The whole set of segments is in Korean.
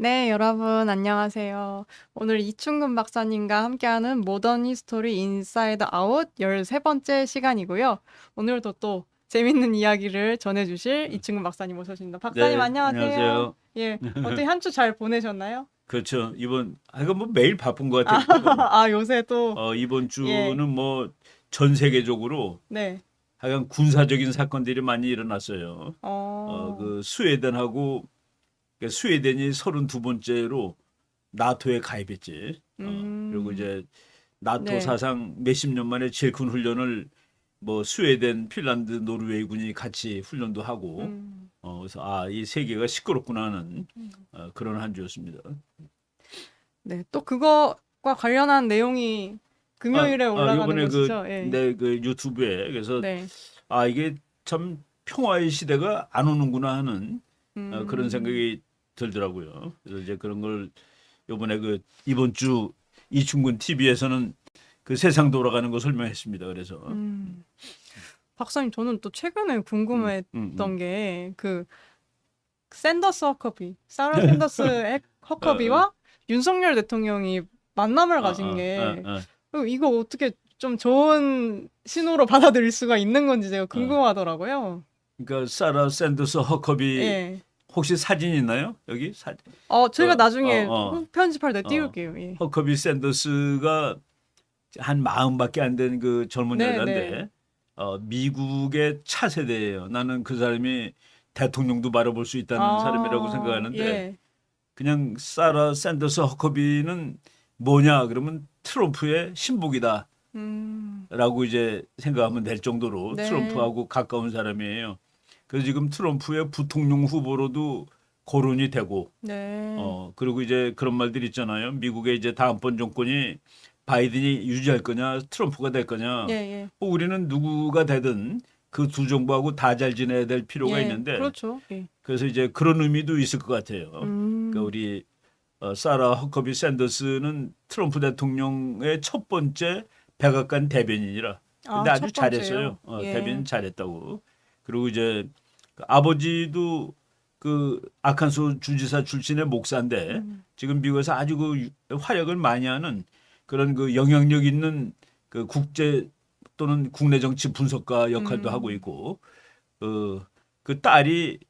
네, 여러분, 안녕하세요. 오늘 이충근 박사님과 함께하는 모던 히스토리 인사이드 아웃 13번째 시간이고요. 오늘도 또 재밌는 이야기를 전해주실 이충근 박사님 모셨습니다. 박사님, 네, 안녕하세요. 안녕하세요. 예, 어떻게 한 주 잘 보내셨나요? 그렇죠. 이거 뭐 매일 바쁜 것 아, 같아요. 그죠? 아, 요새 또, 이번 예, 주는 뭐 전 세계적으로 네, 하여간 군사적인 사건들이 많이 일어났어요. 어, 그 스웨덴하고 그러니까 스웨덴이 32번째로 나토에 가입했지. 그리고 음, 이제 나토 네, 사상 몇십 년 만에 제일 큰 훈련을 뭐 스웨덴, 핀란드, 노르웨이군이 같이 훈련도 하고 음, 그래서 이 세계가 시끄럽구나 하는 그런 한 주였습니다. 네, 또 그거과 관련한 내용이 금요일에 올라가는 요번에 것이죠? 예, 내 그 유튜브에 그래서 네, 이게 참 평화의 시대가 안 오는구나 하는 그런 음. 생각이 들더라고요. 그래서 이제 그런 걸 요번에 이번 주 이충근 TV에서는 그 세상 돌아가는 거 설명했습니다. 그래서 음. 박사님, 저는 또 최근에 음, 음, 궁금했던 음. 게 그 샌더스 허커비, 사라 샌더스 어, 어, 허커비와 윤석열 대통령이 만남을 어, 가진 어, 어, 게 어, 이거 어떻게 좀 좋은 신호로 받아들일 수가 있는 건지 제가 어. 궁금하더라고요. 그러니까 사라 샌더스 허커비 예. 혹시 사진 있나요? 여기 사진. 저희가 나중에 어, 편집할 때 어. 띄울게요. 예. 허커비 샌더스가 한 40밖에 안 된 그 젊은 네, 네. 여자인데 미국의 차세대예요. 나는 그 사람이 대통령도 바라볼 수 있다는 사람이라고 생각하는데 예. 그냥 사라 샌더스 허커비는 뭐냐 그러면 트럼프의 신복이다라고 음, 이제 생각하면 될 정도로 네. 트럼프하고 가까운 사람이에요. 그래서 지금 트럼프의 부통령 후보로도 거론이 되고 네. 그리고 이제 그런 말들 있잖아요. 미국의 이제 다음번 정권이 바이든이 유지할 거냐, 트럼프가 될 예, 거냐. 예. 우리는 누구가 되든 그 두 정부하고 다 잘 지내야 될 필요가 예. 있는데, 그렇죠. 예. 그래서 이제 그런 의미도 있을 것 같아요. 그러니까 음. 우리 사라 허커비 샌더스는 트럼프 대통령의 첫 번째 백악관 대변인이라. 근데 아, 아주 첫 번째요. 잘했어요. 예. 대변인 잘했다고. 그리고 이제 그 아버지도 그 아칸소 주지사 출신의 목사인데 음, 지금 미국에서 아주 활약을 많이 하는 그런 그 영향력 있는 그 국제 또는 국내 정치 분석가 역할도 하고 음, 있고 그 딸이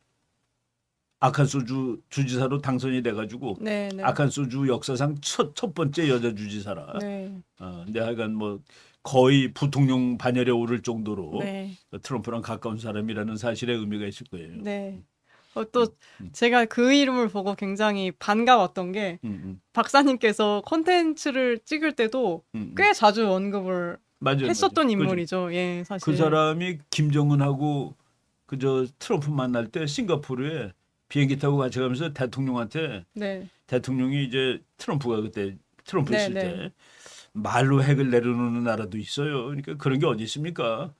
아칸소주 주지사로 당선이 돼가지고 네, 네, 아칸소주 역사상 첫 번째 여자 주지사라. 네, 근데 하여간 뭐 거의 부통령 반열에 오를 정도로 네, 트럼프랑 가까운 사람이라는 사실에 의미가 있을 거예요. 네. 또 음, 음, 제가 그 이름을 보고 굉장히 반가웠던 게 음, 박사님께서 콘텐츠를 찍을 때도 음. 꽤 자주 언급을 맞아요, 맞아요. 했었던 그죠. 인물이죠. 예, 그 사실. 사람이 김정은하고 그저 트럼프 만날 때 싱가포르에 비행기 타고 같이 가면서 네, 대통령이 이제 트럼프가 그때 트럼프 네, 있을 네. 때 말로 핵을 내려놓는 나라도 있어요. 그러니까 그런 게 어디 있습니까?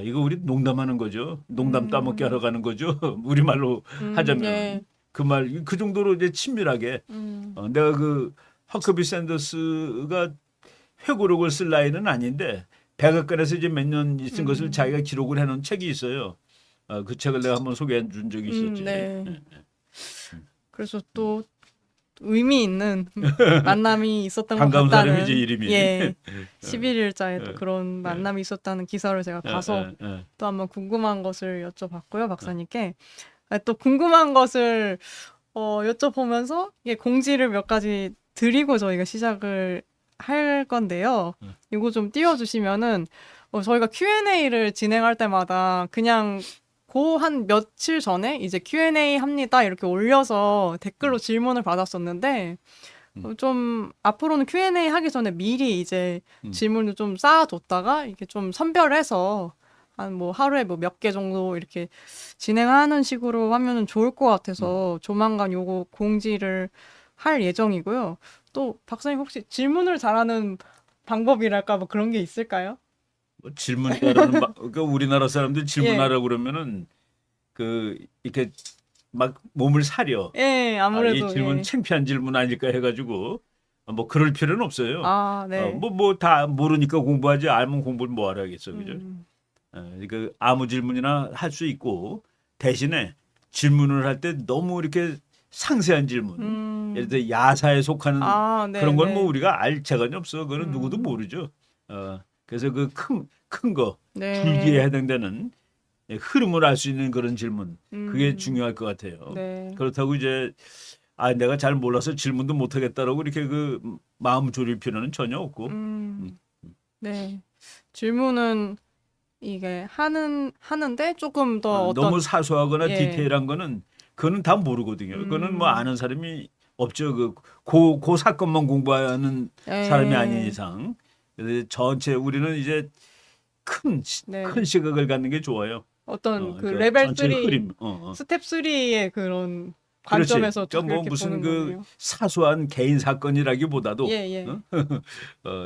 이거 우리 농담하는 거죠. 농담 따먹게 하러 음, 가는 거죠. 우리말로 예, 하자면 그 정도로 이제 친밀하게 내가 그 허커비 샌더스가 회고록을 쓸 나이는 아닌데 백악관에서 이제 몇 년 있은 것을 음, 자기가 기록을 해놓은 책이 있어요. 그 책을 내가 한번 소개해 준 적이 있었지. 네. 예, 그래서 또 의미 있는 만남이 있었던 것 반가운 사람이지 같다는, 이름이. 예, 예, 11일자에 또 예, 그런 예, 만남이 있었다는 기사를 제가 봐서 예. 또 한번 궁금한 것을 여쭤봤고요, 박사님께. 또 궁금한 것을 여쭤보면서 이게 공지를 몇 가지 드리고 저희가 시작을 할 건데요. 이거 좀 띄워주시면은 저희가 Q&A를 진행할 때마다 그냥 그 한 며칠 전에 이제 Q&A 합니다 이렇게 올려서 댓글로 질문을 받았었는데 좀 앞으로는 Q&A 하기 전에 미리 이제 음, 질문을 좀 쌓아뒀다가 이렇게 좀 선별해서 한 뭐 하루에 뭐 몇 개 정도 이렇게 진행하는 식으로 하면은 좋을 것 음. 같아서 조만간 요거 공지를 할 예정이고요. 또 박사님 혹시 질문을 잘하는 방법이랄까 뭐 그런 게 있을까요? 뭐 질문 잘하는 그러니까 우리나라 사람들 예, 질문하라 그러면은 이렇게 막 몸을 사려. 예, 이 아무래도 질문 예. 창피한 질문 아닐까 해가지고 뭐 그럴 필요는 없어요. 아, 네. 뭐 다 모르니까 공부하지 알면 공부를 뭐 하라겠어, 그죠? 음, 아무 질문이나 할 수 있고 대신에 질문을 할 때 너무 이렇게 상세한 질문. 예를 들어 야사에 속하는 네, 그런 건 네. 뭐 우리가 알 재간이 없어. 그거는 누구도 모르죠. 그래서 그 큰 거, 네. 줄기에 해당되는 흐름을 알 수 있는 그런 질문. 그게 중요할 것 같아요. 네. 그렇다고 이제 내가 잘 몰라서 질문도 못 하겠다라고 이렇게 그 마음 졸일 필요는 전혀 없고. 네. 질문은 이게 하는데 조금 더 어떤 너무 사소하거나 예. 디테일한 거는 그거는 다 모르거든요. 그거는 뭐 아는 사람이 없죠. 그 사건만 공부하는 사람이 아닌 이상. 그래서 전체 우리는 이제 큰 네. 시각을 갖는 게 좋아요. 어떤 그 그러니까 레벨 전체 3, 흐름. 스텝 3의 그런 그렇지. 관점에서 딱 그러니까 뭐 이렇게 무슨 보는 그 거네요. 사소한 개인 사건이라기보다도 예.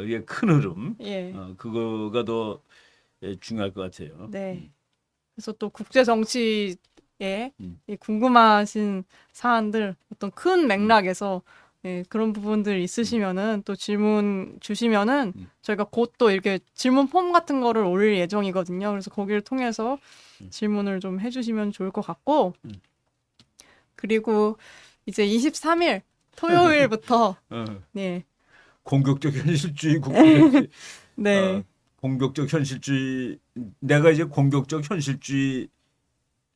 이게 큰 흐름. 예. 그거가 더 중요할 것 같아요. 네. 그래서 또 국제 정치에 이 궁금하신 사안들 어떤 큰 맥락에서 그런 부분들 있으시면은 또 질문 주시면은 저희가 곧 또 이렇게 질문 폼 같은 거를 올릴 예정이거든요. 그래서 거기를 통해서 질문을 좀 해주시면 좋을 것 같고 그리고 이제 23일 토요일부터 네. 공격적 현실주의 국제 네. 공격적 현실주의 내가 이제 공격적 현실주의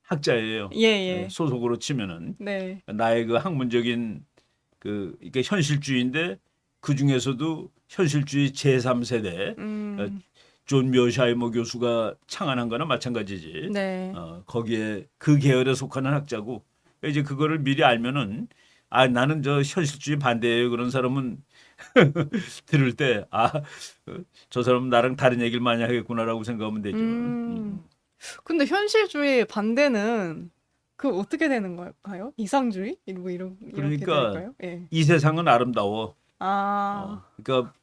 학자예요. 예. 소속으로 치면은 네. 나의 그 학문적인 이게 현실주의인데 그 중에서도 현실주의 제3세대 존 묘샤이머 교수가 창안한 거나 마찬가지지. 네. 거기에 그 계열에 속하는 학자고 이제 그거를 미리 알면은 나는 저 현실주의 반대예요. 그런 사람은 들을 때 저 사람은 나랑 다른 얘기를 많이 하겠구나라고 생각하면 되죠. 근데 현실주의 반대는 그 어떻게 되는 걸까요? 이상주의? 이렇게 그러니까 될까요? 예. 이 세상은 아름다워. 그러니까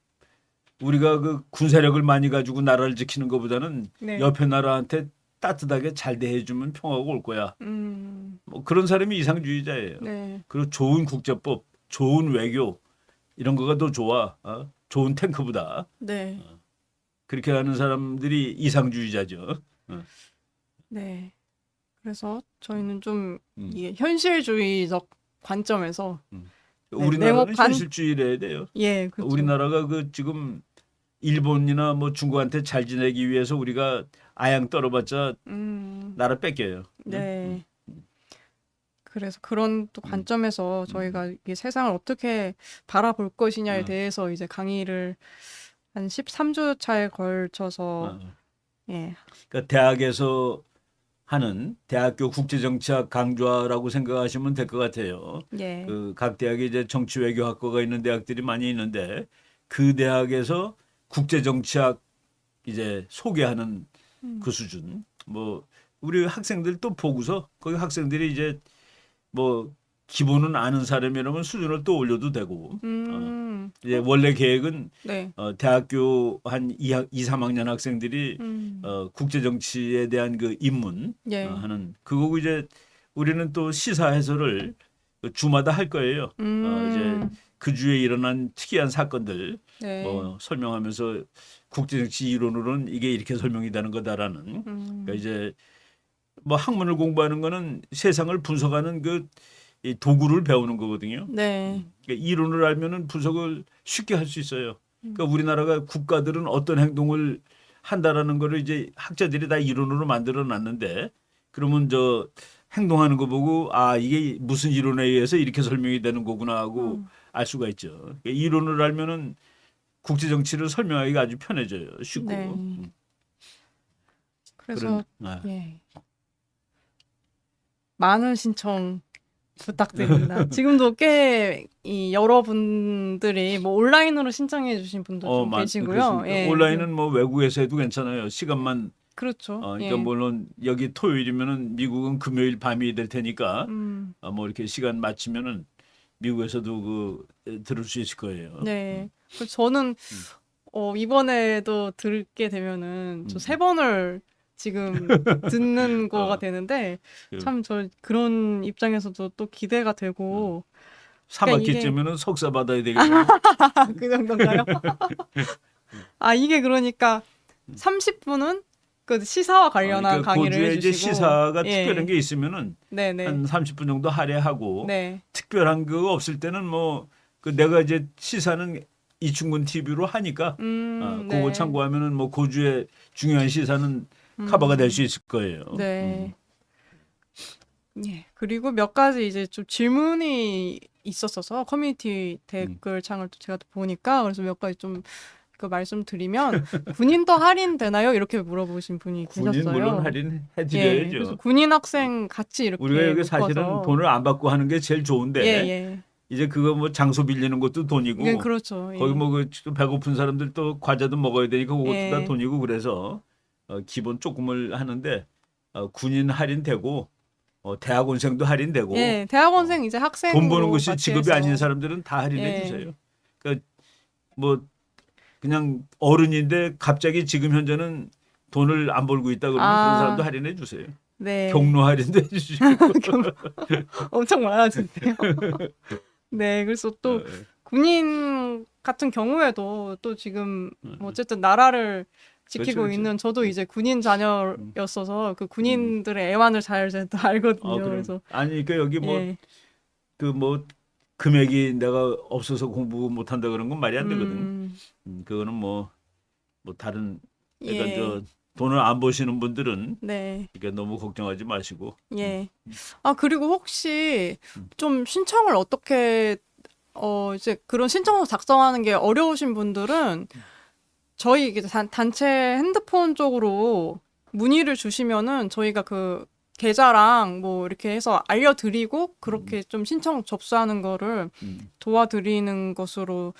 우리가 그 군사력을 많이 가지고 나라를 지키는 것보다는 네. 옆에 나라한테 따뜻하게 잘 대해주면 평화가 올 거야. 뭐 그런 사람이 이상주의자예요. 네. 그리고 좋은 국제법, 좋은 외교 이런 거가 더 좋아. 좋은 탱크보다. 네. 그렇게 하는 사람들이 이상주의자죠. 네. 그래서 저희는 좀 이게 현실주의적 관점에서 우리나라는 현실주의를 해야 돼요. 예, 그렇죠. 우리나라가 지금 일본이나 뭐 중국한테 잘 지내기 위해서 우리가 아양 떨어봤자 나라 뺏겨요. 네. 그래서 그런 또 관점에서 저희가 이 세상을 어떻게 바라볼 것이냐에 대해서 이제 강의를 한 13주 차에 걸쳐서 그러니까 대학에서 하는 대학교 국제정치학 강좌라고 생각하시면 될 것 같아요. 예. 각 대학에 이제 정치외교학과가 있는 대학들이 많이 있는데 그 대학에서 국제정치학 이제 소개하는 그 수준. 뭐 우리 학생들 또 보고서 거기 학생들이 이제 뭐 기본은 아는 사람이라면 수준을 또 올려도 되고. 이제 원래 계획은 대학교 한 2, 3학년 학생들이 국제 정치에 대한 그 입문 하는 그거고 이제 우리는 또 시사 해설을 주마다 할 거예요. 이제 그 주에 일어난 특이한 사건들 설명하면서 국제 정치 이론으로는 이게 이렇게 설명이 되는 거다라는. 그러니까 이제 뭐 학문을 공부하는 거는 세상을 분석하는 이 도구를 배우는 거거든요. 네. 그러니까 이론을 알면은 분석을 쉽게 할 수 있어요. 그러니까 우리나라가 국가들은 어떤 행동을 한다라는 거를 이제 학자들이 다 이론으로 만들어 놨는데 그러면 저 행동하는 거 보고 이게 무슨 이론에 의해서 이렇게 설명이 되는 거구나 하고 알 수가 있죠. 그러니까 이론을 알면은 국제 정치를 설명하기가 아주 편해져요. 쉽고. 네. 그래서 많은 신청 부탁드립니다. 지금도 꽤 여러분들이 뭐 온라인으로 신청해 주신 분도 좀 계시고요. 온라인은 뭐 외국에서 해도 괜찮아요. 시간만. 그렇죠. 그러니까 물론 여기 토요일이면은 미국은 금요일 밤이 될 테니까 뭐 이렇게 시간 맞추면은 미국에서도 들을 수 있을 거예요. 네. 저는 이번에도 듣게 되면은 저 3번을 지금 듣는 거가 되는데 참 저 그런 입장에서도 또 기대가 되고 3학기쯤에는 석사 받아야 되겠네요. 그 정도인가요? 이게 그러니까 30분은 그 시사와 관련한 그러니까 강의를 고주에 이제 해주시고 시사가 예. 특별한 게 있으면은 네네. 한 30분 정도 할애하고 네. 특별한 거 없을 때는 뭐 그 내가 이제 시사는 이충근 TV로 하니까 그거 네. 참고하면은 뭐 고주의 중요한 시사는 커버가 될 수 있을 거예요. 네. 예. 그리고 몇 가지 이제 좀 질문이 있었어서 커뮤니티 댓글창을 또 제가 또 보니까 그래서 몇 가지 좀 그 말씀드리면 군인도 할인 되나요? 이렇게 물어보신 분이 군인 계셨어요. 물론 할인해 예. 드려야죠. 그래서 군인 학생 같이 이렇게 우리가 여기 사실은 묶어서 돈을 안 받고 하는 게 제일 좋은데 예, 예. 이제 그거 뭐 장소 빌리는 것도 돈이고 예, 그렇죠. 예. 거기 뭐 그 배고픈 사람들 또 과자도 먹어야 되니까 그것도 다 예. 돈이고 그래서 기본 조금을 하는데 군인 할인되고 대학원생도 할인되고 예, 대학원생 이제 학생으로 돈 버는 것이 같이 직업이 해서 아닌 사람들은 다 할인해 예. 주세요. 그러니까 뭐 그냥 어른인데 갑자기 지금 현재는 돈을 안 벌고 있다 그러면 그런 사람도 할인해 주세요. 네. 경로 할인도 해주시고. 엄청 많아진대요. 네, 그래서 또 군인 같은 경우에도 또 지금 뭐 어쨌든 나라를 지키고 그렇죠. 있는 저도 이제 군인 자녀였어서 그 군인들의 애환을 잘 제가 알거든요. 그럼. 그래서 아니 그러니까 여기 뭐 예. 그 뭐 금액이 내가 없어서 공부 못 한다 그런 건 말이 안 되거든. 그거는 뭐 다른 그러니까 예. 저 돈을 안 버시는 분들은 네. 이게 너무 걱정하지 마시고. 예. 아, 그리고 혹시 좀 신청을 어떻게 이제 그런 신청서 작성하는 게 어려우신 분들은 저희 이게 단체 핸드폰 쪽으로 문의를 주시면은 저희가 그 계좌랑 뭐 이렇게 해서 알려드리고 그렇게 좀 신청 접수하는 거를 도와드리는 것으로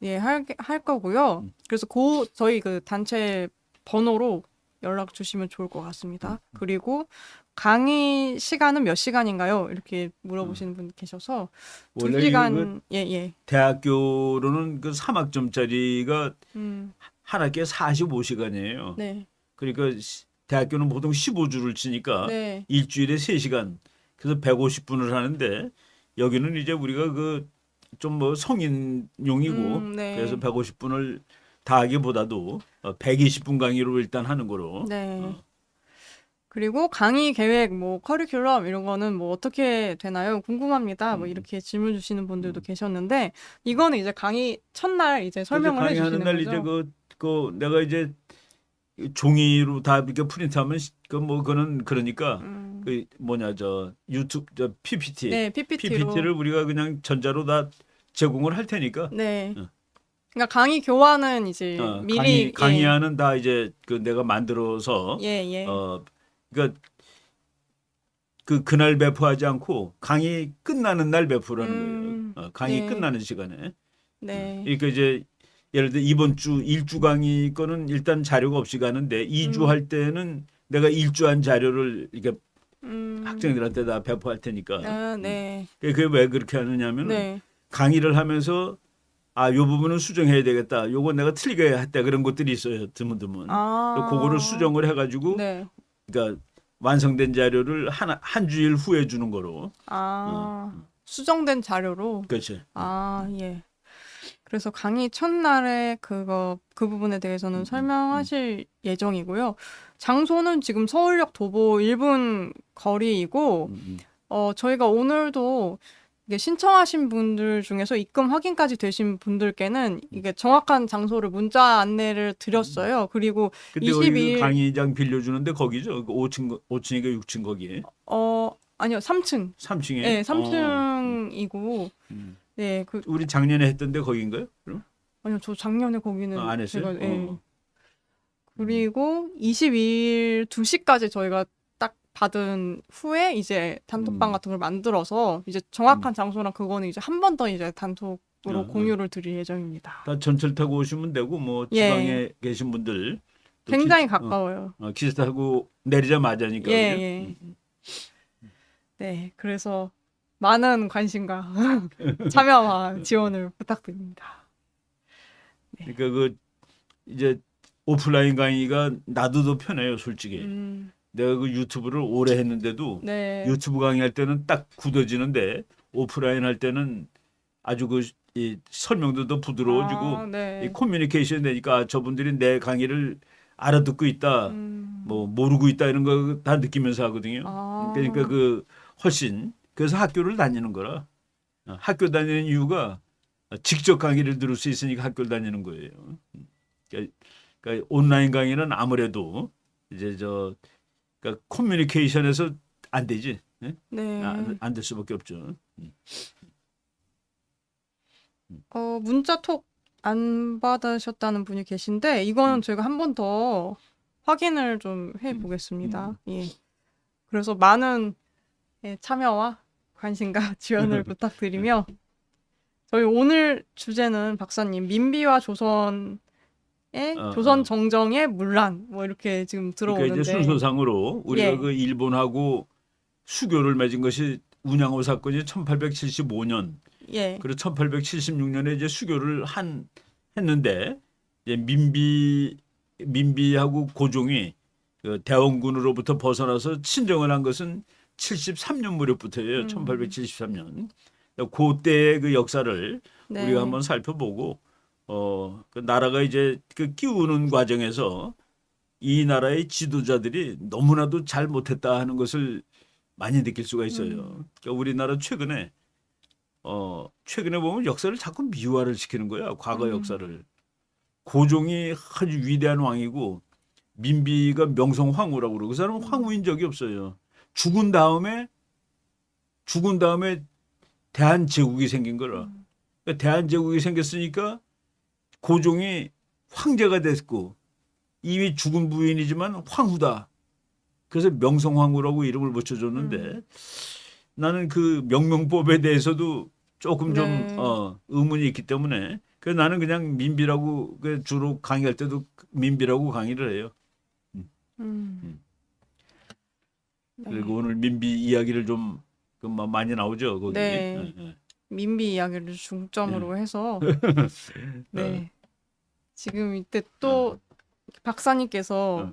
예, 할 거고요. 그래서 저희 그 단체 번호로 연락 주시면 좋을 것 같습니다. 그리고 강의 시간은 몇 시간인가요? 이렇게 물어보시는 분 계셔서 원래 2시간 예. 대학교로는 그 3학점짜리가 한 학기에 45시간이에요. 네. 그러니까 대학교는 보통 15주를 치니까 네. 일주일에 3시간. 그래서 150분을 하는데 여기는 이제 우리가 그 좀 뭐 성인용이고 네. 그래서 150분을 다 하기보다도 120분 강의로 일단 하는 거로. 네. 그리고 강의 계획, 뭐 커리큘럼 이런 거는 뭐 어떻게 되나요? 궁금합니다. 뭐 이렇게 질문 주시는 분들도 계셨는데 이거는 이제 강의 첫날 이제 설명을 강의하는 해주시는 날 거죠. 이제 그 내가 이제 종이로 다 이렇게 프린트하면 그 뭐 그거는 그러니까 그 뭐냐 저 유튜브 저 PPT 네, PPT로. PPT를 우리가 그냥 전자로 다 제공을 할 테니까. 네. 그러니까 강의 교환은 이제 미리 강의안은 다 이제 그 내가 만들어서 예. 그러니까 그날 배포하지 않고 강의 끝나는 날 배포라는 거예요. 강의 네. 끝나는 시간에. 네. 그러니까 이제 예를 들어 이번 주 1주 강의 거는 일단 자료가 없이 가는데 2주 할 때는 내가 1주한 자료를 이렇게 학생들한테 다 배포할 테니까. 아, 네. 그게 왜 그렇게 하느냐면 네. 강의를 하면서 요 부분은 수정해야 되겠다. 요거 내가 틀리게 했다. 그런 것들이 있어요. 드문드문. 그거를 수정을 해가지고 네. 그러니까 완성된 자료를 한 주일 후에 주는 거로. 수정된 자료로. 그렇죠. 예. 그래서 강의 첫날에 그 부분에 대해서는 설명하실 예정이고요. 장소는 지금 서울역 도보 1분 거리이고, 저희가 오늘도 이게 신청하신 분들 중에서 입금 확인까지 되신 분들께는 이게 정확한 장소를 문자 안내를 드렸어요. 그리고 근데 22일 강의장 빌려주는데 거기죠. 5층이니까 6층 거기에. 아니요, 3층. 3층에. 네, 3층이고. 네, 우리 작년에 했던데 거긴가요? 그럼? 아니요, 저 작년에 거기는 안 했어요? 그리고 22일 2시까지 저희가 딱 받은 후에 이제 단톡방 같은 걸 만들어서 이제 정확한 장소랑 그거는 이제 한 번 더 이제 단톡으로 공유를 드릴 예정입니다. 다 전철 타고 오시면 되고 뭐 지방에 계신 분들 굉장히 가까워요. 기차 타고 내리자마자니까. 예. 네, 그래서 많은 관심과 참여와 지원을 부탁드립니다. 네. 그러니까 이제 오프라인 강의가 나도 더 편해요, 솔직히. 내가 그 유튜브를 오래 했는데도 네. 유튜브 강의할 때는 딱 굳어지는데 오프라인 할 때는 아주 이 설명도 더 부드러워지고 네. 이 커뮤니케이션 되니까 저분들이 내 강의를 알아듣고 있다, 음. 뭐 모르고 있다 이런 거 다 느끼면서 하거든요. 아. 그러니까 그 훨씬 그래서 학교를 다니는 거라. 학교 다니는 이유가 직접 강의를 들을 수 있으니까 학교를 다니는 거예요. 그러니까, 그러니까 온라인 강의는 아무래도 이제 그러니까 커뮤니케이션에서 안 되지. 예? 네. 안 될 수밖에 없죠. 문자 톡 안 받으셨다는 분이 계신데 이거는 저희가 한 번 더 확인을 좀 해보겠습니다. 예. 그래서 많은 참여와 관심과 지원을 부탁드리며 저희 오늘 주제는 박사님 민비와 조선의 조선 정정의 문란 뭐 이렇게 지금 그러니까 이제 들어오는데 순서상으로 우리가 예. 그 일본하고 수교를 맺은 것이 운양호 사건이 1875년 예. 그리고 1876년에 이제 수교를 했는데 이제 민비하고 고종이 그 대원군으로부터 벗어나서 친정을 한 것은 73년 무렵부터예요. 1873년. 그때의 그 역사를 네. 우리가 한번 살펴보고 그 나라가 이제 그 끼우는 과정에서 이 나라의 지도자들이 너무나도 잘 못했다 하는 것을 많이 느낄 수가 있어요. 그러니까 우리나라 최근에 보면 역사를 자꾸 미화를 시키는 거야. 과거 역사를. 고종이 아주 위대한 왕이고 민비가 명성황후라고 그러고 그 사람은 황후인 적이 없어요. 죽은 다음에 대한제국이 생긴 거라. 그러니까 대한제국이 생겼으니까 고종이 황제가 됐고 이미 죽은 부인이지만 황후다. 그래서 명성황후라고 이름을 붙여줬는데 나는 그 명명법에 대해서도 조금 좀 네. 의문이 있기 때문에 그래서 나는 그냥 민비라고 주로 강의할 때도 민비라고 강의를 해요. 네. 그리고 오늘 민비 이야기를 좀 많이 나오죠 거기. 네. 민비 이야기를 중점으로 해서 네. 지금 이때 또 박사님께서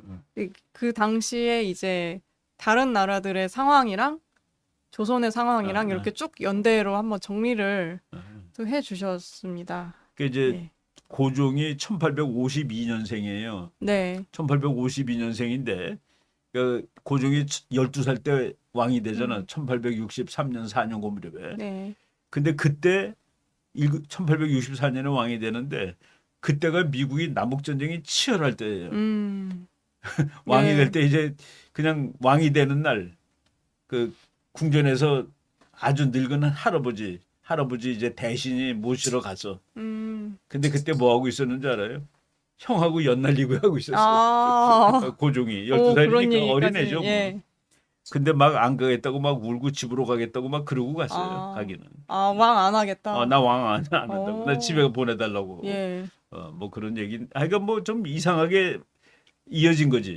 그 당시에 이제 다른 나라들의 상황이랑 조선의 상황이랑 이렇게 쭉 연대로 한번 정리를 또 해주셨습니다. 그 이제 네. 고종이 1852년생이에요. 네. 1852년생인데 그 고종이 12살 때 왕이 되잖아. 1863년 4년 고무렵에. 네. 근데 그때 1864년에 왕이 되는데 그때가 미국이 남북 전쟁이 치열할 때예요. 왕이 네. 될 때 이제 그냥 왕이 되는 날 그 궁전에서 아주 늙은 할아버지 이제 대신이 모시러 갔어. 근데 그때 뭐 하고 있었는지 알아요? 형하고 연날리고 하고 있었어. 아. 고종이 그런 12살이니까 얘기까지. 어린애죠. 뭐. 예. 근데 막 안 가겠다고 막 울고 집으로 가겠다고 막 그러고 갔어요. 가기는. 왕 안 하겠다. 나 왕 안 한다고. 나 집에 보내달라고. 예. 뭐 그런 얘기. 그러니까 뭐 좀 이상하게 이어진 거지.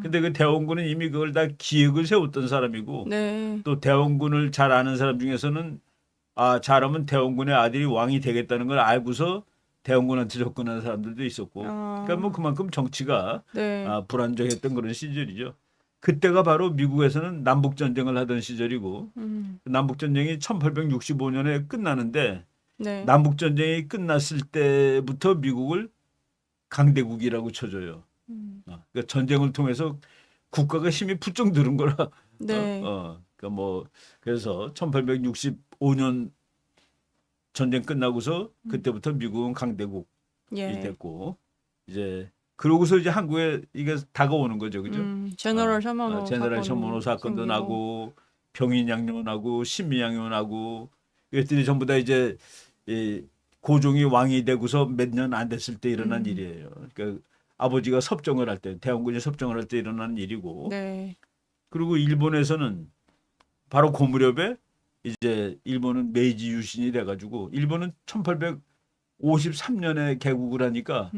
근데 그 대원군은 이미 그걸 다 기획을 세웠던 사람이고 네. 또 대원군을 잘 아는 사람 중에서는 잘하면 대원군의 아들이 왕이 되겠다는 걸 알고서 대원군한테 접근하는 사람들도 있었고. 그러니까 뭐 그만큼 정치가 네. 불안정했던 그런 시절이죠. 그때가 바로 미국에서는 남북 전쟁을 하던 시절이고 남북 전쟁이 1865년에 끝나는데 네. 남북 전쟁이 끝났을 때부터 미국을 강대국이라고 쳐줘요. 그러니까 전쟁을 통해서 국가가 힘이 부쩍 늘은 거라. 네. 그러니까 뭐 그래서 1865년 전쟁 끝나고서 그때부터 미국은 강대국이 예. 됐고 이제 그러고서 이제 한국에 이게 다가오는 거죠, 그죠? 제너럴 셔먼호 제너럴 셔먼호 사건도 생기고. 나고 평인양요나고 신미양요나고 이것들이 전부 다 이제 이 고종이 왕이 되고서 몇 년 안 됐을 때 일어난 일이에요. 그러니까 아버지가 섭정을 할 때, 대원군이 섭정을 할 때 일어난 일이고. 네. 그리고 일본에서는 바로 그 무렵에 이제 일본은 메이지 유신이 돼가지고 일본은 1853년에 개국을 하니까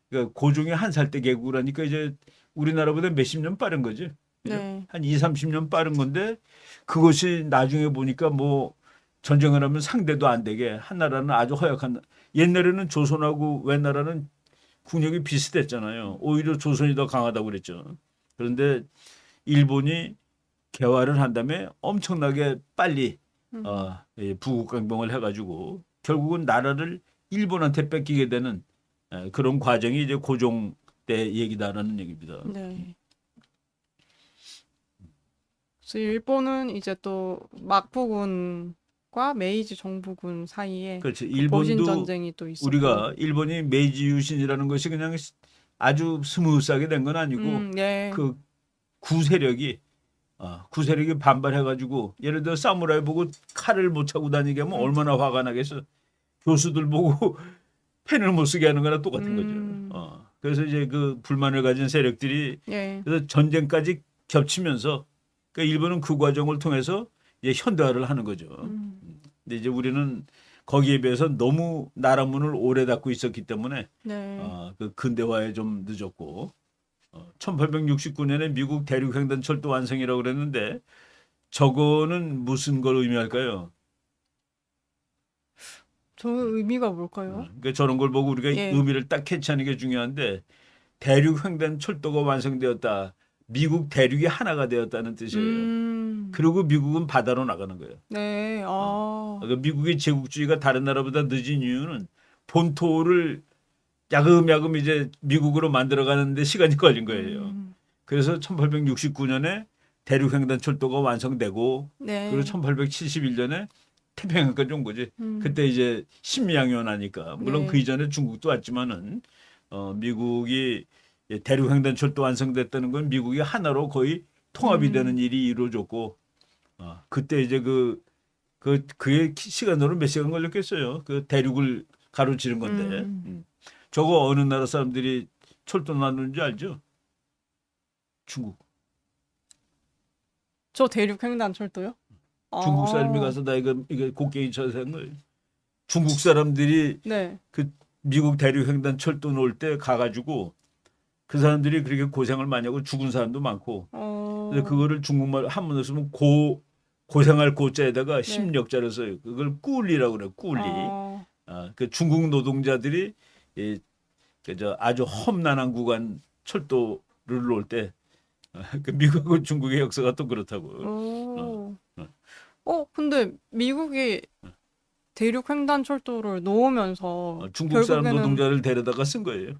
그러니까 고종이 한 살 때 개국을 하니까 이제 우리나라보다 몇십 년 빠른 거지. 그죠? 네. 한 2, 30년 빠른 건데 그것이 나중에 보니까 뭐 전쟁을 하면 상대도 안 되게 한 나라는 아주 허약한 옛날에는 조선하고 웬 나라는 국력이 비슷했잖아요. 오히려 조선이 더 강하다고 그랬죠. 그런데 일본이 개화를 한 다음에 엄청나게 빨리 부국강병을 해가지고 결국은 나라를 일본한테 뺏기게 되는 그런 과정이 이제 고종 때 얘기다라는 얘기입니다. 네. 그래서 일본은 이제 또 막부군과 메이지 정부군 사이에 그렇지. 그 보신 일본도 전쟁이 또 있었고. 우리가 일본이 메이지 유신이라는 것이 그냥 아주 스무스하게 된 건 아니고 네. 그 구세력이 구세력이 반발해가지고 예를 들어 사무라이 보고 칼을 못 차고 다니게 하면 얼마나 화가 나겠어. 교수들 보고 펜을 못 쓰게 하는 거나 똑같은 거죠. 그래서 이제 그 불만을 가진 세력들이 예. 그래서 전쟁까지 겹치면서 그러니까 일본은 그 과정을 통해서 이제 현대화를 하는 거죠. 근데 이제 우리는 거기에 비해서 너무 나라 문을 오래 닫고 있었기 때문에 네. 그 근대화에 좀 늦었고 1869년에 미국 대륙횡단철도 완성이라고 그랬는데 저거는 무슨 걸 의미할까요? 저 의미가 뭘까요? 그러니까 저런 걸 보고 우리가 예. 의미를 딱 캐치하는 게 중요한데 대륙횡단철도가 완성되었다. 미국 대륙이 하나가 되었다는 뜻이에요. 그리고 미국은 바다로 나가는 거예요. 네. 그러니까 미국의 제국주의가 다른 나라보다 늦은 이유는 본토를 야금야금 이제 미국으로 만들어가는데 시간이 걸린 거예요. 그래서 1869년에 대륙횡단철도가 완성되고 네. 그리고 1871년에 태평양까지 온 거지. 그때 이제 신미양요원하니까 물론 네. 그 이전에 중국도 왔지만은 미국이 대륙횡단철도 완성됐다는 건 미국이 하나로 거의 통합이 되는 일이 이루어졌고 그때 이제 그게 시간으로 몇 시간 걸렸겠어요. 그 대륙을 가로지른 건데. 저거 어느 나라 사람들이 철도 나누는지 알죠? 중국. 저 대륙횡단철도요? 중국 사람이 가서 나 이거 곡괭이 쳐서 한 거예요. 중국 사람들이 네. 그 미국 대륙횡단 철도 놓을 때 가가지고 그 사람들이 그렇게 고생을 많이 하고 죽은 사람도 많고. 그래서 그거를 중국말 한문으로 쓰면 고생할 고자에다가 심력자를 써요. 그걸 꿀리라고 그래요. 꿀리. 그 중국 노동자들이 그저 아주 험난한 구간 철도를 놓을 때 그 미국하고 중국의 역사가 또 그렇다고. 근데 미국이 대륙횡단철도를 놓으면서 중국 사람 결국에는 노동자를 데려다가 쓴 거예요.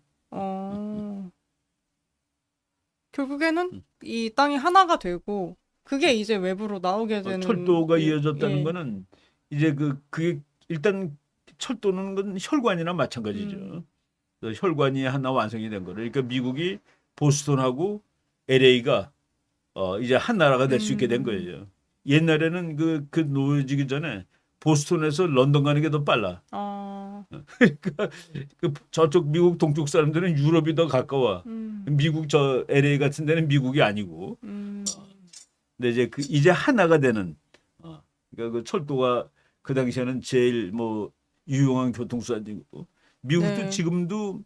결국에는 이 땅이 하나가 되고 그게 이제 외부로 나오게 되는 철도가 이어졌다는 예. 거는 이제 그게 일단 철도는 건 혈관이나 마찬가지죠. 그래서 혈관이 하나 완성이 된 거를. 그러니까 미국이 보스턴하고 LA가 이제 한 나라가 될 수 있게 된 거예요. 옛날에는 그 놓여지기 전에 보스턴에서 런던 가는 게 더 빨라. 그러니까 저쪽 미국 동쪽 사람들은 유럽이 더 가까워. 미국 저 LA 같은 데는 미국이 아니고. 근데 이제 이제 하나가 되는 그러니까 그 철도가 그 당시에는 제일 뭐 유용한 교통수단이고 미국도 네. 지금도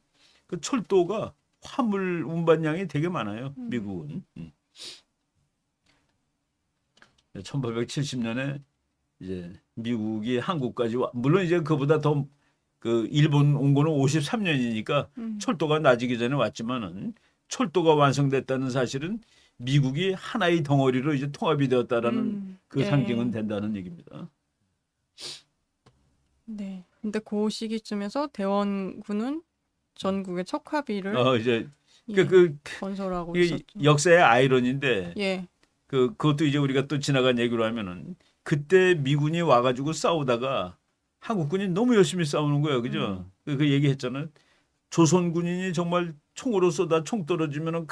그 철도가 화물 운반량이 되게 많아요. 미국은. 1870년에 이제 미국이 한국까지 물론 이제 그보다 더 그 일본 온 거는 53년이니까 철도가 나지기 전에 왔지만은 철도가 완성됐다는 사실은 미국이 하나의 덩어리로 이제 통합이 되었다라는 그 상징은 된다는 얘기입니다. 네. 근데 그 시기쯤에서 대원군은 전국의 척화비를 이제 예, 그 건설하고 이게 있었죠. 역사의 아이러니인데 예. 그것도 이제 우리가 또 지나간 얘기로 하면은 그때 미군이 와가지고 싸우다가 한국군이 너무 열심히 싸우는 거예요, 그죠? 그 얘기했잖아요. 조선 군인이 정말 총으로 쏘다 총 떨어지면은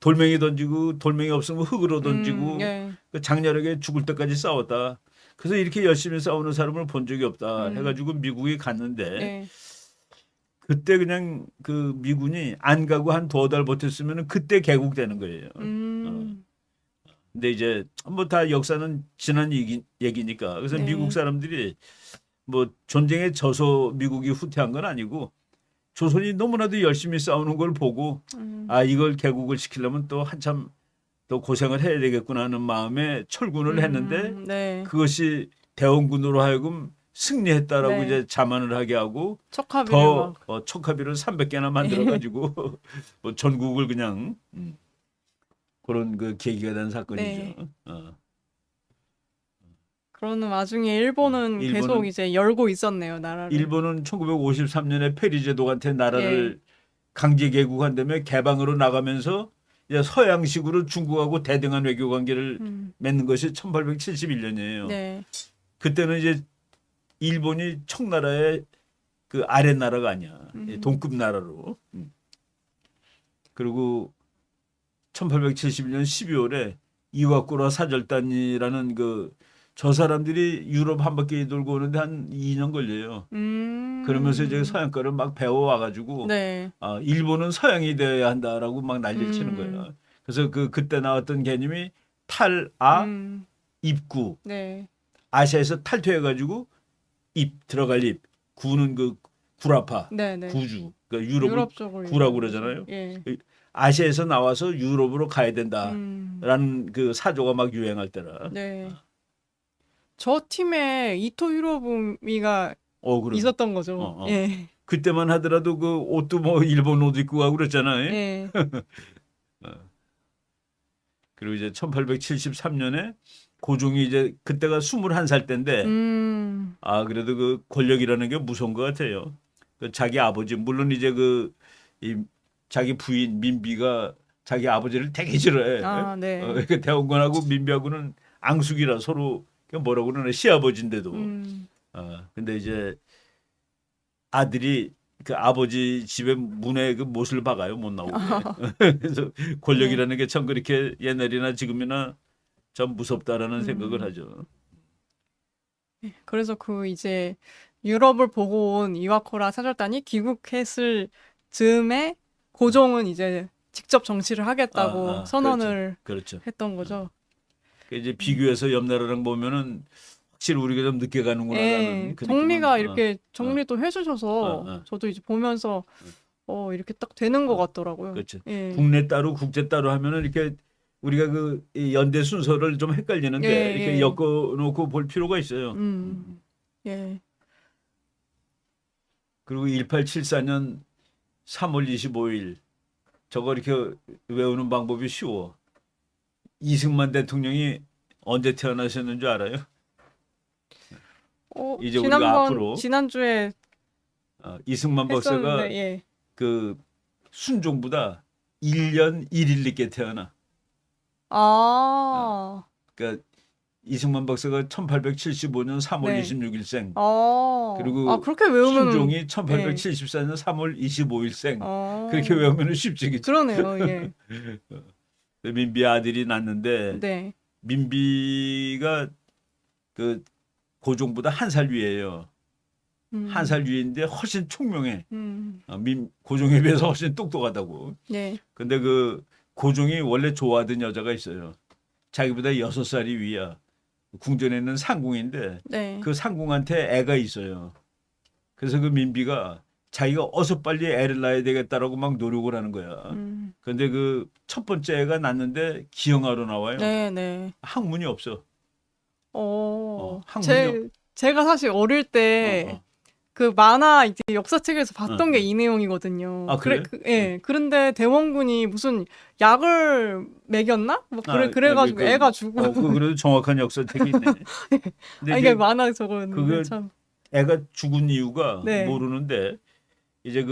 돌멩이 던지고 돌멩이 없으면 흙으로 던지고 예. 그 장렬하게 죽을 때까지 싸웠다. 그래서 이렇게 열심히 싸우는 사람을 본 적이 없다. 해가지고 미국이 갔는데 예. 그때 그냥 그 미군이 안 가고 한 2달 버텼으면은 그때 개국되는 거예요. 근데 이제 뭐 다 역사는 지난 얘기니까 그래서 네. 미국 사람들이 뭐 전쟁에 져서 미국이 후퇴한 건 아니고 조선이 너무나도 열심히 싸우는 걸 보고 이걸 개국을 시키려면 또 한참 더 고생을 해야 되겠구나 하는 마음에 철군을 했는데 네. 그것이 대원군으로 하여금 승리했다라고 네. 이제 자만을 하게 하고 척화비를 더 막 척화비를 300개나 만들어 가지고 뭐 전국을 그냥 그런 그 계기가 된 사건이죠. 네. 그러는 와중에 일본은 계속 일본은 이제 열고 있었네요, 나라를. 일본은 1953년에 페리 제독한테 나라를 강제 개국한 다음에 개방으로 나가면서 이제 서양식으로 중국하고 대등한 외교 관계를 맺는 것이 1871년이에요. 네. 그때는 이제 일본이 청나라의 그 아래 나라가 아니야. 동급 나라로. 그리고 1871년 12월에 이와쿠라 사절단이라는 저 사람들이 유럽 한 바퀴 돌고 오는데 한 2년 걸려요. 그러면서 이제 서양권을 막 배워와 가지고 네. 일본은 서양이 돼야 한다라고 막 난리를 치는 거예요. 그래서 그때 나왔던 개념이 탈아 입구. 네. 아시아에서 탈퇴해 가지고 입 들어갈 입. 구는 구라파. 네, 네. 구주. 그러니까 유럽을 유럽 쪽으로 구라고 그러잖아요. 예. 아시아에서 나와서 유럽으로 가야 된다라는 그 사조가 막 유행할 때라. 네. 저 팀에 이토 히로부미가 그럼. 있었던 거죠. 예. 그때만 하더라도 그 옷도 뭐 일본 옷 입고 가고 그랬잖아요. 예. 그리고 이제 1873년에 고종이 이제 그때가 21살 때인데 그래도 그 권력이라는 게 무서운 것 같아요. 자기 아버지 물론 이제 자기 부인 민비가 자기 아버지를 되게 싫어해. 네. 그 대원군하고 민비하고는 앙숙이라 서로 뭐라고 그러나 시아버지인데도. 근데 이제 아들이 그 아버지 집에 문에 그 못을 박아요. 못 나오게. 그래서 권력이라는 게 참 그렇게 옛날이나 지금이나 참 무섭다라는 생각을 하죠. 그래서 이제 유럽을 보고 온 이와쿠라 사절단이 귀국했을 즈음에 고종은 이제 직접 정치를 하겠다고 선언을 그렇죠. 했던 거죠. 이제 비교해서 옆 나라랑 보면은 확실히 우리가 좀 늦게 가는구나라는 그 정리가 느낌은, 이렇게 정리도 해주셔서 저도 이제 보면서 이렇게 딱 되는 것 같더라고요. 그렇죠. 예. 국내 따로 국제 따로 하면은 이렇게 우리가 이 연대 순서를 좀 헷갈리는데 이렇게 엮어놓고 볼 필요가 있어요. 예. 그리고 1874년 3월 25일 저거 이렇게 외우는 방법이 쉬워. 이승만 대통령이 언제 태어나셨는 줄 알아요? 이제 우리가 앞으로 지난주에 이승만 박사가 했었는데, 그 순종보다 1년 1일 늦게 태어나. 그러니까 이승만 박사가 1875년 3월 26일생. 그리고 그렇게 외우면 순종이 1874년 3월 25일생. 그렇게 외우면 쉽지. 그러네요. 예. 민비 아들이 낳는데 네. 민비가 그 고종보다 한 살 위에요. 한 살 위인데 훨씬 총명해. 고종에 비해서 훨씬 똑똑하다고. 네. 근데 고종이 원래 좋아하던 여자가 있어요. 자기보다 6살이 위야. 궁전에 있는 상궁인데 네. 그 상궁한테 애가 있어요. 그래서 그 민비가 자기가 어서 빨리 애를 낳아야 되겠다라고 막 노력을 하는 거야. 근데 첫 번째 애가 낳는데 기형아로 나와요. 네, 네. 학문이 없어. 제가 사실 어릴 때 그 만화 이제 역사책에서 봤던 게 이 내용이거든요. 그래? 그런데 대원군이 무슨 약을 먹였나? 뭐 그래가지고 애가 죽고. 그래도 정확한 역사책이 있네. 근데 이게 만화 적었는데 그게 참. 애가 죽은 이유가 모르는데 이제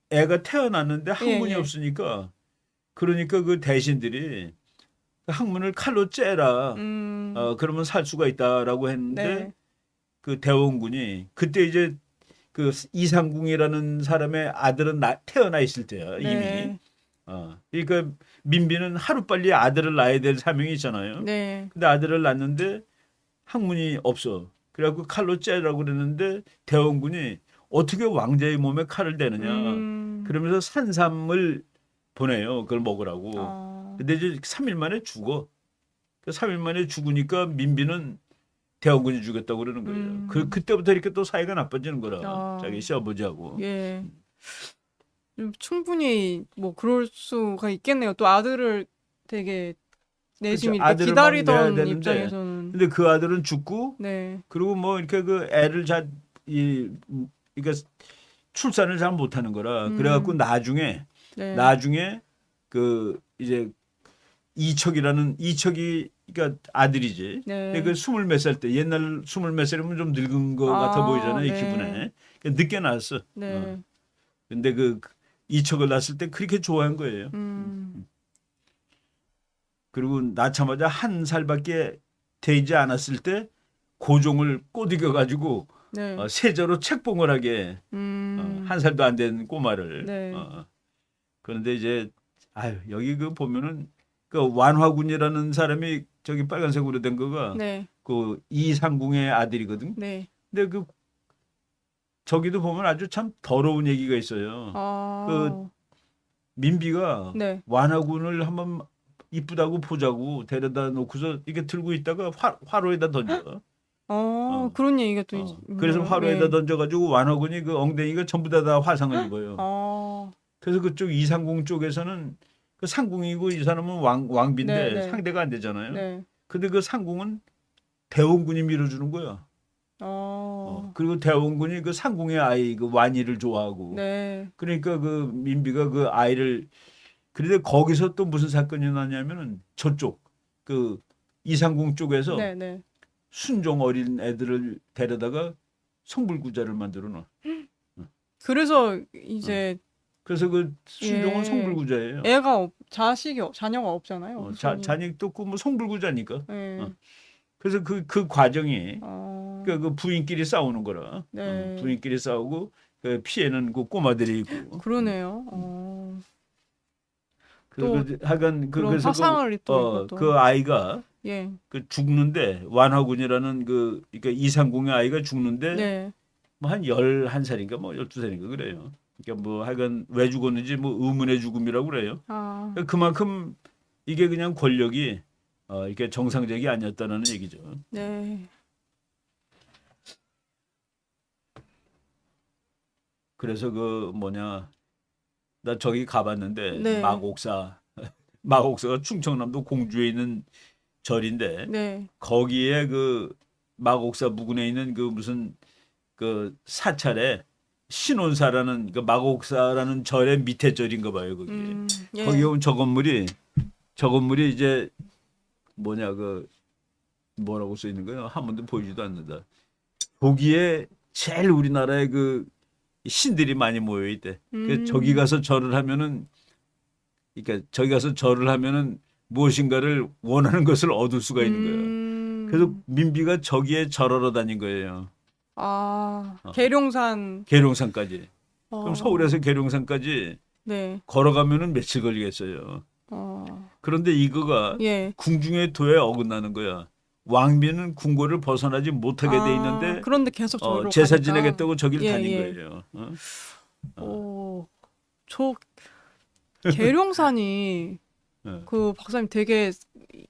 애가 태어났는데 학문이 없으니까 그러니까 그 대신들이 학문을 칼로 째라. 그러면 살 수가 있다라고 했는데 그 대원군이 그때 이제 이상궁이라는 사람의 아들은 태어나 있을 때야 이미. 그러니까 민비는 하루빨리 아들을 낳아야 될 사명이 있잖아요. 근데 아들을 낳는데 학문이 없어. 그래갖고 칼로 째라고 그랬는데 대원군이 어떻게 왕자의 몸에 칼을 대느냐. 그러면서 산삼을 보내요. 그걸 먹으라고. 근데 이제 3일 만에 죽어. 3일 만에 죽으니까 민비는 대원군이 죽였다고 그러는 거예요. 그때부터 이렇게 또 사이가 나빠지는 거라. 자기 시아버지하고. 예. 충분히 뭐 그럴 수가 있겠네요. 또 아들을 되게 내심히 이렇게 기다리던 입장에서는. 근데 그 아들은 죽고 그리고 뭐 이렇게 애를 그러니까 출산을 잘 못하는 거라. 그래갖고 나중에 이제 이척이 그러니까 아들이지. 그 20몇 살 때 옛날 20몇 살이면 좀 늙은 거 같아 보이잖아요. 이 기분에. 늦게 낳았어. 근데 이척을 낳았을 때 그렇게 좋아한 거예요. 그리고 낳자마자 1살밖에 되지 않았을 때 고종을 꼬드겨 가지고 네. 세자로 책봉을 하게 1살도 안 된 꼬마를. 네. 그런데 이제 아유 여기 그 보면은 그 완화군이라는 사람이 저기 빨간색으로 된 거가 네. 그 이상궁의 아들이거든. 네. 근데 그 저기도 보면 아주 참 더러운 얘기가 있어요. 아. 민비가 네. 완화군을 한번 이쁘다고 보자고 데려다 놓고서 이렇게 들고 있다가 화로에다 던져. 그런 얘기가 또 그래서 있네요. 화로에다 예. 던져가지고 완화군이 그 엉덩이가 전부 다 화상을 입어요. 아. 그래서 그쪽 이상궁 쪽에서는 그 상궁이고 이 사람은 왕비인데 네, 네. 상대가 안 되잖아요. 네. 근데 그 상궁은 대원군이 밀어주는 거야. 그리고 대원군이 그 상궁의 아이 그 완이를 좋아하고. 네. 그러니까 그 민비가 그 아이를 그런데 거기서 또 무슨 사건이 나냐면은 저쪽 그 이상궁 쪽에서 네, 네. 순종 어린 애들을 데려다가 성불구자를 만들어 놔. 그래서 이제 그래서 그 순종은 예. 성불구자예요. 자녀가 없잖아요. 우선이. 자식도 없고 뭐 성불구자니까. 예. 그래서 그 과정이 아. 그 부인끼리 싸우는 거라. 네. 부인끼리 싸우고 그 피해는 그 꼬마들이 있고. 그러네요. 그래서 하여간 그런 그래서 화상을 또 이것도. 그 아이가 예. 그 죽는데 완화군이라는 그 그러니까 이상궁의 아이가 죽는데 네. 뭐 한 11살인가 뭐 12살인가 그래요. 그러니까 뭐 하여간 왜 죽었는지 뭐 의문의 죽음이라고 그래요. 아. 그러니까 그만큼 이게 그냥 권력이 이게 정상적이 아니었다는 얘기죠. 네. 그래서 그 뭐냐 나 저기 가봤는데 네. 마곡사가 충청남도 공주에 있는 절인데 네. 거기에 그 마곡사 부근에 있는 그 무슨 그 사찰에 신혼사라는 그 마곡사라는 절의 밑에 절인가 봐요 거기. 예. 거기 오면 저 건물이 이제 뭐냐 그 뭐라고 써 있는 거예요? 한 번도 보이지도 않는다. 거기에 제일 우리나라의 그 신들이 많이 모여 있대. 그래서 저기 가서 절을 하면은 그러니까 저기 가서 절을 하면은 무엇인가를 원하는 것을 얻을 수가 있는 거예요. 그래서 민비가 저기에 절하러 다닌 거예요. 아, 계룡산. 계룡산까지. 그럼 서울에서 계룡산까지 네. 걸어가면은 며칠 걸리겠어요. 그런데 이거가 예. 궁중의 도에 어긋나는 거야. 왕비는 궁궐을 벗어나지 못하게 돼 있는데 그런데 계속 저기로 제사 가니까. 지내겠다고 저길 예, 다닌 예. 거예요. 저 계룡산이 예. 그 박사님 되게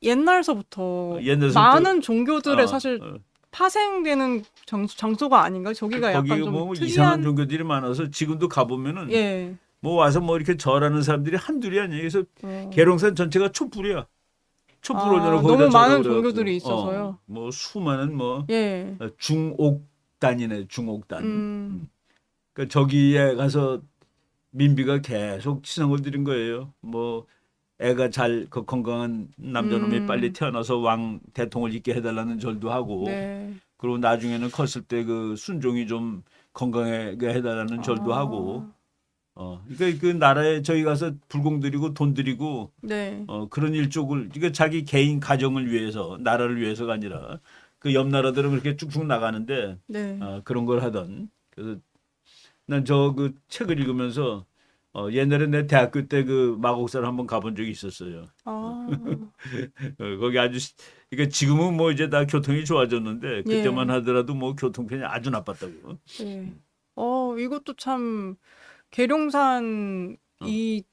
옛날서부터 옛날서부터 많은 종교들의 어, 사실 어. 파생되는 장소가 아닌가요? 저기가 거기 약간 좀 뭐 특이한. 이상한 종교들이 많아서 지금도 가보면은 예. 뭐 와서 뭐 이렇게 절하는 사람들이 한둘이 아니에요. 그래서 계룡산 전체가 촛불이야. 촛불 올려놓고 거기다 너무 많은 절하고 그래갖고. 종교들이 있어서요. 뭐 수많은 뭐 예. 중옥단이네 중옥단. 그러니까 저기에 가서 민비가 계속 치성을 드린 거예요. 뭐 애가 잘 그 건강한 남자놈이 빨리 태어나서 왕 대통을 있게 해달라는 절도 하고. 네. 그리고 나중에는 컸을 때 그 순종이 좀 건강하게 해달라는 절도 하고. 그러니까 그 나라에 저희 가서 불공 드리고 돈 드리고 네. 그런 일족을 그러니까 자기 개인 가정을 위해서 나라를 위해서가 아니라 그 옆 나라들은 그렇게 쭉쭉 나가는데 네. 그런 걸 하던. 그래서 난 저 그 책을 읽으면서 옛날에 내 대학교 때 그 마곡사를 한번 가본 적이 있었어요. 거기 아주 그러니까 지금은 뭐 이제 다 교통이 좋아졌는데 그때만 예. 하더라도 뭐 교통편이 아주 나빴다고. 예. 이것도 참 계룡산 이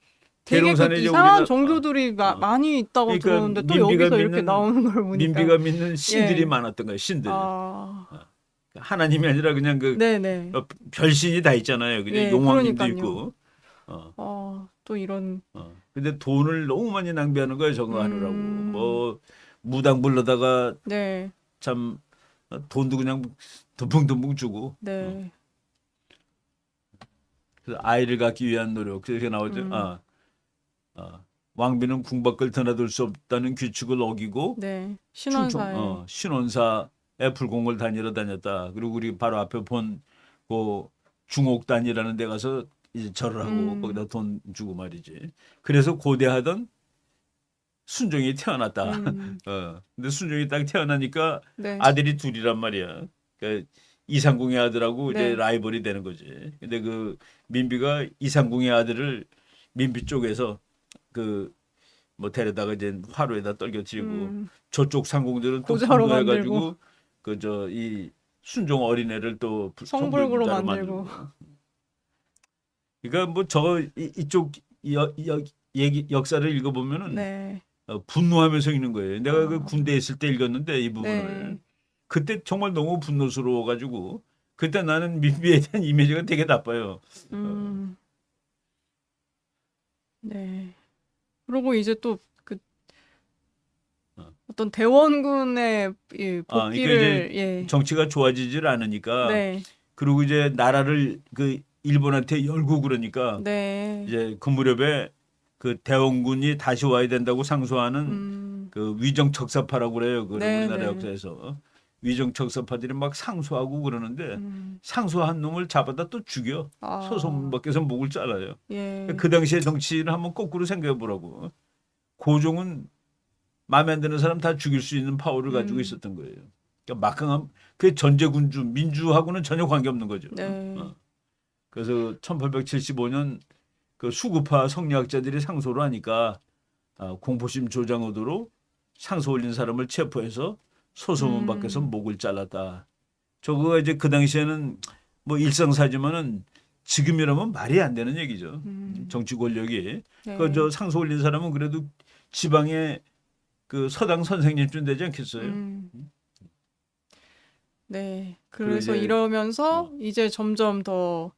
되게 계룡산에 그 이제 이상한 우리나라- 종교들이 많이 있다고 그러니까 들었는데 또 민비가 여기서 이렇게 믿는- 나오는 걸 보니까. 민비가 믿는 신들이 예. 많았던 거예요. 신들. 아. 하나님이 아니라 그냥 그 네네. 별신이 다 있잖아요. 그냥 예, 용왕님도 그러니까요. 있고. 또 이런. 근데 돈을 너무 많이 낭비하는 거예요. 저거 하느라고. 뭐 무당 불러다가 네. 참 돈도 그냥 듬뿍듬뿍 주고. 네. 그래서 아이를 갖기 위한 노력 그렇게 나오죠. 왕비는 궁 밖을 드나들 수 없다는 규칙을 어기고 네. 신원사에. 신원사의 불공을 다니러 다녔다. 그리고 우리 바로 앞에 본 그 중옥단이라는 데 가서 이제 절을 하고 거기다 돈 주고 말이지. 그래서 고대하던 순종이 태어났다. 근데 순종이 딱 태어나니까 네. 아들이 둘이란 말이야. 그러니까 이상궁의 아들하고 네. 이제 라이벌이 되는 거지. 근데 그 민비가 이상궁의 아들을 민비 쪽에서 그 뭐 데려다가 이제 화로에다 떨겨뜨리고 저쪽 상궁들은 또 고자로 분노해가지고 그 저 이 순종 어린애를 또 성불구로 성불자로 만들고. 그러니까 뭐 저 이쪽 얘기 역사를 읽어보면은 네. 분노하면서 읽는 거예요. 내가 그 아. 군대에 있을 때 읽었는데 이 부분을 네. 그때 정말 너무 분노스러워가지고 그때 나는 민비에 대한 이미지가 되게 나빠요. 네. 그리고 이제 또 그 어. 어떤 대원군의 이 그러니까 복귀를 이제 정치가 좋아지질 않으니까 네. 그리고 이제 나라를 그 일본한테 열고 그러니까 네. 이제 그 무렵에 그 대원군이 다시 와야 된다고 상소하는 그 위정척사파라고 그래요. 그 네, 우리나라 네. 역사에서 위정척사파들이 막 상소하고 그러는데 상소한 놈을 잡아다 또 죽여. 아. 소송 밖에서 목을 잘라요. 예. 그 당시의 정치를 한번 거꾸로 생각해 보라고. 고종은 마음에 안 드는 사람 다 죽일 수 있는 파워를 가지고 있었던 거예요. 그러니까 막강한 그 전제군주 민주하고는 전혀 관계없는 거죠. 네. 그래서 1875년 그 수구파 성리학자들이 상소를 하니까 공포심 조장 의도로 상소 올린 사람을 체포해서 소소문 밖에서 목을 잘랐다. 저거가 이제 그 당시에는 뭐 일상사지만은 지금이라면 말이 안 되는 얘기죠. 정치 권력이. 네. 그 저 상소 올린 사람은 그래도 지방의 그 서당 선생님쯤 되지 않겠어요? 네. 그래서 이제- 이러면서 이제 점점 더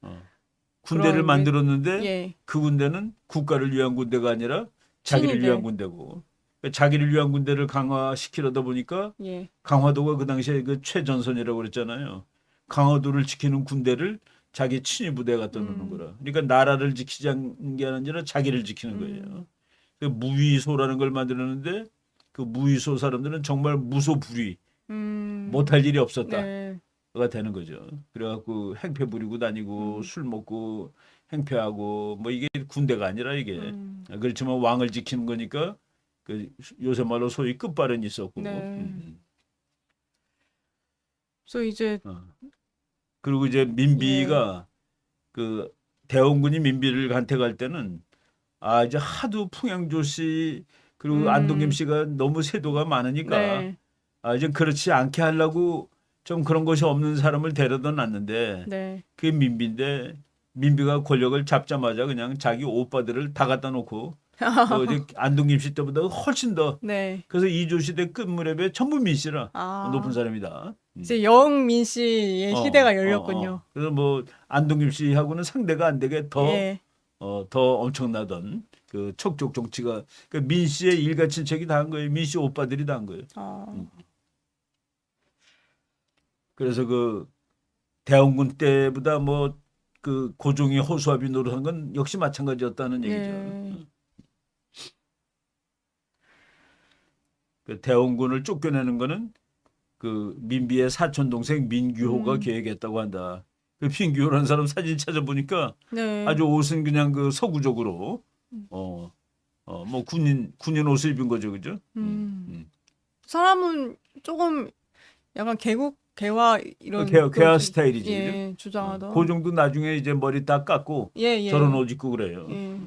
군대를 그런 만들었는데 예. 그 군대는 국가를 위한 군대가 아니라 자기를 친위대. 위한 군대고 그러니까 자기를 위한 군대를 강화시키려다 보니까 예. 강화도가 그 당시에 그 최전선이라고 그랬잖아요. 강화도를 지키는 군대를 자기 친위 부대에 갖다 놓는 거라. 그러니까 나라를 지키자는 게 아니라 자기를 지키는 거예요. 그 무위소라는 걸 만들었는데 그 무위소 사람들은 정말 무소불위 못할 일이 없었다. 네. 가 되는 거죠. 그래갖고 행패 부리고 다니고 술 먹고 행패하고 뭐 이게 군대가 아니라 이게 그렇지만 왕을 지키는 거니까 그 요새 말로 소위 끝발은 있었고 네. 그래서 이제 그리고 이제 민비가 그 대원군이 민비를 간택할 때는 이제 하도 풍양조씨 그리고 안동김 씨가 너무 세도가 많으니까 네. 이제 그렇지 않게 하려고 좀 그런 것이 없는 사람을 데려다 놨는데 네. 그게 민비인데 민비가 권력을 잡자마자 그냥 자기 오빠들을 다 갖다 놓고 이제 안동김 씨 때보다 훨씬 더 네. 그래서 이조 시대 끝무렵에 전부 민 씨라 아. 높은 사람이다. 이제 영민 씨의 시대가 열렸군요. 그래서 뭐 안동김 씨하고는 상대가 안 되게 더 예. 더 엄청나던 그 척족 정치가 그 민 씨의 일가 친척이 다 한 거예요. 민 씨 오빠들이 다 한 거예요. 그래서 그 대원군 때보다 뭐 그 고종이 허수아비 노릇한 건 역시 마찬가지였다는 얘기죠. 네. 그 대원군을 쫓겨내는 거는 그 민비의 사촌 동생 민규호가 계획했다고 한다. 그 민규호라는 사람 사진 찾아보니까 네. 아주 옷은 그냥 그 서구적으로 뭐 군인 옷을 입은 거죠, 그죠? 사람은 조금 약간 개화 이런 개화 그런 스타일이지, 예, 주장하던. 고종도 나중에 이제 머리 딱 깎고 예. 저런 옷 입고 그래요. 예.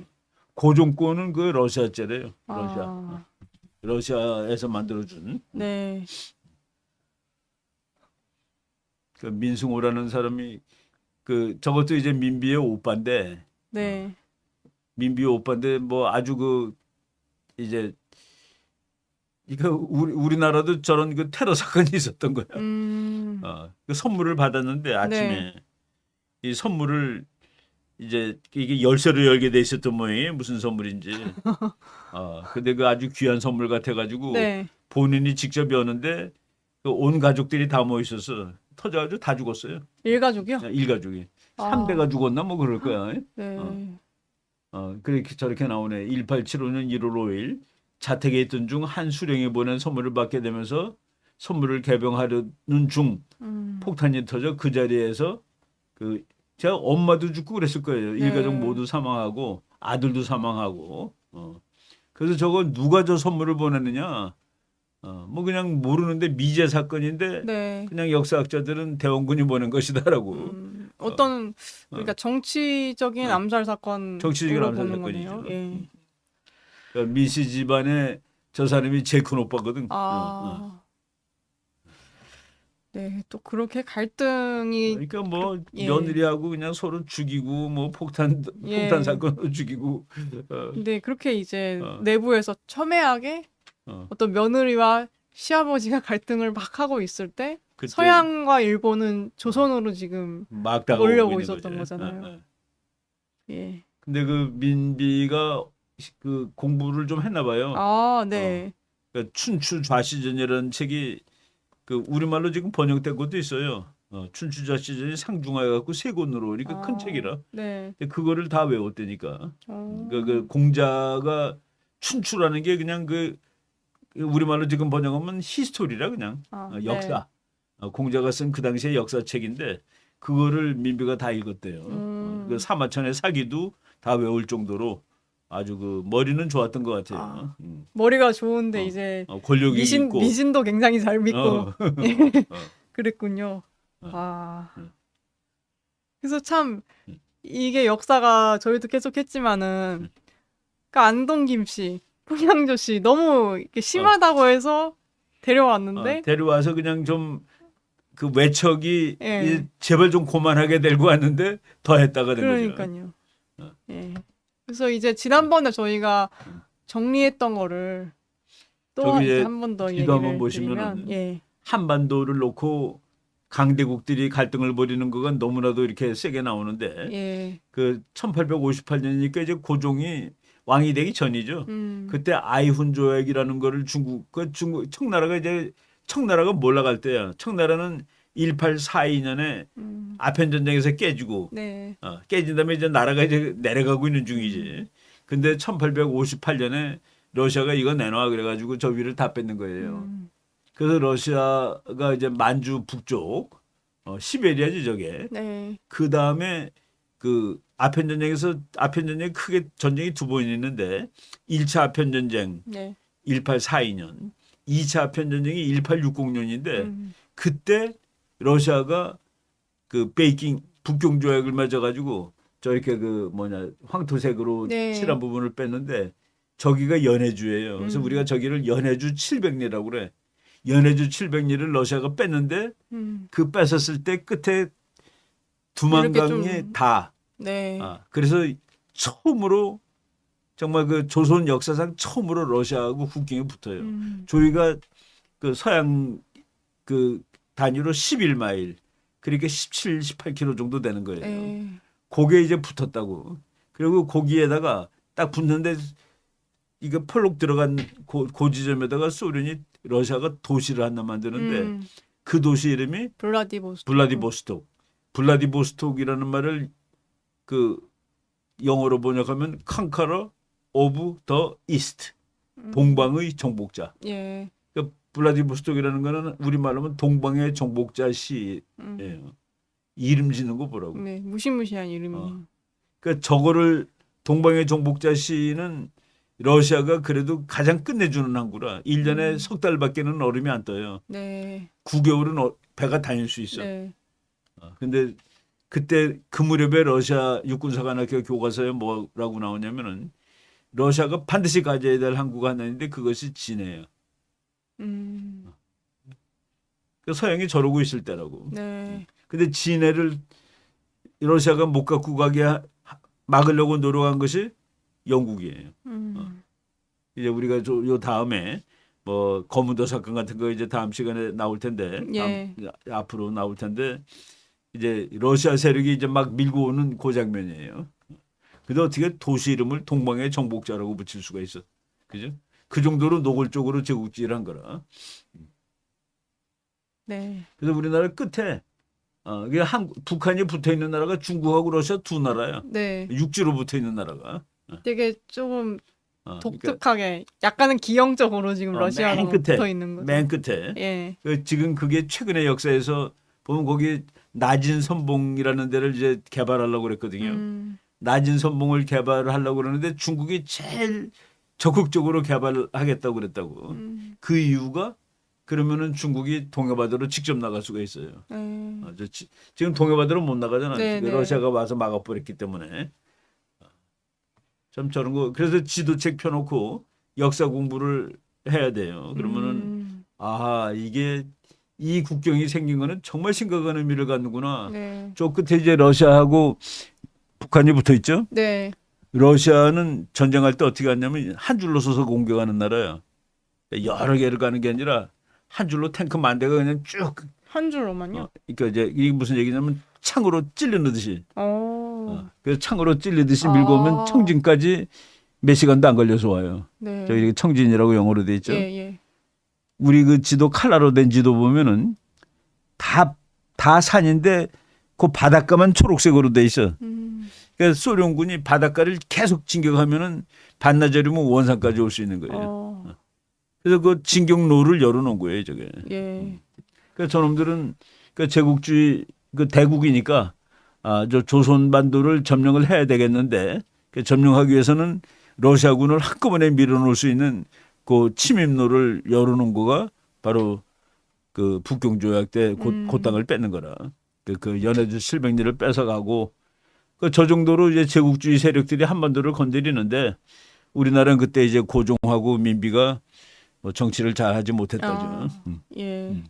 고종 거는 그 러시아제래요. 아. 러시아에서 만들어준 네. 그 민승호라는 사람이 그 저것도 이제 민비의 오빠인데 네. 민비의 오빠인데 뭐 아주 그 이제 이거 우리나라도 저런 그 테러 사건이 있었던 거야. 그 선물을 받았는데 아침에 이 선물을 이제 이게 열쇠로 열게 돼 있었던 모양이에요. 무슨 선물인지. 근데 그 아주 귀한 선물 같아가지고 네. 본인이 직접 여는데 그 온 가족들이 다 모여 있어서 터져가지고 다 죽었어요. 일가족이요? 일가족이. 아. 3대가 죽었나 뭐 그럴 거야. 네. 그렇게 저렇게 나오네. 1875년 1월 5일 자택에 있던 중 한 수령이 보낸 선물을 받게 되면서 선물을 개병하려는 중 폭탄이 터져 그 자리에서 그 제가 엄마도 죽고 그랬을 거예요. 네. 일가족 모두 사망하고 아들도 사망하고. 그래서 저거 누가 저 선물을 보냈느냐? 뭐 그냥 모르는데 미제 사건인데 네. 그냥 역사학자들은 대원군이 보낸 것이다라고. 어떤 그러니까 정치적인 어. 암살 사건으로 정치적인 암살 보는 사건이죠. 거네요. 예. 그러니까 미씨 집안에 저 사람이 제일 큰 오빠거든. 아. 네, 또 그렇게 갈등이 그러니까 뭐 예. 며느리하고 그냥 서로 죽이고 뭐 폭탄 예. 사건으로 죽이고. 근데 그렇게 이제 어. 내부에서 첨예하게 어. 어떤 며느리와 시아버지가 갈등을 막 하고 있을 때 그때 서양과 일본은 조선으로 지금 막 다가오고 몰려오고 있는 있었던 거지. 거잖아요. 예. 근데 그 민비가 그 공부를 좀 했나 봐요. 아, 네. 그러니까 춘추 좌시전이라는 책이 그 우리말로 지금 번역된 것도 있어요. 춘추 좌시전이 상중하여 갖고 세 권으로 그러니까 큰 책이라. 네. 근데 그거를 다 외웠다니까. 어. 그 공자가 춘추라는 게 그냥 그 우리말로 지금 번역하면 히스토리라 그냥 네. 역사. 공자가 쓴 그 당시의 역사책인데 그거를 민비가 다 읽었대요. 그 사마천의 사기도 다 외울 정도로 아주 그 머리는 좋았던 것 같아요. 머리가 좋은데 이제 권력이 있고 미신도 굉장히 잘 믿고 어. 그랬군요. 아. 그래서 참 이게 역사가 저희도 계속 했지만은 그러니까 안동 김씨, 풍양조 씨 너무 이렇게 심하다고 해서 데려왔는데 데려와서 그냥 좀 그 외척이 예. 제발 좀 그만하게 데리고 왔는데 더 했다가 된 거죠. 그러니까요. 예. 그래서 이제 지난번에 저희가 정리했던 거를 또 저기 이제 한 번 더 지도 얘기를 한번 보시면은 드리면 예. 한반도를 놓고 강대국들이 갈등을 벌이는 거가 너무나도 이렇게 세게 나오는데 예. 그 1858년이니까 이제 고종이 왕이 되기 전이죠. 그때 아이훈 조약이라는 거를 중국 청나라가 몰락할 때야. 청나라는 1842년에 아편 전쟁에서 깨지고 네. 깨진 다음에 이제 나라가 이제 내려가고 있는 중이지. 근데 1858년에 러시아가 이거 내놔 그래가지고 저 위를 다 뺏는 거예요. 그래서 러시아가 이제 만주 북쪽 시베리아지 저게. 네. 그 다음에 그 아편 전쟁이 크게 전쟁이 두 번 있는데 1차 아편 전쟁 네. 1842년, 2차 아편 전쟁이 1860년인데 그때 러시아가 그 베이킹 북경 조약을 맺어가지고 저렇게 그 황토색으로 네. 칠한 부분을 뺐는데 저기가 연해주예요. 그래서 우리가 저기를 연해주 700리라고 그래. 연해주 700리를 러시아가 뺐는데 그 뺏었을 때 끝에 두만강이 다. 네. 그래서 처음으로 정말 그 조선 역사상 처음으로 러시아하고 국경이 붙어요. 저희가 그 서양 그 단위로 11마일, 그러니까 17, 18km 정도 되는 거예요. 네. 거기에 이제 붙었다고. 그리고 거기에다가 딱 붙는데 이거 펄럭 들어간 그 지점에다가 소련이 러시아가 도시를 하나 만드는데 그 도시 이름이 블라디보스톡. 블라디보스톡이라는 말을 그 영어로 번역하면 컨커러 오브 더 이스트, 동방의 정복자. 예. 그러니까 블라디보스톡이라는 거는 우리말로 하면 동방의 정복자 시예요. 이름 짓는 거 보라고. 네, 무시무시한 이름이. 그러니까 저거를 동방의 정복자 시는 러시아가 그래도 가장 끝내주는 항구라 1년에 석 달밖에는 얼음이 안 떠요. 네. 9개월은 배가 다닐 수 있어. 네. 근데 그때 그 무렵에 러시아 육군사관학교 교과서에 뭐라고 나오냐면은 러시아가 반드시 가져야 될 항구가 하나 있는데 그것이 진해요. 서양이 저러고 있을 때라고. 네. 근데 진해를 러시아가 못 갖고 가게 막으려고 노력한 것이 영국이에요. 이제 우리가 요 다음에 뭐 거문도 사건 같은 거 이제 다음 시간에 나올 텐데, 예. 앞으로 나올 텐데 이제 러시아 세력이 이제 막 밀고 오는 그 장면이에요. 근데 어떻게 도시 이름을 동방의 정복자라고 붙일 수가 있어? 그죠? 그 정도로 노골적으로 제국주의를 한 거라. 네. 그래서 우리나라 끝에 이게 북한이 붙어 있는 나라가 중국하고 러시아 두 나라야. 네. 육지로 붙어 있는 나라가. 되게 조금 그러니까 독특하게 약간은 기형적으로 지금 러시아로 맨 끝에, 붙어 있는 거죠. 맨 끝에. 예. 지금 그게 최근의 역사에서 보면 거기 낮은 선봉이라는 데를 이제 개발하려고 그랬거든요. 낮은 선봉을 개발하려고 그러는데 중국이 제일 적극적으로 개발하겠다고 그랬다고. 그 이유가 그러면은 중국이 동해바다로 직접 나갈 수가 있어요. 지금 동해바다로 못 나가잖아. 네, 네. 러시아가 와서 막아버렸기 때문에. 좀 저런 거 그래서 지도책 펴놓고 역사 공부를 해야 돼요. 그러면은 아 이게 이 국경이 생긴 거는 정말 심각한 의미를 갖는구나. 네. 저 끝에 이제 러시아하고 북한이 붙어 있죠. 네. 러시아는 전쟁할 때 어떻게 하냐면 한 줄로 서서 공격하는 나라야. 여러 개를 가는 게 아니라 한 줄로 탱크 만 대가 그냥 쭉. 한 줄로만요? 그러니까 이제 이게 무슨 얘기냐면 창으로 찔르듯이. 어. 그래서 창으로 찔리듯이 밀고 오면 청진까지 몇 시간도 안 걸려서 와요. 네. 저기 청진이라고 영어로 돼 있죠. 예. 우리 그 지도 칼라로 된 지도 보면은 다 산인데 그 바닷가만 초록색으로 돼 있어. 그래서 소련군이 바닷가를 계속 진격하면은 반나절이면 원산까지 올 수 있는 거예요. 그래서 그 진격로를 열어놓은 거예요, 저게. 예. 그래서 저놈들은 그 제국주의 그 대국이니까 저 조선반도를 점령을 해야 되겠는데 그 점령하기 위해서는 러시아군을 한꺼번에 밀어놓을 수 있는 그 침입로를 열어놓은 거가 바로 그 북경조약 때 그 땅을 뺏는 거라. 그 연해주 700리를 뺏어가고 저 정도로 이제 제국주의 세력들이 한반도를 건드리는데 우리나라는 그때 이제 고종하고 민비가 뭐 정치를 잘하지 못했다죠. 예.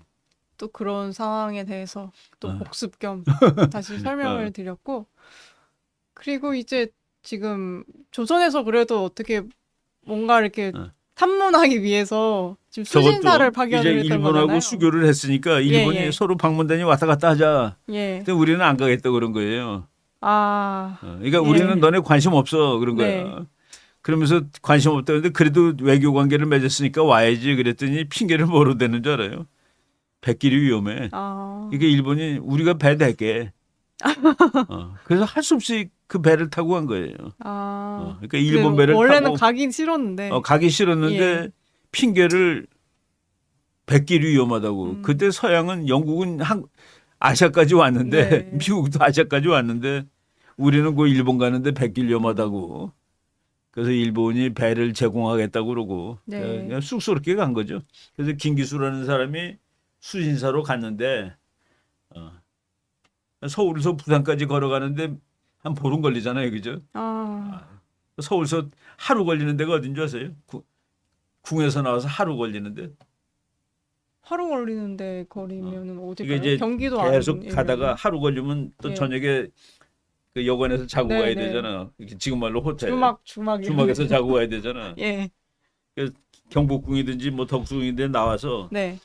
또 그런 상황에 대해서 또 복습 겸 다시 설명을 드렸고 그리고 이제 지금 조선에서 그래도 어떻게 뭔가 이렇게 탐문하기 위해서 지금 수신사를 파견을 이제 했던 일본하고 거잖아요. 수교를 했으니까 일본이 예. 서로 방문단이 왔다 갔다 하자. 예. 근데 우리는 안 가겠다 그런 거예요. 그러니까 예. 우리는 너네 관심 없어 그런 거야. 네. 그러면서 관심 없다 그러는데 그래도 외교 관계를 맺었으니까 와야지 그랬더니 핑계를 뭐로 대는 줄 알아요? 배길이 위험해. 이게 일본이 우리가 배 댈게. 그래서 할 수 없이 그 배를 타고 간 거예요. 그러니까 일본 배를 원래는 타고 가긴 싫었는데. 가기 싫었는데 예. 핑계를 백길이 위험하다고. 그때 서양은 영국은 아시아까지 왔는데 네. 미국도 아시아까지 왔는데 우리는 그 일본 가는데 백길 위험하다고. 그래서 일본이 배를 제공하겠다고 그러고 네. 그냥 쑥스럽게 간 거죠. 그래서 김기수라는 사람이 수신사로 갔는데 서울에서 부산까지 걸어가는데 한 보름 걸리잖아요, 그죠? 서울에서 하루 걸리는 데가 어딘 줄 아세요? 궁에서 나와서 하루 걸리는데. 하루 걸리는데 거리면은 이게 어딜까요? 이제 경기도 계속 아니면은? 가다가 하루 걸리면 또 예. 저녁에 그 여관에서 자고 네, 가야 네. 되잖아. 지금 말로 호텔. 주막 주막에서 자고 가야 되잖아. 예. 그래서 경복궁이든지 뭐 덕수궁인데 나와서 네.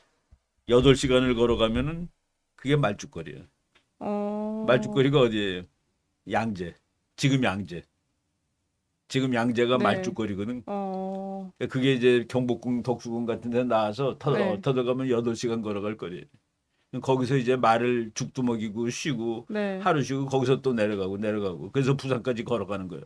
8시간을 걸어가면은 그게 말죽거리야. 말죽거리가 어디예요? 양재. 지금 양재. 지금 양재가 네. 말죽거리거든. 그게 이제 경복궁, 덕수궁 같은 데 나와서 네. 터져가면 8시간 걸어갈 거리예요. 거기서 이제 말을 죽도 먹이고 쉬고 네. 하루 쉬고 거기서 또 내려가고 그래서 부산까지 걸어가는 거야.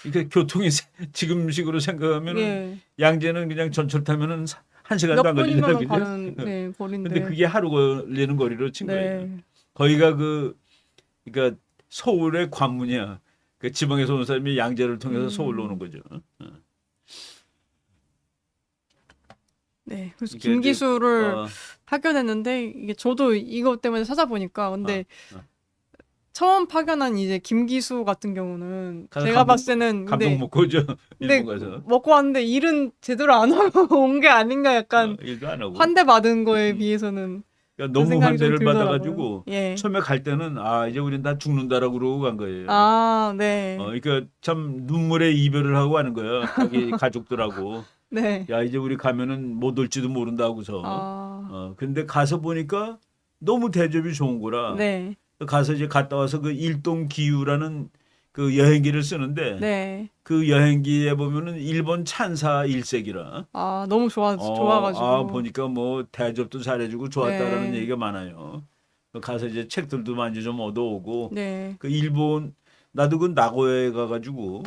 그러니까 교통이 지금식으로 생각하면 예. 양재는 그냥 전철 타면은 한 몇 시간도 안 걸리잖아. 분이면 그죠? 가는 네, 거리인데. 근데 그게 하루 걸리는 거리로 친 거예요. 네. 거기가 그러니까 서울의 관문이야. 그 지방에서 온 사람이 양재를 통해서 서울로 오는 거죠. 네. 그래서 이게 김기수를 파견했는데 이게 저도 이것 때문에 찾아보니까 근데 처음 파견한 이제 김기수 같은 경우는 가서 제가 봤을 때는 감동 먹고 오죠. 근데 일본 가서. 먹고 왔는데 일은 제대로 안 하고 온 게 아닌가 약간 일도 안 하고. 환대 받은 거에 비해서는 그러니까 그런 너무 생각이 좀 환대를 들더라고요. 받아가지고 예. 처음에 갈 때는 이제 우린 다 죽는다라고 그러고 간 거예요. 네. 그러니까 참 눈물의 이별을 하고 가는 거야. 자기 가족들하고. 네. 야 이제 우리 가면은 못 올지도 모른다 하고서. 근데 가서 보니까 너무 대접이 좋은 거라. 네. 가서 이제 갔다 와서 그 일동기유라는 그 여행기를 쓰는데 네. 그 여행기에 보면은 일본 찬사 일색이라. 너무 좋아가지고. 보니까 뭐 대접도 잘해주고 좋았다라는 네. 얘기가 많아요. 가서 이제 책들도 많이 좀 얻어오고. 네. 그 일본 나도 그 나고야에 가가지고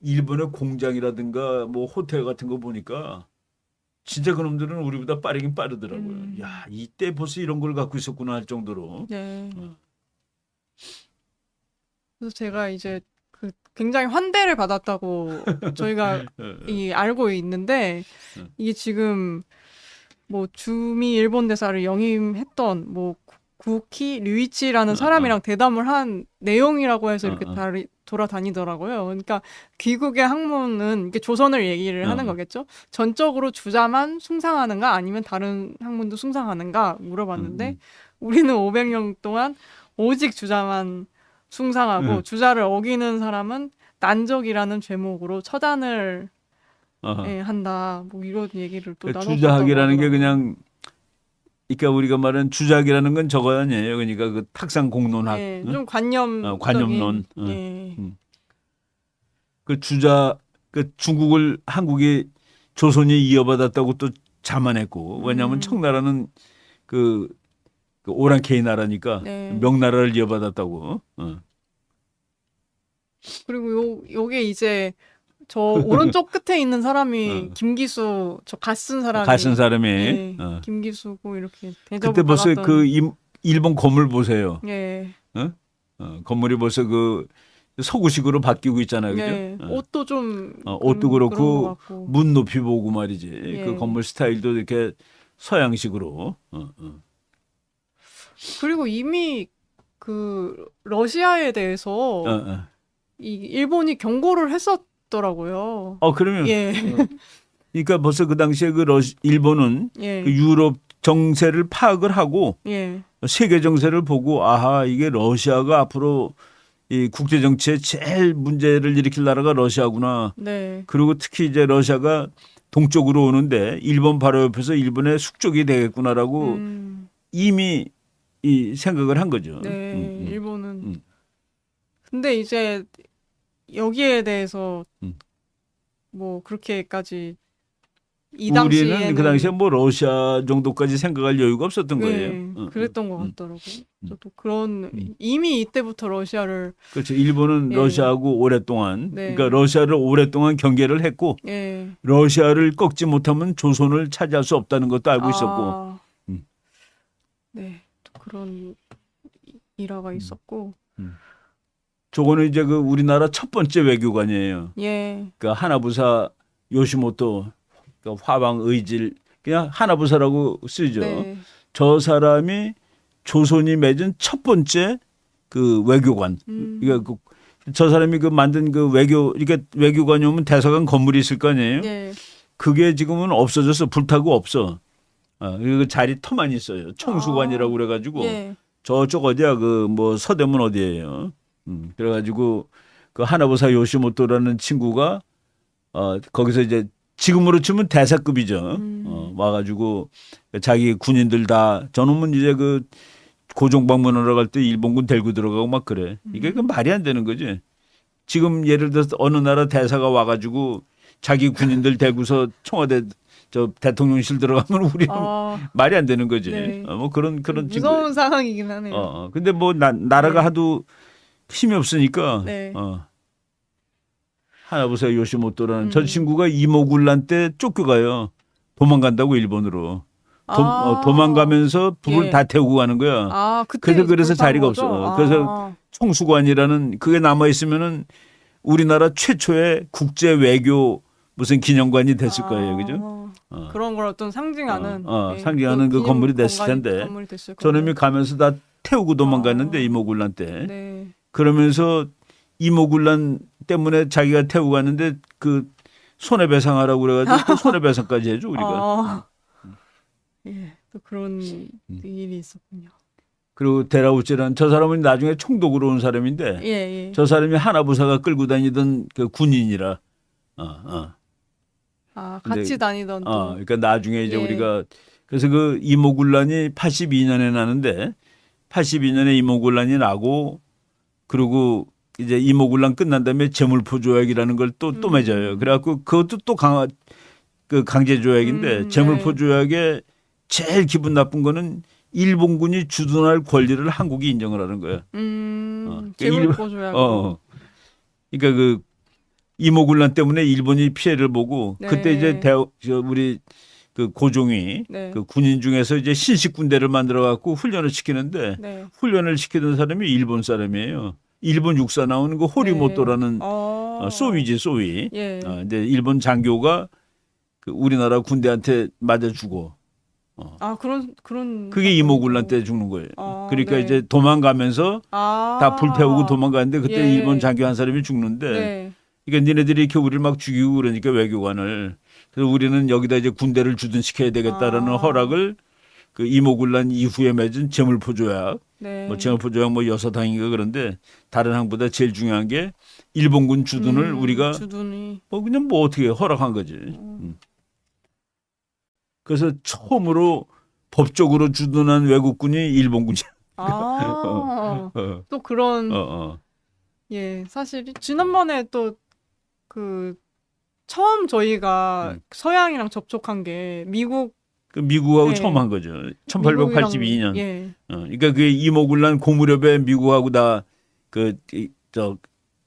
일본의 공장이라든가 뭐 호텔 같은 거 보니까 진짜 그놈들은 우리보다 빠르긴 빠르더라고요. 음. 야, 이때 벌써 이런 걸 갖고 있었구나 할 정도로. 네. 어. 그래서 제가 이제 그 굉장히 환대를 받았다고 저희가 알고 있는데 이게 지금 뭐 주미 일본 대사를 영임했던 뭐 구키 류이치라는 사람이랑 대담을 한 내용이라고 해서 이렇게 돌아다니더라고요. 그러니까 귀국의 학문은 이게 조선을 얘기를 하는 거겠죠. 전적으로 주자만 숭상하는가 아니면 다른 학문도 숭상하는가 물어봤는데 우리는 500년 동안 오직 주자만 숭상하고 주자를 어기는 사람은 난적이라는 제목으로 처단을 한다. 뭐 이런 얘기를 또 나눴다고 주작이라는 게 하더라고요. 그냥 그러니까 우리가 말하는 주작이라는 건 저거 아니에요. 그러니까 그 탁상 공론학, 예, 좀 관념적인 관념론. 예. 그 주자 그 중국을 한국이 조선이 이어받았다고 또 자만했고 왜냐하면 청나라는 그 오랑캐의 나라니까 네. 명나라를 이어받았다고. 그리고 요게 이제 저 오른쪽 끝에 있는 사람이 김기수 저 갓쓴 사람이 갓쓴 사람이 예, 김기수고 이렇게 대접을 그때 벌써 받았던 그 일본 건물 보세요. 예. 건물이 벌써 그 서구식으로 바뀌고 있잖아요, 그죠? 예. 옷도 좀 옷도 그런 것 그렇고 같고. 문 높이 보고 말이지. 예. 그 건물 스타일도 이렇게 서양식으로. 그리고 이미 그 러시아에 대해서 이 일본이 경고를 했었더라고요. 그러면 예. 그러니까 벌써 그 당시에 그 일본은 예. 그 유럽 정세를 파악을 하고 예. 세계 정세를 보고 아하 이게 러시아가 앞으로 이 국제 정치에 제일 문제를 일으킬 나라가 러시아구나. 네. 그리고 특히 이제 러시아가 동쪽으로 오는데 일본 바로 옆에서 일본의 숙적이 되겠구나라고 이미 이 생각을 한 거죠. 네, 일본은. 근데 이제 여기에 대해서 뭐 그렇게까지 이 당시에는 우리는 그 당시에 뭐 러시아 정도까지 생각할 여유가 없었던 네, 거예요. 그랬던 것 같더라고요. 저도 그런 이미 이때부터 러시아를 그렇죠. 일본은 예. 러시아하고 오랫동안 네. 그러니까 러시아를 오랫동안 경계를 했고 예. 러시아를 꺾지 못하면 조선을 차지할 수 없다는 것도 알고 있었고. 네, 또 그런 일화가 있었고. 저거는 이제 그 우리나라 첫 번째 외교관이에요. 예. 그 하나부사 요시모토 그 화방 의질 그냥 하나부사라고 쓰죠. 네. 저 사람이 조선이 맺은 첫 번째 그 외교관. 그러니까 저 사람이 그 만든 그 그러니까 외교관이 오면 대사관 건물이 있을 거 아니에요. 예. 그게 지금은 없어져서 불타고 없어. 그 자리 터만 있어요. 청수관이라고 그래가지고 예. 저쪽 어디야 그 뭐 서대문 어디예요. 그래가지고 그 하나부사 요시모토라는 친구가 거기서 이제 지금으로 치면 대사급이죠. 와가지고 자기 군인들 다 저놈은 이제 그 고종 방문하러 갈 때 일본군 데리고 들어가고 막 그래. 이게 그 말이 안 되는 거지. 지금 예를 들어서 어느 나라 대사가 와가지고 자기 군인들 대구서 청와대 저 대통령실 들어가면 우리는 말이 안 되는 거지. 네. 뭐 그런 무서운 상황이긴 하네요. 근데 뭐 나라가 네. 하도 힘이 없으니까. 네. 하나부사 요시모토라는 저 친구가 이모군란 때 쫓겨가요. 도망간다고 일본으로. 도망가면서 불을 예. 다 태우고 가는 거야. 그때 그래서 자리가 거죠? 없어. 그래서 청수관이라는 그게 남아 있으면은 우리나라 최초의 국제 외교 무슨 기념관이 됐을 거예요, 그죠? 그런 걸 어떤 상징하는 상징하는 그 건물이 됐을 텐데 저놈이 가면서 다 태우고 도망갔는데 이모군란 때. 네. 그러면서 이모군란 때문에 자기가 태우고 갔는데 그 손해배상하라고 그래가지고 또 손해배상까지 해줘 우리가. 예, 또 그런 일이 있었군요. 그리고 데라우치라는 저 사람은 나중에 총독으로 온 사람인데 예. 저 사람이 하나부사가 끌고 다니던 그 군인이라. 같이 다니던 또. 그러니까 나중에 이제 예. 우리가 그래서 그 이모군란이 82년에 나는데 82년에 이모군란이 나고 그리고 이제 이모군란 끝난 다음에 제물포 조약이라는 걸 또 맺어요. 그래갖고 그것도 또 강제 조약인데 제물포 조약에 제일 기분 나쁜 거는 일본군이 주둔할 권리를 한국이 인정을 하는 거야. 제물포 조약. 그러니까 그 이모군란 때문에 일본이 피해를 보고 네. 그때 이제 우리 그 고종이 네. 그 군인 중에서 이제 신식 군대를 만들어 갖고 훈련을 시키는데 네. 훈련을 시키던 사람이 일본 사람이에요. 일본 육사 나오는 그 호리모토라는 소위지 소위. 예. 근데 일본 장교가 그 우리나라 군대한테 맞아 죽어. 그런 그게 이모군란 때 죽는 거예요. 그러니까 네. 이제 도망가면서 다 불태우고 도망가는데 그때 예. 일본 장교 한 사람이 죽는데 네. 그러니까 니네들이 이렇게 우리를 막 죽이고 그러니까 외교관을 그래서 우리는 여기다 이제 군대를 주둔시켜야 되겠다라는 허락을 그 이모군란 이후에 맺은 제물포조약 네. 뭐 제물포조약 뭐 6항인가 그런데 다른 항보다 제일 중요한 게 일본군 주둔을 우리가 주둔이 뭐 그냥 뭐 어떻게 허락한 거지. 그래서 처음으로 법적으로 주둔한 외국군이 일본군이야. 또 그런 어. 예, 사실 지난번에 또 그 처음 저희가 서양이랑 접촉한 게 미국 그 미국하고 예. 처음 한 거죠. 1882년. 예. 그러니까 그 이모군란 고무렵에 미국하고 다 그 저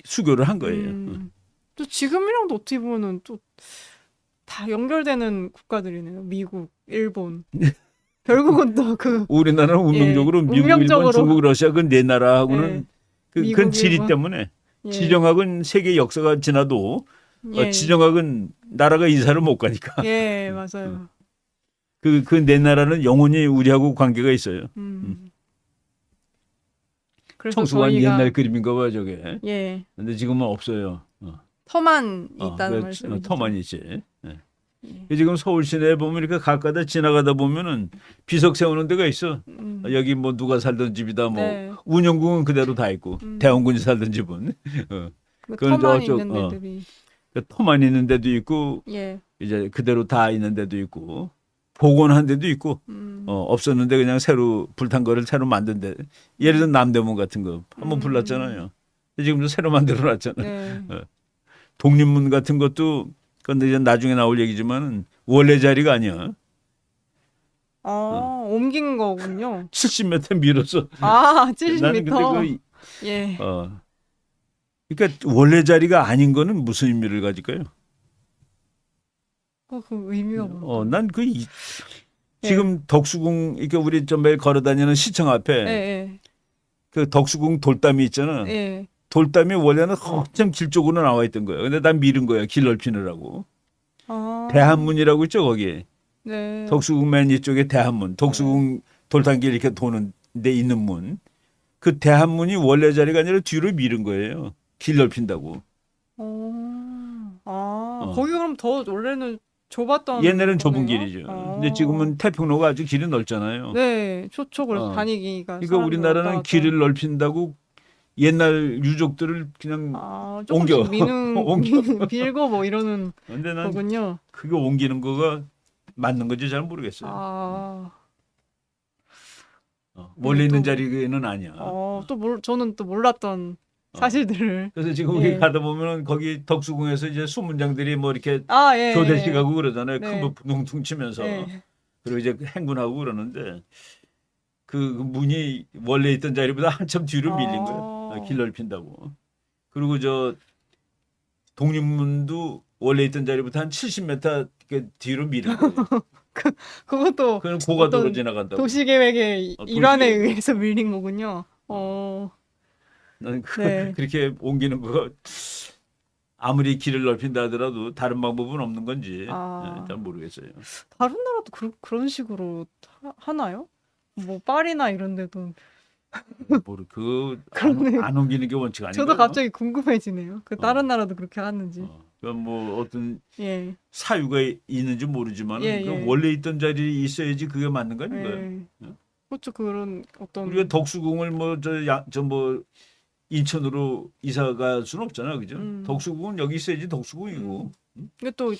수교를 한 거예요. 또 지금이랑도 어떻게 보면은 또 다 연결되는 국가들이네요. 미국, 일본. 결국은 또 그 우리나라는 운명적으로 미국, 일본, 운명적으로. 중국, 러시아 그 네 나라하고는 미국, 그건 지리 일본. 때문에 예. 지정학은 세계 역사가 지나도 예. 지정학은 나라가 이사를 못 가니까 예, 맞아요. 그 네 나라는 영원히 우리하고 관계가 있어요. 그래서 청수관 저희가 옛날 그림인가 봐 저게. 예. 근데 지금은 없어요. 터만 있다는 말씀이죠. 터만 있지. 지금 서울 시내에 보면 이렇게 가까다 지나가다 보면은 비석 세우는 데가 있어. 여기 뭐 누가 살던 집이다 뭐 네. 운영궁은 그대로 다 있고 대원군이 살던 집은 그건 터만 저쪽, 있는 데들이 터만 있는 데도 있고 예. 이제 그대로 다 있는 데도 있고 복원한 데도 있고 없었는데 그냥 새로 불탄 거를 새로 만든 데 예를 들어 남대문 같은 거 한번 불났잖아요. 지금도 새로 만들어 놨잖아요. 네. 독립문 같은 것도 그런데 이제 나중에 나올 얘기지만은 원래 자리가 아니야. 옮긴 거군요. 70m 밀었어. 70m. 나는 근데 예. 그러니까 원래 자리가 아닌 거는 무슨 의미를 가질까요? 그 의미가 뭔가. 난 지금 덕수궁 이렇게 우리 좀 매일 걸어 다니는 시청 앞에 예. 그 덕수궁 돌담이 있잖아. 예. 돌담이 원래는 한참 길 쪽으로 나와 있던 거야. 근데 난 밀은 거야. 길 넓히느라고. 대한문이라고 있죠, 거기에. 네. 덕수궁 맨 이쪽에 대한문. 덕수궁 돌담길 이렇게 도는 데 있는 문. 그 대한문이 원래 자리가 아니라 뒤로 밀은 거예요. 길 넓힌다고. 거기가 그럼 더 원래는 좁았던 옛날엔 좁은 거네요? 길이죠. 근데 지금은 태평로가 아주 길이 넓잖아요. 네, 초촉을 다니기가. 그러니까 우리나라는 길을 넓힌다고 옛날 유족들을 그냥 옮겨. 조금씩 빌고 뭐 이러는 근데 난 거군요. 그게 옮기는 거가 맞는 건지 잘 모르겠어요. 원래 있는 자리는 아니야. 저는 또 몰랐던 사실들을. 그래서 지금 우리 가다 보면은 거기 덕수궁에서 이제 수문장들이 뭐 이렇게 예. 교대식 하고 그러잖아요. 네. 큰 붕퉁 치면서. 네. 그리고 이제 행군하고 그러는데 그 문이 원래 있던 자리보다 한참 뒤로 밀린 거예요. 길 넓힌다고. 그리고 저 독립문도 원래 있던 자리부터 한 70m 뒤로 밀린 거예요. 그것도 그건 고가도로 지나간다고. 도시계획의 일환에 의해서 밀린 거군요. 나는 네. 그렇게 옮기는 거 아무리 길을 넓힌다 하더라도 다른 방법은 없는 건지 잘 모르겠어요. 다른 나라도 그런 식으로 하나요? 뭐 파리나 이런 데도. 안 옮기는 게 원칙 아닌가요? 저도 갑자기 궁금해지네요. 다른 나라도 그렇게 하는지. 그건 뭐 어떤 사유가 있는지 모르지만 원래 있던 자리에 있어야지 그게 맞는 거 아닌가요? 그렇죠. 그런 어떤 우리가 덕수궁을 뭐 인천으로 이사 갈 수는 없잖아, 그죠? 덕수궁은 여기 있어야지 덕수궁이고. 이게 또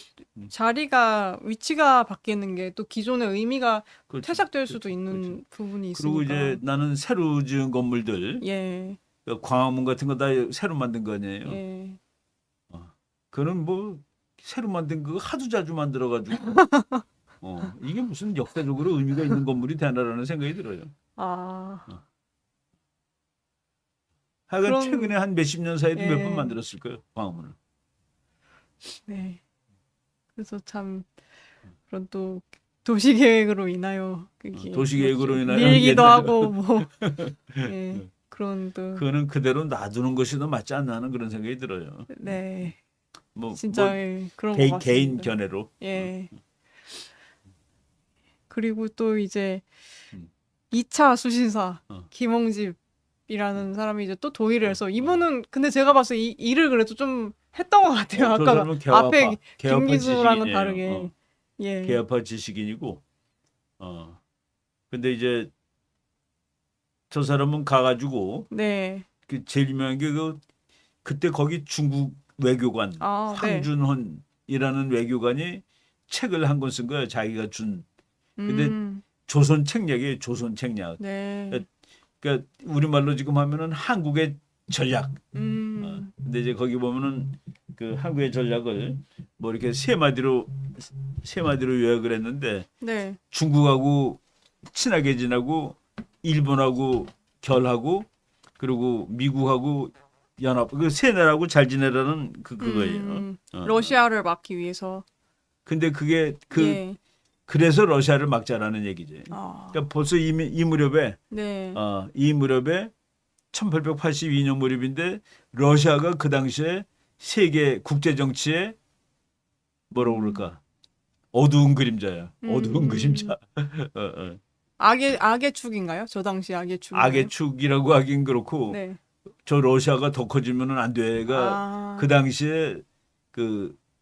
위치가 바뀌는 게 또 기존의 의미가 퇴색될 수도 있는 부분이 있으니까. 그리고 이제 나는 새로 지은 건물들, 광화문 같은 거 다 새로 만든 거 아니에요? 그는 뭐 새로 만든 거 하도 자주 만들어가지고 이게 무슨 역사적으로 의미가 있는 건물이 되나라는 생각이 들어요. 하여간 최근에 한 몇십 년 사이에 몇 번 만들었을 거예요, 광화문을. 네. 그래서 참 그런 또 도시 계획으로 인하여 그게 도시 계획으로 인하여 밀기도 옛날- 하고 뭐 예, 그런 또 그거는 그대로 놔두는 것이 더 맞지 않나 하는 그런 생각이 들어요. 네, 뭐, 진짜 뭐 예, 그런 것 개인 같습니다. 견해로. 예. 그리고 또 이제 음. 2차 수신사 어. 김홍집이라는 사람이 이제 또 도의를 해서 이분은 근데 제가 봤을 때 이 일을 그래도 좀 했던 것 같아요. 저 아까 사람은 앞에 개화파 김기수랑은 지식인이에요. 다르게 예, 개화파 지식인이고, 근데 이제 저 사람은 가가지고 네, 그 제일 유명한 게 그때 거기 중국 외교관 아, 네, 황준헌이라는 외교관이 책을 한 권 쓴 거예요. 자기가 준. 근데 음, 조선 책략이에요. 조선 책략. 네, 그러니까 우리말로 지금 하면은 한국의 전략. 음, 근데 이제 거기 보면은 그 한국의 전략을 뭐 이렇게 세 마디로 요약을 했는데 네, 중국하고 친하게 지내고 일본하고 결하고 그리고 미국하고 연합 그 세 나라하고 잘 지내라는 그거예요. 러시아를 막기 위해서 근데 그게 예, 그래서 러시아를 막자라는 얘기지. 아, 그러니까 벌써 이 무렵에 네, 이 무렵에 1882년 무렵인데 러시아가 그 당시에 세계 국제 정치에 뭐라고 그럴까? 어두운 그림자야. 어두운 그림자. 어, 어. 악의 축인가요? 저 당시 악의 축인가요? 악의 축이라고 하긴 그렇고 네, 저 러시아가 더 커지면은 안 돼가 아, 그 당시에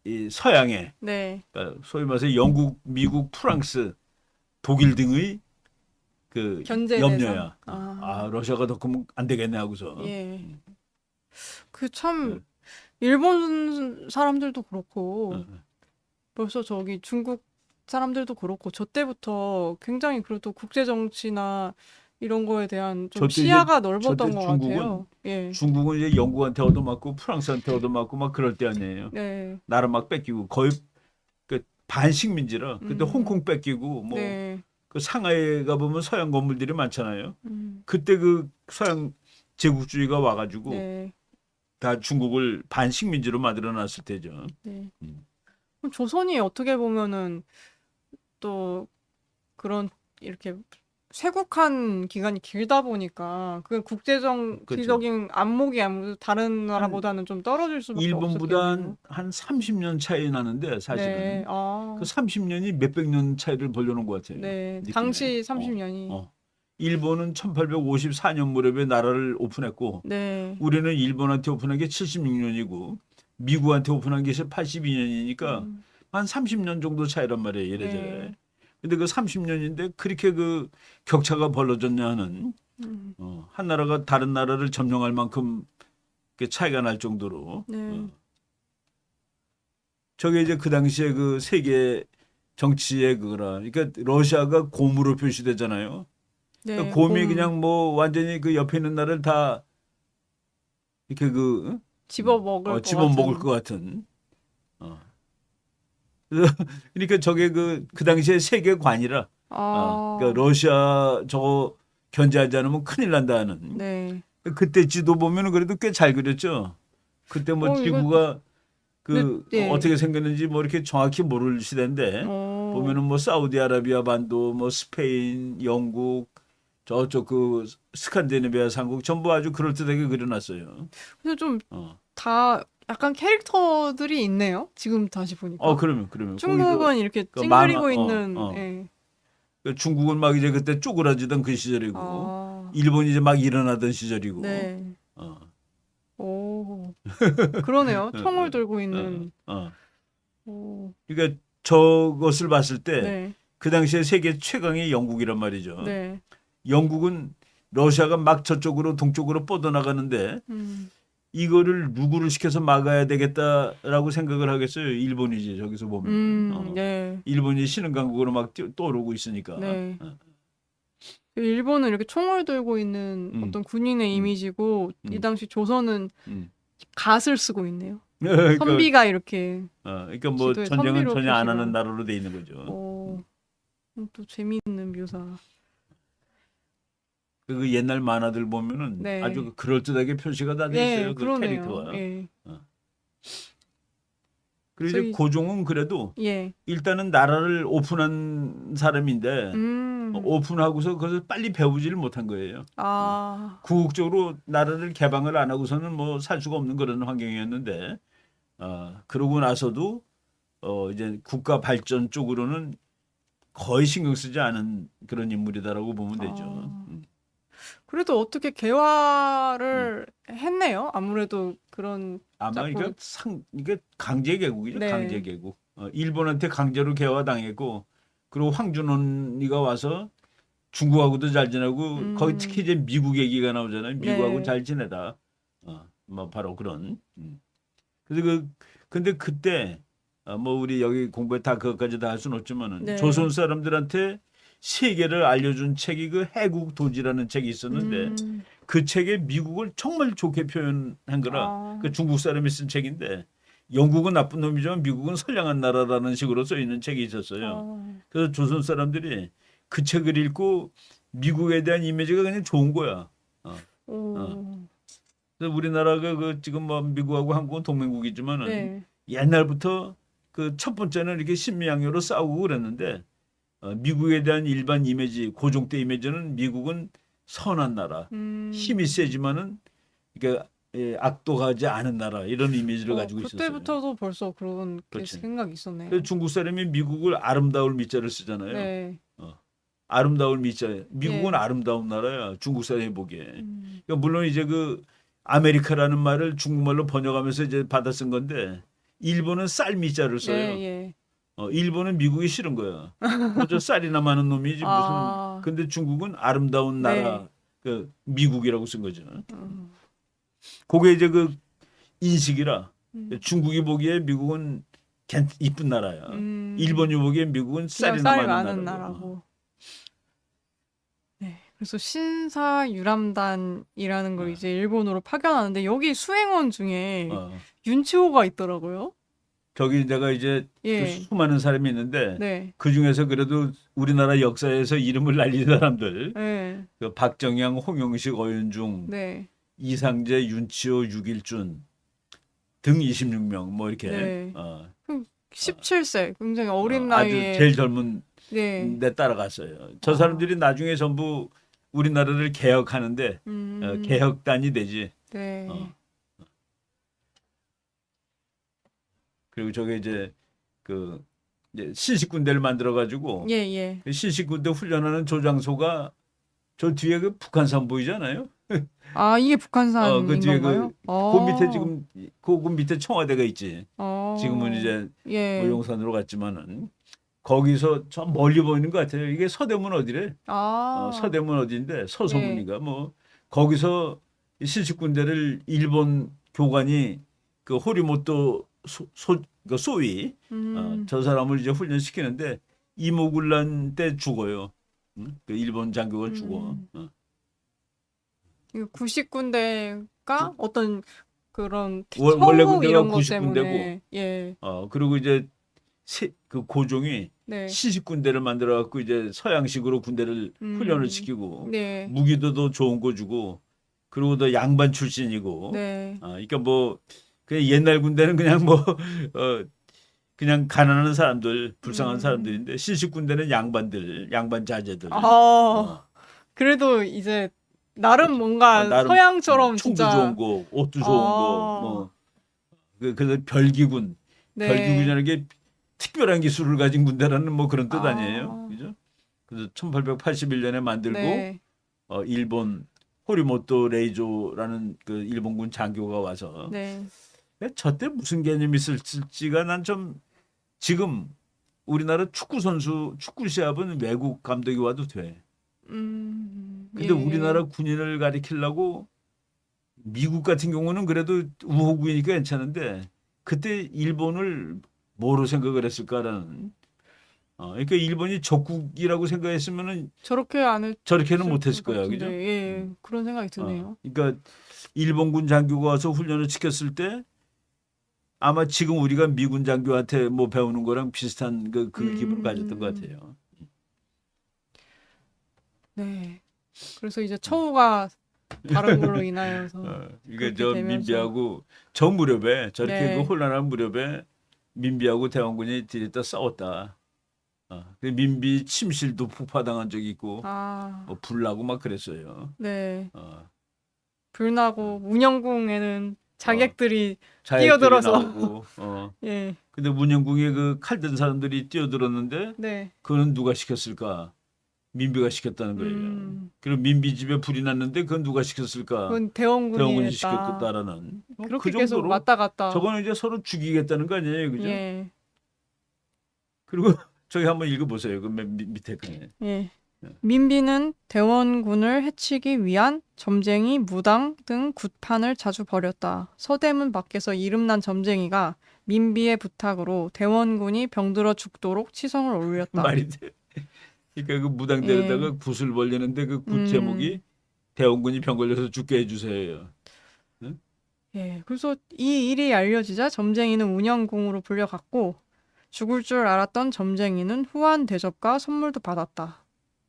이 서양의 네, 그러니까 소위 말해서 영국, 미국, 프랑스, 독일 등의 그 견제 대상, 염려야. 러시아가 더 크면 안 되겠네 하고서. 예, 그 네. 참 일본 사람들도 그렇고 어, 벌써 저기 중국 사람들도 그렇고 저 때부터 굉장히 그래도 국제 정치나 이런 거에 대한 좀 저때 이제 시야가 저때 넓었던 것 같아요. 예, 중국은 이제 영국한테 얻어맞고 프랑스한테 얻어맞고 막 그럴 때 아니에요. 네, 나라 막 뺏기고 거의 그 반식민지라. 근데 음, 홍콩 뺏기고 뭐 네, 그 상하이에 가보면 서양 건물들이 많잖아요. 음, 그때 그 서양 제국주의가 와가지고 네, 다 중국을 반식민지로 만들어놨을 때죠. 네. 음. 그럼 조선이 어떻게 보면은 또 그런 이렇게 쇄국한 기간이 길다 보니까 그 그렇죠. 국제정치적인 안목이 아무래도 다른 한 나라보다는 좀 떨어질 수밖에 일본보다 없었겠네요. 한 30년 차이 나는데 네, 사실은 아, 그 30년이 몇백 년 차이를 벌려놓은 것 같아요. 네, 느낌에. 당시 30년이, 일본은 1854년 무렵에 나라를 오픈했고 네, 우리는 일본한테 오픈한 게 76년이고 미국한테 오픈한 게 82년이니까 음, 한 30년 정도 차이란 말이에요. 네, 이래저래. 근데 그 30년인데 그렇게 그 격차가 벌어졌냐 하는 음, 한 나라가 다른 나라를 점령할 만큼 그 차이가 날 정도로 네, 저게 이제 그 당시에 그 세계 정치의 그거라. 그러니까 러시아가 곰으로 표시되잖아요. 그러니까 네, 곰이 그냥 뭐 완전히 그 옆에 있는 나라를 다 이렇게 집어먹을 것 집어먹을 같은, 것 같은. 어. 그래서 그러니까 저게 그 당시에 세계관이라. 그러니까 아, 러시아 저거 견제하지 않으면 큰일 난다는. 네, 그때 지도 보면은 그래도 꽤 잘 그렸죠. 그때 뭐 이거, 지구가 근데, 예, 어떻게 생겼는지 뭐 이렇게 정확히 모를 시대인데 어, 보면은 뭐 사우디아라비아 반도, 뭐 스페인, 영국, 저쪽 그 스칸디네비아 삼국 전부 아주 그럴듯하게 그려놨어요. 근데 좀 어, 다 약간 캐릭터들이 있네요. 지금 다시 보니까. 그러면 거기 중국은 이렇게 그 만화, 찡그리고 있는, 예. 그 중국은 막 이제 그때 쪼그라지던 그 시절이고 아, 일본이 이제 막 일어나던 시절이고. 네. 어, 오, 그러네요. 어, 총을 어, 들고 어, 있는, 어. 오, 그러니까 저것을 봤을 때 네, 그 당시에 세계 최강이 영국이란 말이죠. 네, 영국은 러시아가 막 저쪽으로 동쪽으로 뻗어나가는데 음, 이거를 누구를 시켜서 막아야 되겠다라고 생각을 하겠어요. 일본이지 저기서 보면은. 네, 일본이 신흥강국으로 막 떠오르고 있으니까. 네. 일본은 이렇게 총을 들고 있는 음, 어떤 군인의 음, 이미지고, 이 음, 당시 조선은 음. 갓을 쓰고 있네요. 그러니까, 선비가 이렇게 그러니까 뭐 지도에 전쟁은 선비로 전혀 안 하는 표시가. 나라로 돼 있는 거죠. 오, 또 재미있는 묘사. 그 옛날 만화들 보면은 네. 아주 그럴듯하게 표시가 다 돼 예, 있어요. 그 그러네요. 캐릭터가. 예. 어. 그리고 이제 저희- 고종은 그래도 예. 일단은 나라를 오픈한 사람인데 오픈하고서 그것을 빨리 배우지를 못한 거예요. 아, 궁극적으로 나라를 개방을 안 하고서는 뭐 살 수가 없는 그런 환경이었는데 그러고 나서도 이제 국가 발전 쪽으로는 거의 신경 쓰지 않은 그런 인물이다라고 보면 되죠. 그래도 어떻게 개화를 했네요. 아무래도 그런 아마 짝꿍. 이게 강제 개국이죠. 네. 강제 개국. 일본한테 강제로 개화당했고 그리고 황준원이가 와서 중국하고도 잘 지내고 거기 특히 이제 미국 얘기가 나오잖아요. 미국하고 네. 잘 지내다. 뭐 바로 그런. 그래서 근데 그때 뭐 우리 여기 공부에 다 그것까지 다 할 수는 없지만은 네. 조선 사람들한테 세계를 알려준 책이 그 해국도지라는 책이 있었는데 그 책에 미국을 정말 좋게 표현한 거라 그 중국 사람이 쓴 책인데 영국은 나쁜 놈이지만 미국은 선량한 나라라는 식으로 써 있는 책이 있었어요. 그래서 조선 사람들이 그 책을 읽고 미국에 대한 이미지가 그냥 좋은 거야. 그래서 우리나라가 지금 뭐 미국하고 한국은 동맹국이지만은 네. 옛날부터 그 첫 번째는 이렇게 신미양요로 싸우고 그랬는데 미국에 대한 일반 이미지, 고종 때 이미지는 미국은 선한 나라, 힘이 세지만은 이게 악독하지 않은 나라 이런 이미지를 가지고 있었어요. 그때부터도 벌써 그런 그렇지. 생각이 있었네요. 그래서 중국 사람이 미국을 아름다울 미자를 쓰잖아요. 네. 아름다울 미자. 미국은 네. 아름다운 나라야. 중국 사람이 보기에. 그러니까 물론 이제 그 아메리카라는 말을 중국말로 번역하면서 이제 받아 쓴 건데 일본은 쌀 미자를 써요. 예. 일본은 미국이 싫은 거야. 저 쌀이나 많은 놈이지 무슨. 근데 중국은 아름다운 나라, 네. 그 미국이라고 쓴 거죠. 그게 이제 그 인식이라 중국이 보기에 미국은 이쁜 나라야. 일본이 보기에 미국은 쌀이나 쌀이 많은 많은 나라고. 나라고. 네. 그래서 신사유람단이라는 걸 이제 일본으로 파견하는데 여기 수행원 중에 윤치호가 있더라고요. 저기 내가 이제 예. 그 수많은 사람이 있는데 네. 그 중에서 그래도 우리나라 역사에서 이름을 날린 사람들 네. 그 박정양, 홍영식, 어윤중, 네. 이상재, 윤치호, 유길준 등 26명 뭐 이렇게 네. 17세 굉장히 어린 아주 나이에 제일 젊은 네. 데 따라갔어요. 저 사람들이 나중에 전부 우리나라를 개혁하는데 개혁단이 되지. 네. 그리고 저게 이제 이제 신식군대를 만들어 가지고 예. 신식군대 훈련하는 조장소가 저 뒤에 그 북한산 보이잖아요. 아, 이게 북한산인 그 뒤에 건가요? 그 밑에 지금 그 밑에 청와대가 있지. 지금은 이제 예. 뭐 용산으로 갔지만은 거기서 저 멀리 보이는 것 같아요. 이게 서대문 어디래? 서대문 어디인데 서서문인가 뭐 거기서 신식군대를 일본 교관이 그 호리모토 그 소위 저 사람을 이제 훈련시키는데 이모군란 때 죽어요. 그 일본 장교가 죽어. 이거 90군대가 어떤 그런 원래 처우 군대가 이런 것 90군대고 때문에 예. 그리고 이제 그 고종이 네. 신식군대를 만들어 갖고 이제 서양식으로 군대를 훈련을 시키고 네. 무기도 더 좋은 거 주고 그리고 더 양반 출신이고 네. 그러니까 뭐 그냥 옛날 군대는 그냥 뭐 그냥 가난한 사람들 불쌍한 사람들인데 신식군대는 양반들 양반 자제들 그래도 이제 나름 뭔가 나름 서양처럼 총도 진짜 좋은 거 옷도 좋은 거 뭐 그래서 별기군 네. 별기군이라는 게 특별한 기술을 가진 군대라는 뭐 그런 뜻 아니에요, 그죠? 그래서 1881년에 만들고 네. 일본 호리모토 레이조라는 그 일본군 장교가 와서 네. 저때 무슨 개념이 있을지가 난 좀 지금 우리나라 축구 선수 축구 시합은 외국 감독이 와도 돼. 근데 우리나라 군인을 가리키려고 미국 같은 경우는 그래도 우호국이니까 괜찮은데 그때 일본을 뭐로 생각을 했을까라는 그러니까 일본이 적국이라고 생각했으면은 저렇게는 못했을 거야, 그죠? 예, 그런 생각이 드네요. 그러니까 일본군 장교가 와서 훈련을 시켰을 때 아마 지금 우리가 미군 장교한테 뭐 배우는 거랑 비슷한 그 기분을 가졌던 것 같아요. 네. 그래서 이제 처우가 다른 걸로 인하여서 이게 저 되면서. 민비하고 저 무렵에 저렇게 네. 그 혼란한 무렵에 민비하고 대원군이 들이다 싸웠다. 그 민비 침실도 폭파당한 적이 있고 아, 뭐 불나고 막 그랬어요. 네. 어, 불나고 문영궁에는 자객들이 자액들이 뛰어들어서 나오고. 예, 근데 문영궁에 그 칼든 사람들이 뛰어들었는데 네. 그거는 누가 시켰을까? 민비가 시켰다는 거예요. 그리고 민비 집에 불이 났는데 그건 누가 시켰을까? 그건 대원군이 대원군이 했다. 시켰다라는. 그렇게 그 계속 정도로 왔다 갔다. 저거는 이제 서로 죽이겠다는 거 아니에요, 그죠? 예, 그리고 저기 한번 읽어보세요. 그 맨 밑에 거네. 예. 네. 민비는 대원군을 해치기 위한 점쟁이, 무당 등 굿판을 자주 벌였다. 서대문 밖에서 이름난 점쟁이가 민비의 부탁으로 대원군이 병들어 죽도록 치성을 올렸다. 말이 돼. 그러니까 그 무당대로다가 예. 굿을 벌리는데 그 굿 제목이 대원군이 병 걸려서 죽게 해주세요. 응? 예, 그래서 이 일이 알려지자 점쟁이는 운영궁으로 불려갔고 죽을 줄 알았던 점쟁이는 후한 대접과 선물도 받았다.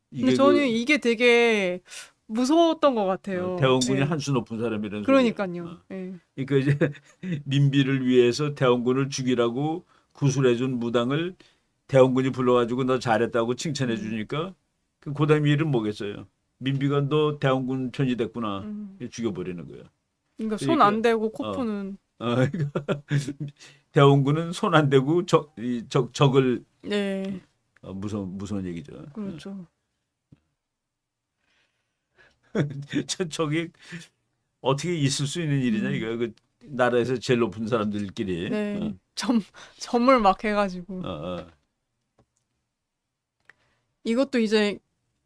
근데 이게 저는 이게 되게 무서웠던 것 같아요. 대원군이 예. 한수 높은 사람이라는 소리예요. 그러니까요. 예. 그러니까 이제 민비를 위해서 대원군을 죽이라고 구술해준 무당을 대원군이 불러가지고 너 잘했다고 칭찬해 주니까 그 고다음 일은 뭐겠어요? 민비가 너 대원군 편이 됐구나. 음. 죽여버리는 거예요. 그러니까 손 안 대고 코 어. 푸는. 그러니까 대원군은 손 안 대고 적을 네, 무서운 얘기죠. 그렇죠. 저기 어떻게 있을 수 있는 일이냐 이거 그 나라에서 제일 높은 사람들끼리. 네, 점을 막 해가지고 이것도 이제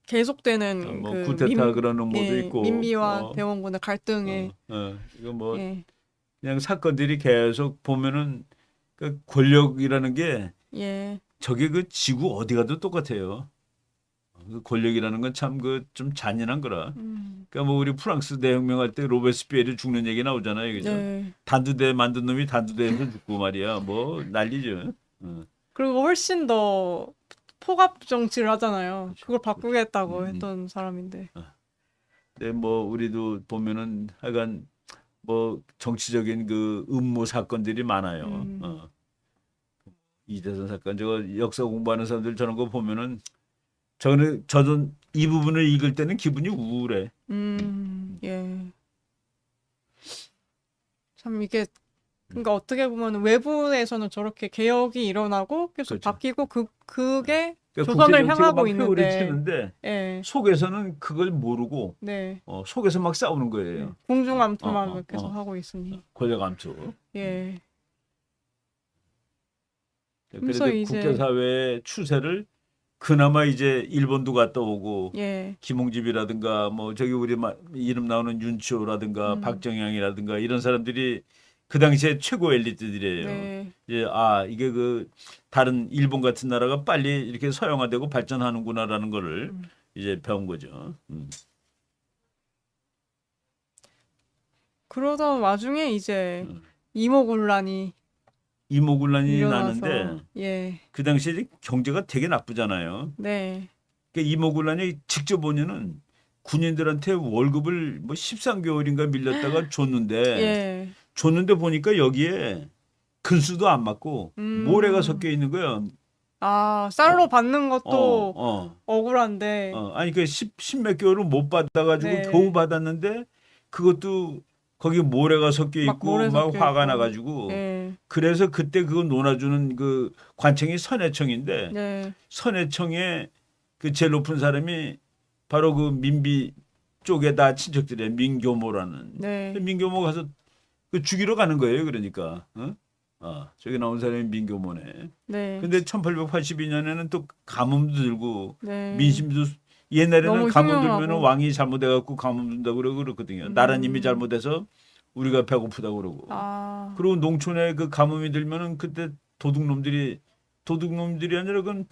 계속되는 뭐 그 쿠데타 그런 음모도 예, 있고. 민비와 대원군의 갈등에 이거 뭐 예, 그냥 사건들이 계속 보면은 그 권력이라는 게 예, 저게 그 지구 어디 가도 똑같아요. 그 권력이라는 건 참 그 좀 잔인한 거라. 그러니까 뭐 우리 프랑스 대혁명할 때 로베스피에르 죽는 얘기 나오잖아요, 그죠? 네. 단두대 만든 놈이 단두대에서 죽고 말이야, 뭐 난리죠. 그리고 훨씬 더 폭압 정치를 하잖아요. 그렇죠. 그걸 바꾸겠다고 음. 했던 사람인데. 근데 뭐 우리도 보면은 하여간 뭐 정치적인 그 음모 사건들이 많아요. 이대선 사건 저거 역사 공부하는 사람들 저런 거 보면은 저는 이 부분을 읽을 때는 기분이 우울해. 예. 참 이게 그러니까 어떻게 보면 외부에서는 저렇게 개혁이 일어나고 계속 그렇죠. 바뀌고 그게 그러니까 조선을 국제 정치가 향하고 막 회오리 있는데 치는데 예. 속에서는 그걸 모르고 네. 속에서 막 싸우는 거예요. 궁중암투만 계속 하고 있으니. 권력 암투. 예. 그래서 그래서 이제 국제사회의 추세를 그나마 이제 일본도 갔다 오고 예. 김홍집이라든가 뭐 저기 우리 이름 나오는 윤치호라든가 박정향이라든가 이런 사람들이 그 당시에 최고 엘리트들이에요. 네. 이제 이게 그 다른 일본 같은 나라가 빨리 이렇게 서양화되고 발전하는구나라는 거를 이제 배운 거죠. 그러던 와중에 이제 이모군란이 이모군란이 일어나서 나는데 예. 그 당시에 경제가 되게 나쁘잖아요. 네. 그러니까 이모군란이 직접 보면은 군인들한테 월급을 뭐 13개월인가 밀렸다가 예. 줬는데 보니까 여기에 근수도 안 맞고 모래가 섞여 있는 거예요. 쌀로 받는 것도 어. 억울한데. 아니 그 10몇 개월을 못 받아가지고 네. 겨우 받았는데 그것도 거기 모래가 섞여 막 있고 모래 막 섞여 화가 있고. 나가지고 예. 그래서 그때 그거 논아주는 그 관청이 선해청인데 네. 선해청에 그 제일 높은 사람이 바로 그 민비 쪽에 다 친척들이에요. 민교모라는. 네. 민교모 가서 그 죽이러 가는 거예요. 그러니까. 저기 나온 사람이 민교모네. 네. 근데 1882년에는 또 가뭄도 들고 네. 민심도 옛날에는 너무 가뭄 흉흉하고. 들면은 왕이 잘못해갖고 가뭄 든다고 그러거든요. 나라님이 잘못해서 우리가 배고프다고 그러고. 그리고 농촌에 그 가뭄이 들면은 그때 도둑놈들이 아니라 그건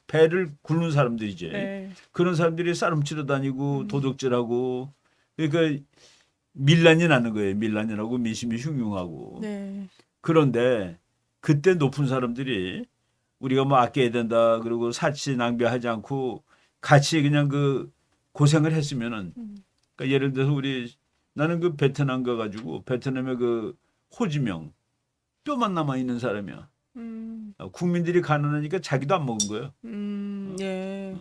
배를 굴는 사람들이지. 네. 그런 사람들이 쌀훔치러 다니고 도둑질하고 그러니까 밀란이 나는 거예요. 밀란이 나고 민심이 흉흉하고. 네. 그런데 그때 높은 사람들이 우리가 뭐 아껴야 된다. 그리고 사치 낭비하지 않고 같이 그냥 그 고생을 했으면은 그러니까 예를 들어서 나는 그 베트남 가가지고 베트남의 그 호지명 뼈만 남아 있는 사람이야. 국민들이 가난하니까 자기도 안 먹은 거예요. 예.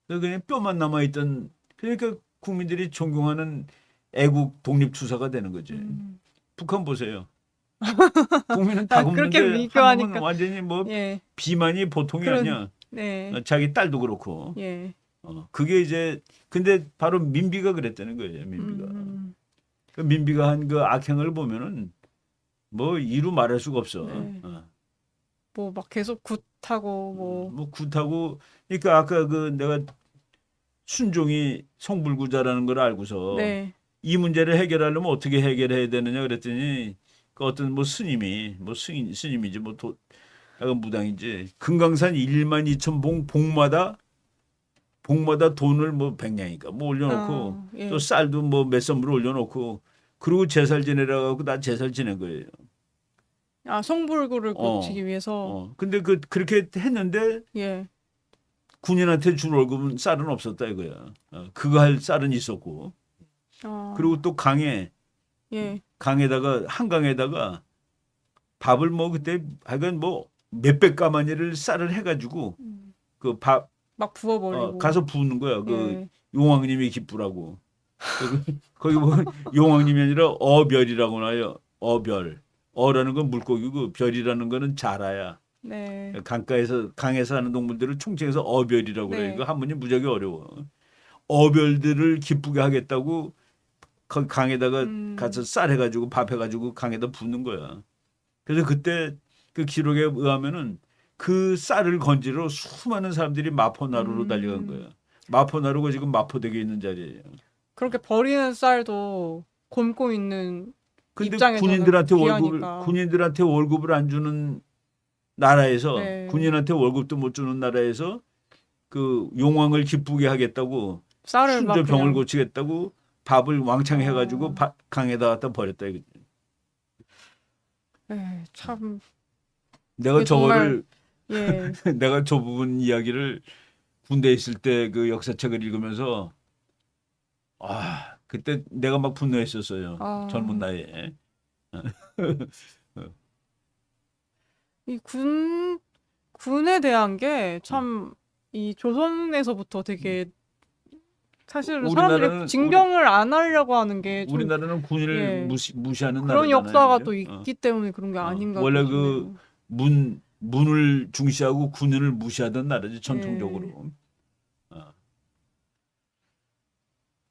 그래서 그냥 뼈만 남아 있던 그러니까 국민들이 존경하는 애국 독립 투사가 되는 거지. 북한 보세요. 국민은 다 그렇게 굶는데 비교하니까. 한국은 완전히 뭐 예. 비만이 보통이 아니야. 네. 자기 딸도 그렇고. 예. 그게 이제 근데 바로 민비가 그랬다는 거예요. 민비가. 그 민비가 한 그 악행을 보면은 뭐 이루 말할 수가 없어. 네. 뭐 막 계속 굿하고 뭐 굿하고 그러니까 아까 그 내가 순종이 성불구자라는 걸 알고서 네. 이 문제를 해결하려면 어떻게 해결해야 되느냐 그랬더니 그 어떤 뭐 스님이 뭐 스님이지 뭐 약간 무당인지 금강산 1만 2천 봉마다 돈을 뭐 백냥인가 뭐 올려놓고 예. 또 쌀도 뭐 몇 선물 올려놓고 그리고 제살 지내라고 하고 나 제살 지낸 거예요. 성불구를 고치기 위해서. 근데 그렇게 했는데 예. 군인한테 줄 월급은 쌀은 없었다 이거야. 그거 할 쌀은 있었고. 그리고 또 예. 강에다가 한강에다가 밥을 뭐 그때 하여간 뭐 몇백 가마니를 쌀을 해가지고 그 밥 막 부어버리고. 가서 부는 거야. 그 예. 용왕님이 기쁘라고. 거기 뭐 용왕님이 아니라 어별이라고 나요. 어별. 어라는 건 물고기고 별이라는 거는 자라야. 네. 강에서 하는 동물들을 총칭해서 어별이라고 그래. 네. 이거 한문이 무지하게 어려워. 어별들을 기쁘게 하겠다고 강에다가 가서 쌀 해가지고 밥 해가지고 강에다 붓는 거야. 그래서 그때 그 기록에 의하면은 그 쌀을 건지러 수많은 사람들이 마포나루로 달려간 거야. 마포나루가 지금 마포대교에 있는 자리예요. 그렇게 버리는 쌀도 굶고 있는 근데 입장에서는 귀하니까. 군인들한테 월급을 안 주는 나라에서 네. 군인한테 월급도 못 주는 나라에서 그 용왕을 기쁘게 하겠다고 쌀을 막 순저 병을 그냥. 고치겠다고 밥을 왕창 해가지고 강에다 갖다 버렸다 이거지. 네, 참. 내가 이게 저거를 예. 내가 저 부분 이야기를 군대에 있을 때 그 역사책을 읽으면서 그때 내가 막 분노했었어요. 젊은 나이에. 이 군에 대한 게 참 이 조선에서부터 되게 사실은 사람들이 징병을 안 하려고 하는 게 좀 우리나라는 군인을 예. 무시하는 그런 나라잖아요. 역사가 그죠? 또 있기 때문에 그런 게 아닌가 원래 싶네요. 그 문을 중시하고 군인을 무시하던 나라지 전통적으로.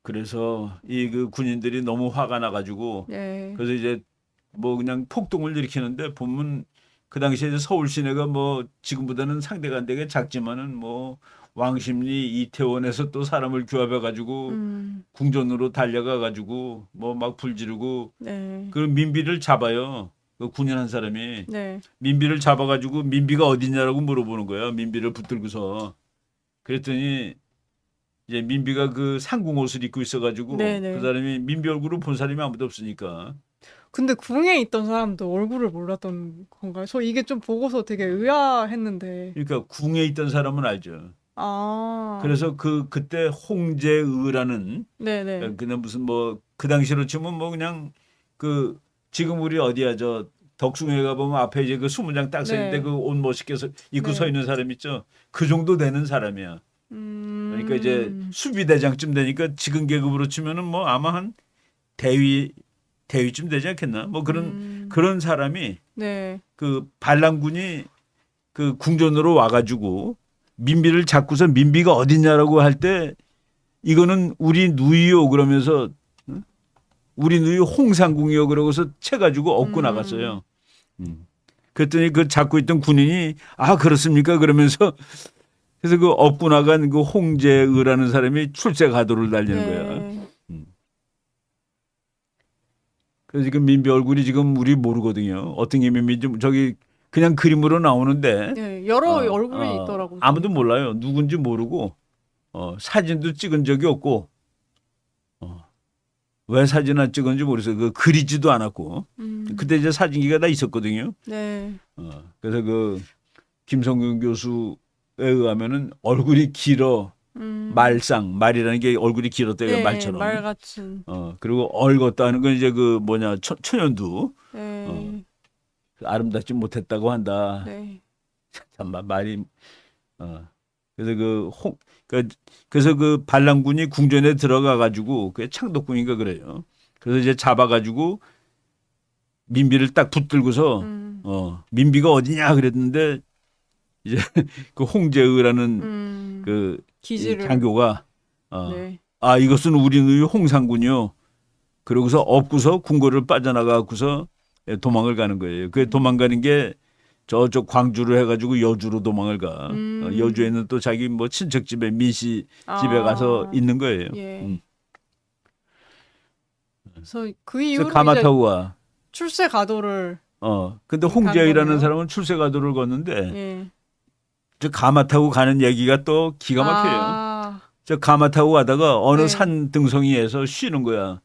그래서 이 그 군인들이 너무 화가 나가지고 예. 그래서 이제 뭐 그냥 폭동을 일으키는데 보면 그 당시에 이제 서울 시내가 뭐 지금보다는 상대가 안 되게 작지만은 뭐 왕십리 이태원에서 또 사람을 규합해 가지고 궁전으로 달려가 가지고 뭐 막 불지르고 네. 그 민비를 잡아요. 그 군인 한 사람이 네. 민비를 잡아 가지고 민비가 어디냐라고 물어보는 거예요. 민비를 붙들고서 그랬더니 이제 민비가 그 상궁 옷을 입고 있어 가지고 네네. 그 사람이 민비 얼굴을 본 사람이 아무도 없으니까 근데 궁에 있던 사람도 얼굴을 몰랐던 건가요? 저 이게 좀 보고서 되게 의아했는데. 그러니까 궁에 있던 사람은 알죠. 그래서 그때 홍제의라는 네네. 그냥 무슨 뭐 그 당시로 치면 뭐 그냥 그 지금 우리 어디야 저 덕숭에 가보면 앞에 이제 그 수문장 딱 서 있는데 네. 그 옷 멋있게 입고 네. 서 있는 사람 있죠. 그 정도 되는 사람이야. 그러니까 이제 수비대장쯤 되니까 지금 계급으로 치면은 뭐 아마 한 대위쯤 되지 않겠나? 뭐 그런 사람이 네. 그 반란군이 그 궁전으로 와가지고 민비를 잡고서 민비가 어딨냐라고 할 때 이거는 우리 누이요 그러면서 응? 우리 누이 홍상궁이요 그러고서 채가지고 업고 나갔어요. 그랬더니 그 잡고 있던 군인이 그렇습니까 그러면서 그래서 그 업고 나간 그 홍제의라는 사람이 출세가도를 달리는 거야. 그래서 지금 민비 얼굴이 지금 우리 모르거든요. 어떤 게 민비인지 저기 그냥 그림으로 나오는데 네, 여러 얼굴이 있더라고요. 아무도 몰라요. 누군지 모르고 사진도 찍은 적이 없고 왜 사진을 찍은지 모르겠어요. 그 그리지도 않았고 그때 이제 사진기가 다 있었거든요. 네. 그래서 그 김성균 교수에 의하면은 얼굴이 길어 말이라는 게 얼굴이 길었대요. 네, 말처럼. 말 같은. 그리고 얼었다 하는 건 이제 그 뭐냐 천연두 네. 아름답지 못했다고 한다. 네. 잠만 말이 그래서 그래서 그 반란군이 궁전에 들어가 가지고 그 창덕궁인가 그래요. 그래서 이제 잡아 가지고 민비를 딱 붙들고서 민비가 어디냐 그랬는데 이제 그 홍제의라는 그 이 기지를. 장교가 네. 아 이것은 우리 누이 홍상군이요. 그러고서 업고서 궁궐을 빠져나가고서 도망을 가는 거예요. 그 도망가는 게 저쪽 광주로 해가지고 여주로 도망을 가. 여주에는 또 자기 뭐 친척 집에 민씨 집에 가서 있는 거예요. 예. 그래서 그 그래서 이후로 가마 이제 타고 가. 출세 가도를. 근데 간 홍제의라는 거네요. 사람은 출세 가도를 걷는데 예. 저 가마 타고 가는 얘기가 또 기가 막혀요. 저 가마 타고 가다가 어느 네. 산 등성이에서 쉬는 거야.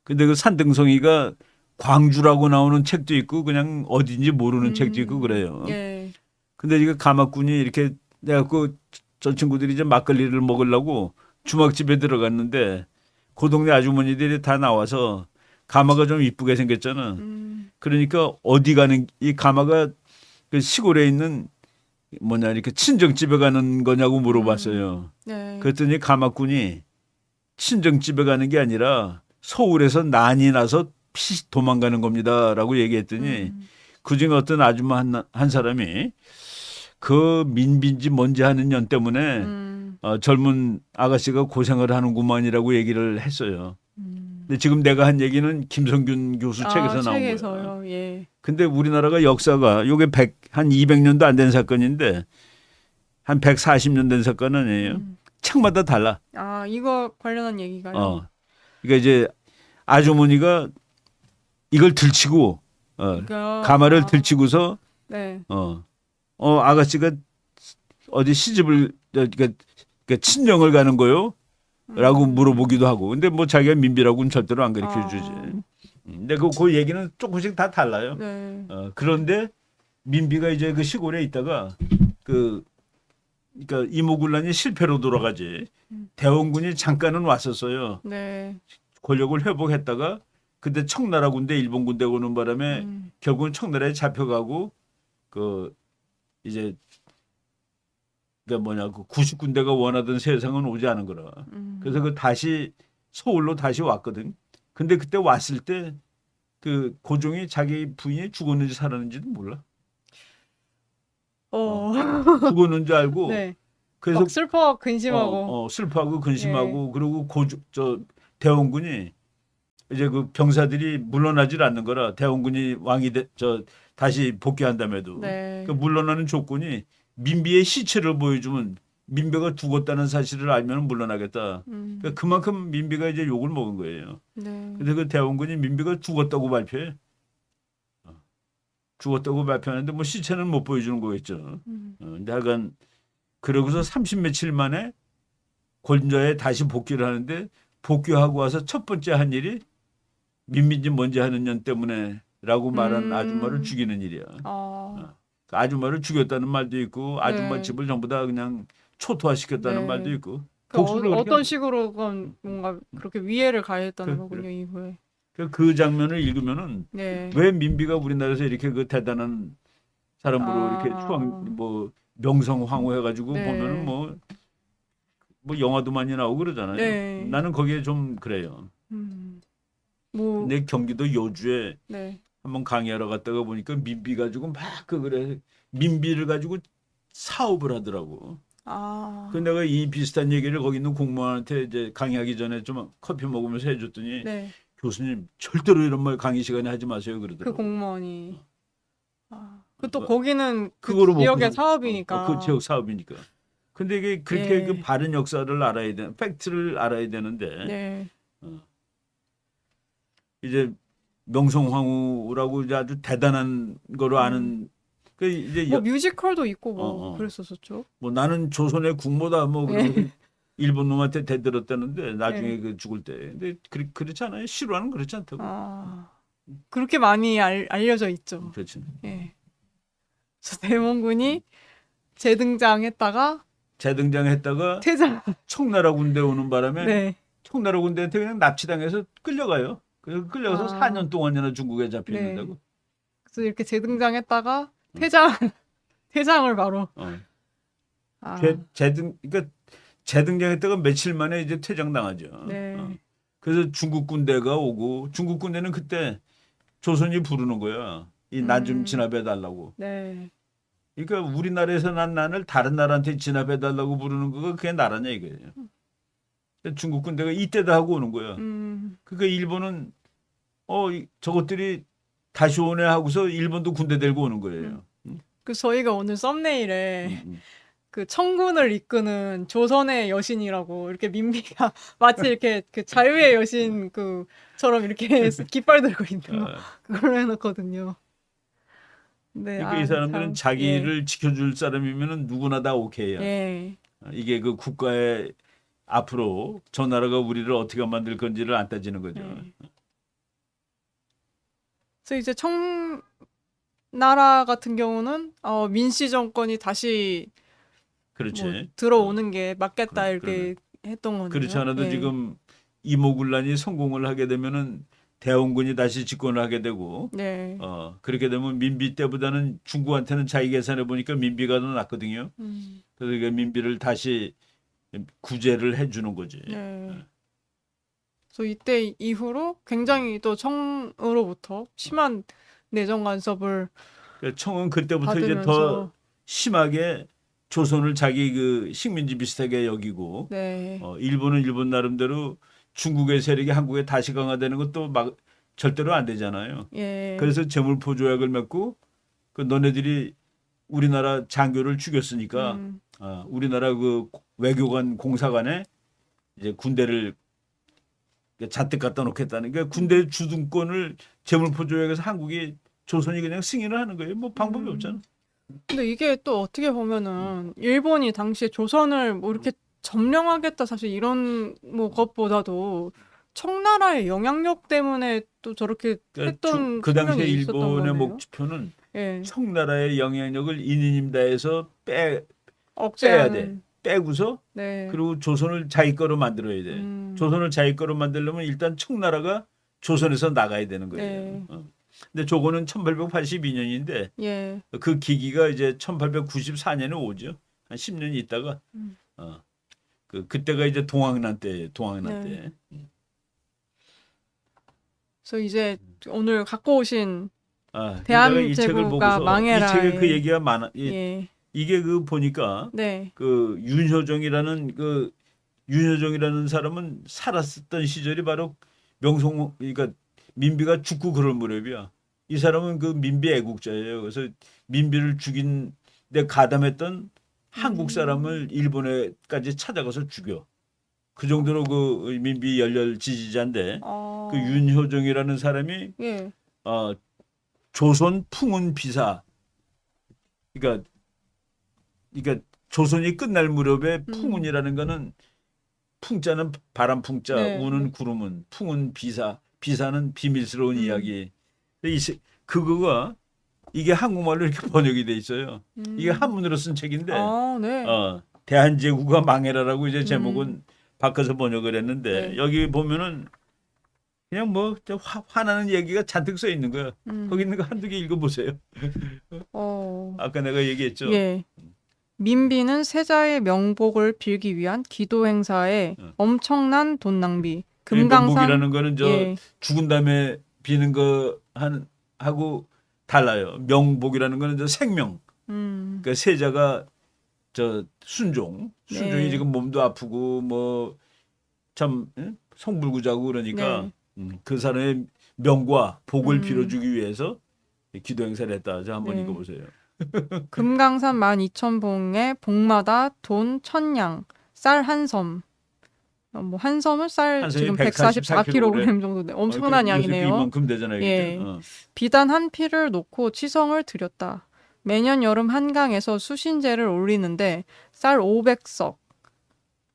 근데 그 산 등성이가 광주라고 나오는 책도 있고 그냥 어딘지 모르는 책도 있고 그래요. 예. 근데 이거 가마꾼이 이렇게 내갖고 저 친구들이 이제 막걸리를 먹으려고 주막집에 들어갔는데 그 동네 아주머니들이 다 나와서 가마가 좀 이쁘게 생겼잖아. 그러니까 어디 가는 이 가마가 그 시골에 있는 뭐냐 이렇게 친정집에 가는 거냐고 물어봤어요. 네. 그랬더니 가마꾼이 친정집에 가는 게 아니라 서울에서 난이 나서 도망가는 겁니다라고 얘기했더니 그중에 어떤 아줌마 한 사람이 그 민빈지 뭔지 하는 년 때문에 젊은 아가씨가 고생을 하는구만이라고 얘기를 했어요. 근데 지금 내가 한 얘기는 김성균 교수 책에서 나온 거예요. 책에서요. 예. 근데 우리나라가 역사가 요게 한 200년도 안 된 사건인데 한 140년 된 사건 아니에요. 책마다 달라. 이거 관련한 얘기가요. 그러니까 이제 아주머니가 이걸 들치고 가마를 들치고서 네. 아가씨가 어디 시집을 그러니까 친정을 가는 거요? 라고 물어보기도 하고. 근데 뭐 자기가 민비라고는 절대로 안 가르쳐 주지. 근데 그 얘기는 조금씩 다 달라요. 네. 그런데 민비가 이제 그 시골에 있다가 그러니까 이모군란이 실패로 돌아가지. 대원군이 잠깐은 왔었어요. 네. 권력을 회복했다가 근데 청나라 군대 일본 군대 오는 바람에 결국은 청나라에 잡혀가고 그 이제 그러니까 뭐냐 그 90군대가 원하던 세상은 오지 않은 거라. 그래서 그 다시 서울로 다시 왔거든. 근데 그때 왔을 때 그 고종이 자기 부인이 죽었는지 살았는지도 몰라. 죽었는 줄 알고. 네. 그래서 막 슬퍼 근심하고. 슬퍼하고 근심하고 그리고 대원군이 이제 그 병사들이 물러나질 않는 거라 대원군이 왕이 다시 복귀한다며도 네. 그 물러나는 조건이 민비의 시체를 보여주면 민비가 죽었다는 사실을 알면 물러나겠다. 그러니까 그만큼 민비가 이제 욕을 먹은 거예요. 네. 근데 그 대원군이 민비가 죽었다고 발표해. 죽었다고 발표하는데 뭐 시체는 못 보여주는 거겠죠. 근데 하여간 그러고서 30 며칠 만에 권좌에 다시 복귀를 하는데 복귀하고 와서 첫 번째 한 일이 민빈지 뭔지 하는 년 때문에라고 말한 아줌마를 죽이는 일이야. 그 아줌마를 죽였다는 말도 있고 아줌마 집을 전부 다 그냥 초토화시켰다는 말도 있고. 어떤 식으로 그건 뭔가 그렇게 위해를 가했다는 거군요. 이후에. 그 장면을 읽으면은 네. 왜 민비가 우리나라에서 이렇게 그 대단한 사람으로 이렇게 뭐 명성황후 해가지고 보면은 뭐 영화도 많이 나오고 그러잖아요. 네. 나는 거기에 좀 그래요. 내 경기도 여주에 한번 강의하러 갔다가 보니까 민비 가지고 막 그래 민비를 가지고 사업을 하더라고. 그 내가 이 비슷한 얘기를 거기 있는 공무원한테 이제 강의하기 전에 좀 커피 먹으면서 해줬더니 교수님 절대로 이런 말 강의 시간에 하지 마세요 그러더라고. 그 공무원이. 또 거기는 그 그거로 지역의 사업이니까. 그 지역 사업이니까. 근데 이게 그렇게 그 바른 역사를 알아야 돼, 팩트를 알아야 되는데 이제 명성황후라고 이제 아주 대단한 거로 아는 그 이제 뭐 뮤지컬도 있고 뭐 그랬었었죠. 뭐 나는 조선의 국모다 뭐 그러고 일본 놈한테 대들었다는데 나중에 그 죽을 때. 근데 그렇지 않아요? 실화는 그렇지 않다고. 그렇게 많이 알려져 있죠. 그렇지. 그래서 대원군이 재등장했다가 퇴장. 청나라 군대 오는 바람에 청나라 군대한테 그냥 납치당해서 끌려가요. 그래서 끌려가서 4년 동안이나 중국에 잡혀 있는다고. 그래서 이렇게 재등장했다가 퇴장을 바로. 어. 아, 그러니까 재등장했다가 며칠 만에 이제 퇴장당하죠. 네. 그래서 중국 군대가 오고 중국 군대는 그때 조선이 부르는 거야. 이 난 좀 진압해 달라고. 네. 그러니까 우리나라에서 난 난을 다른 나라한테 진압해 달라고 부르는 거가 그게 나라냐 이거예요. 중국 군대가 이때다 하고 오는 거야. 그러니까 일본은 저것들이 다시 오네 하고서 일본도 군대 데리고 오는 거예요. 그 저희가 오늘 썸네일에 음. 그 청군을 이끄는 조선의 여신이라고 이렇게 민비가 마치 이렇게 그 자유의 여신 그처럼 이렇게 깃발 들고 있는 거 그걸로 해놓거든요. 네, 그러니까 이 사람들은 참, 자기를 지켜줄 사람이면은 누구나 다 오케이야. 예. 이게 그 국가의 앞으로 저 나라가 우리를 어떻게 만들 건지를 안 따지는 거죠. 네. 그래서 이제 청나라 같은 경우는 민씨 정권이 다시 그렇지. 뭐 들어오는 게 맞겠다 이렇게 그러면. 했던 거네요. 그렇지 않아도 예. 지금 이모군란이 성공을 하게 되면은 대원군이 다시 집권을 하게 되고 네. 그렇게 되면 민비 때보다는 중국한테는 자기 계산해 보니까 민비가 더 낫거든요. 그래서 이게 민비를 다시 구제를 해주는 거지. 네. 그래서 이때 이후로 굉장히 또 청으로부터 심한 내정 간섭을 그러니까 청은 그때부터 이제 받으면서 더 심하게 조선을 자기 그 식민지 비슷하게 여기고 네. 일본은 일본 나름대로 중국의 세력이 한국에 다시 강화되는 것도 막 절대로 안 되잖아요. 예. 그래서 재물포 조약을 맺고 그 너네들이 우리나라 장교를 죽였으니까 우리나라 그 외교관 공사관에 이제 군대를 잔뜩 갖다 놓겠다는 게 군대 주둔권을 재물포 조약에서 한국이 조선이 그냥 승인을 하는 거예요. 뭐 방법이 없잖아. 근데 이게 또 어떻게 보면은 일본이 당시에 조선을 뭐 이렇게 점령하겠다 사실 이런 뭐 것보다도 청나라의 영향력 때문에 또 저렇게 그러니까 했던 그 당시에 측면이 있었던 일본의 거네요. 목표는 예. 청나라의 영향력을 인인임다해서 빼야 돼. 억제하는. 빼고서 네. 그리고 조선을 자기 거로 만들어야 돼. 조선을 자기 거로 만들려면 일단 청나라가 조선에서 나가야 되는 거예요. 네. 근데 저거는 1882년인데 예. 그 기기가 이제 1894년에 오죠. 한 10년 있다가 그때가 이제 동학난 때예요. 동학난 네. 때. 그래서 이제 오늘 갖고 오신 내가 이 책을 대한제국가 보고서 망해라. 이 책에 그 얘기가 많아. 예. 이게 그 보니까 네. 그 윤효정이라는 사람은 살았었던 시절이 바로 그러니까 민비가 죽고 그럴 무렵이야. 이 사람은 그 민비 애국자예요. 그래서 민비를 죽인 데 가담했던 한국 사람을 일본에까지 찾아가서 죽여. 그 정도로 그 민비 열렬 지지자인데 그 윤효정이라는 사람이 예. 조선 풍운 비사 그러니까 조선이 끝날 무렵에 풍운이라는 거는 풍자는 바람 풍자, 네. 우는 구름은, 풍운 비사, 비사는 비밀스러운 이야기. 그거가 이게 한국말로 이렇게 번역이 돼 있어요. 이게 한문으로 쓴 책인데 네. 대한제국가 망해라라고 이제 제목은 바꿔서 번역을 했는데 네. 여기 보면은 그냥 뭐 화나는 얘기가 잔뜩 써 있는 거야. 거기 있는 거 한두 개 읽어보세요. 아까 내가 얘기했죠. 예. 민비는 세자의 명복을 빌기 위한 기도 행사에 엄청난 돈 낭비. 금강산 명복이라는 거는 예. 죽은 다음에 비는 거 하고 달라요. 명복이라는 거는 생명. 그러니까 세자가 순종이 네. 지금 몸도 아프고 뭐 참 성불구자고 그러니까 그 사람의 명과 복을 빌어주기 위해서 기도 행사를 했다. 자 한번 네. 읽어보세요. 금강산 12,000봉에 봉마다 돈 1,000냥, 쌀 한 섬. 뭐 한 섬은 쌀 한 섬이 지금 144kg 144kg 정도 돼. 엄청난 양이네요. 이만큼 되잖아요. 예. 그때. 비단 한 피를 놓고 치성을 드렸다. 매년 여름 한강에서 수신제를 올리는데 쌀 500석.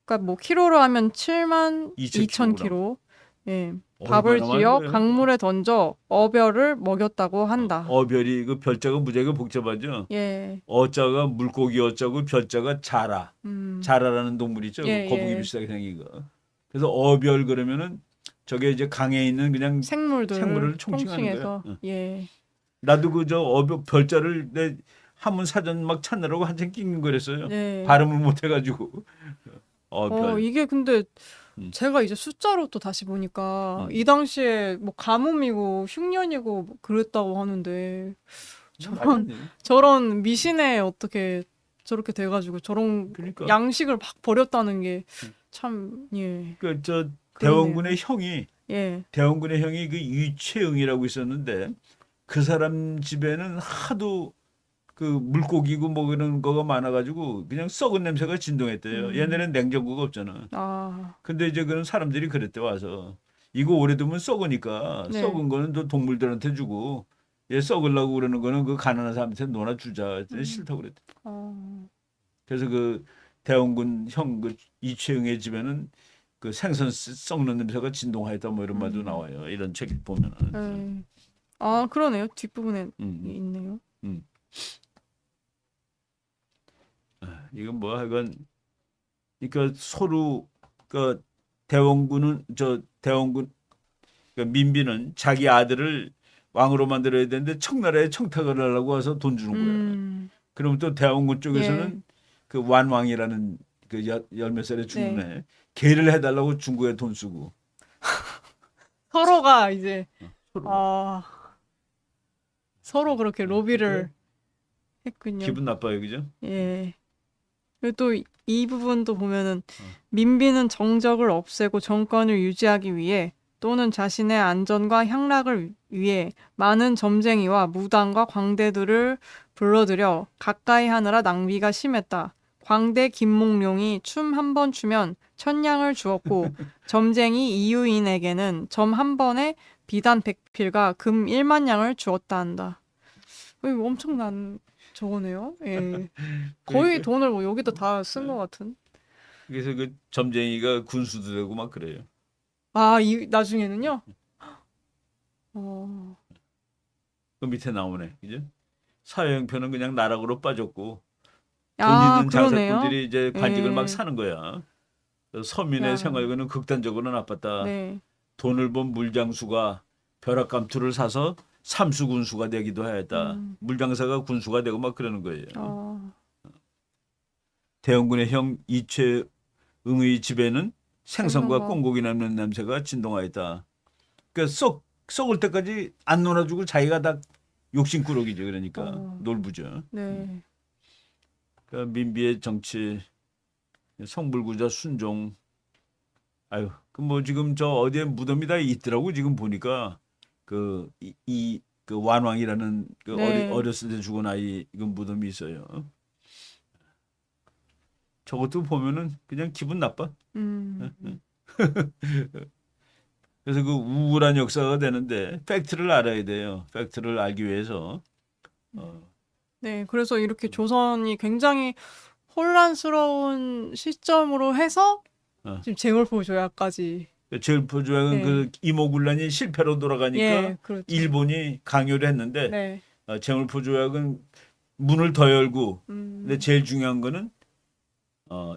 그러니까 뭐 키로로 하면 72,000kg. 예. 밥을 얼마나 지어 많은 거예요? 강물에 던져 어별을 먹였다고 한다. 어별이 그 별자가 무지하게 복잡하죠. 예. 어자가 물고기 어자고 별자가 자라. 자라라는 동물 있죠. 예, 거북이 예. 비슷하게 생긴 거. 그래서 어별 그러면은 저게 이제 강에 있는 그냥 생물을 총칭하는 총칭해서 거예요. 예. 나도 어별 별자를 한문 사전 막 찾느라고 한참 낑낑거렸어요. 네. 발음을 못 해가지고. 별. 이게 근데 음. 제가 이제 숫자로 또 다시 보니까 음. 이 당시에 뭐 가뭄이고 흉년이고 뭐 그랬다고 하는데 맞았네. 저런 미신에 어떻게 저렇게 돼가지고 저런 그러니까. 양식을 막 버렸다는 게 참, 예, 저 그러네요. 대원군의 형이 예, 대원군의 형이 그 유채응이라고 있었는데 그 사람 집에는 하도 그 물고기고 뭐 그런 거가 많아가지고 그냥 썩은 냄새가 진동했대요. 옛날엔 냉장고가 없잖아. 아, 근데 이제 그런 사람들이 그랬대 와서 이거 오래 두면 썩으니까 네. 썩은 거는 또 동물들한테 주고 얘 썩으려고 그러는 거는 그 가난한 사람한테 놀아주자 했더니 싫다고 그랬대. 그래서 그 대원군 형 그 이채응의 집에는 그 생선 썩는 냄새가 진동하였다 뭐 이런 말도 나와요. 이런 책 보면은. 예. 아, 그러네요. 뒷부분에 음, 있네요. 이건 뭐 하여간 그러니까 서로 그 대원군은 대원군 그러니까 민비는 자기 아들을 왕으로 만들어야 되는데 청나라에 청탁을 하려고 와서 돈 주는 거야. 그러면 또 대원군 쪽에서는 예. 그 완왕이라는 그 열몇 살에 죽는 네. 애 걔를 해달라고 중국에 돈 쓰고 서로가 이제 서로 서로 그렇게 로비를 했군요. 기분 나빠요, 그죠? 예. 그리고 또 이 부분도 보면은 민비는 정적을 없애고 정권을 유지하기 위해 또는 자신의 안전과 향락을 위해 많은 점쟁이와 무당과 광대들을 불러들여 가까이 하느라 낭비가 심했다. 광대 김몽룡이 춤 한 번 추면 천냥을 주었고 점쟁이 이유인에게는 점 한 번에 비단 100필과 금 1만 냥을 주었다 한다. 이거 엄청난 저거네요. 예. 거의 그러니까. 돈을 뭐 여기다 다 쓴 것 같은. 그래서 그 점쟁이가 군수도 되고 막 그래요. 아, 나중에는요? 어, 그 밑에 나오네, 그죠? 사회형편은 그냥 나락으로 빠졌고 돈 아, 있는 그러네요. 장사꾼들이 이제 관직을 막 예. 사는 거야. 그래서 서민의 야. 생활고는 극단적으로 나빴다. 네. 돈을 번 물장수가 벼락감투를 사서 삼수군수가 되기도 하였다. 물장사가 군수가 되고 막 그러는 거예요. 대원군의 형 이채응의 집에는 생선과 생선과. 꽁고기 남는 냄새가 진동하였다. 그러니까 썩을 때까지 안 놀아주고 자기가 다 욕심꾸러기죠. 그러니까 놀부죠. 네. 그러니까 민비의 정치, 성불구자 순종. 아유, 그 뭐 지금 저 어디에 무덤이 다 있더라고 지금 보니까 그 완왕이라는 그 네. 어렸을 때 죽은 아이 이건 무덤이 있어요. 저것도 보면은 그냥 기분 나빠. 그래서 그 우울한 역사가 되는데 팩트를 알아야 돼요. 팩트를 알기 위해서. 네. 그래서 이렇게 조선이 굉장히 혼란스러운 시점으로 해서 지금 제골포 조약까지. 제일포 조약은 네. 그 이모군란이 실패로 돌아가니까 예, 그렇죠. 일본이 강요를 했는데 네. 제물포 조약은 문을 더 열고 근데 제일 중요한 거는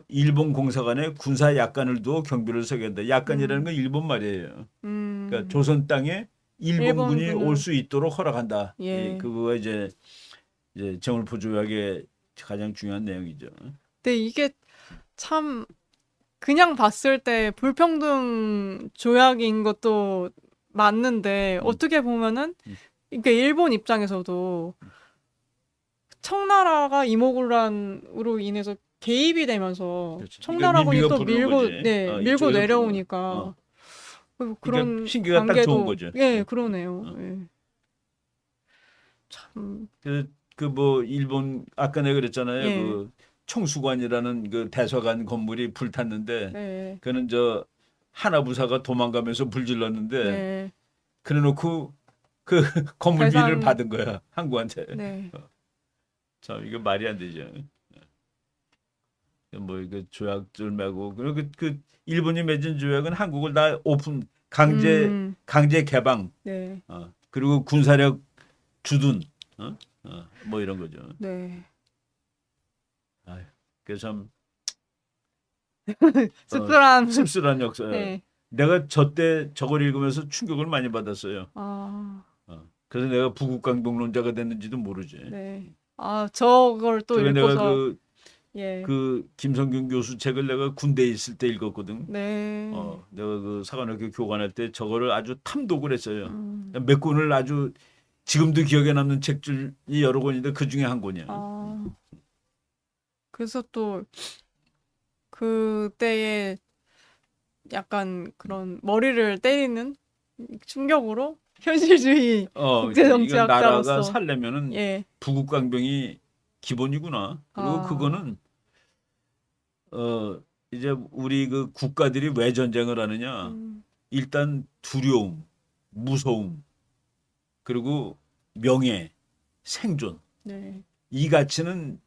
일본 공사 간에 군사 약관을 두어 경비를 서게 한다. 약관이라는 건 일본 말이에요. 그러니까 조선 땅에 일본군이 일본군을- 올 수 있도록 허락한다. 예. 그거가 이제 제물포 조약의 가장 중요한 내용이죠. 근데 이게 참 그냥 봤을 때 불평등 조약인 것도 맞는데 어떻게 보면은 그러니까 일본 입장에서도 청나라가 이모군란으로 인해서 개입이 되면서 그렇지. 청나라군이 그러니까 또 민비가 부르는 거지. 밀고 이쪽에서 내려오니까 그리고 그런 그러니까 핑계가 딱 관계도 좋은 거죠. 예, 그러네요. 예. 참 그 뭐 일본 아까 내가 그랬잖아요. 예. 그 총수관이라는 그 대사관 건물이 불탔는데 네. 그는 저 하나부사가 도망가면서 불질렀는데 네. 그래놓고 그 건물비를 대상- 받은 거야 한국한테. 네. 참 이거 말이 안 되죠. 뭐 이거 조약들 메고 그리고 그 일본이 맺은 조약은 한국을 다 오픈 강제 개방 네. 그리고 군사력 주둔 뭐 이런 거죠. 네. 그래서 참 씁쓸한 씁쓸한 역사. 네. 내가 저때 저걸 읽으면서 충격을 많이 받았어요. 아. 그래서 내가 부국강동론자가 됐는지도 모르지. 네. 아, 저걸 또 저게 내가 읽고서 예. 그 김성균 교수 책을 내가 군대에 있을 때 읽었거든. 네. 내가 그 사관학교 교관할 때 저거를 아주 탐독을 했어요. 음. 몇 권을 아주 지금도 기억에 남는 책들이 여러 권인데 그 중에 한 권이야. 아. 그래서 또 그때의 약간 그런 머리를 때리는 충격으로 현실주의 이건 국제정치학자로서 나라가 살려면은 예. 부국강병이 기본이구나. 그리고 그거는 이제 우리 그 국가들이 왜 전쟁을 하느냐? 음. 일단 두려움, 무서움, 그리고 명예, 생존. 네. 이 가치는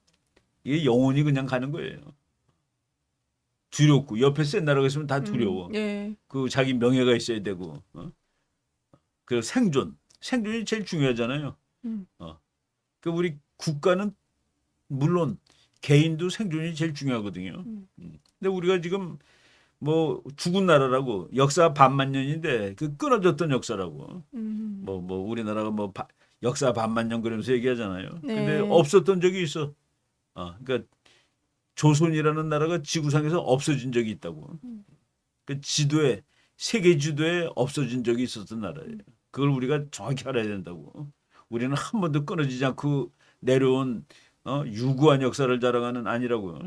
이게 영원히 그냥 가는 거예요. 두렵고 옆에 센 나라가 있으면 다 두려워. 예. 그 자기 명예가 있어야 되고. 그 생존이 제일 중요하잖아요. 음. 그 우리 국가는 물론 개인도 생존이 제일 중요하거든요. 근데 우리가 지금 뭐 죽은 나라라고 역사 반만 년인데 그 끊어졌던 역사라고. 뭐 우리나라가 뭐 역사 반만 년 그러면서 얘기하잖아요. 네. 근데 없었던 적이 있어. 그러니까 조선이라는 나라가 지구상에서 없어진 적이 있다고. 그 지도에 세계 지도에 없어진 적이 있었던 나라예요. 그걸 우리가 정확히 알아야 된다고. 우리는 한 번도 끊어지지 않고 내려온 유구한 역사를 자랑하는 아니라고요.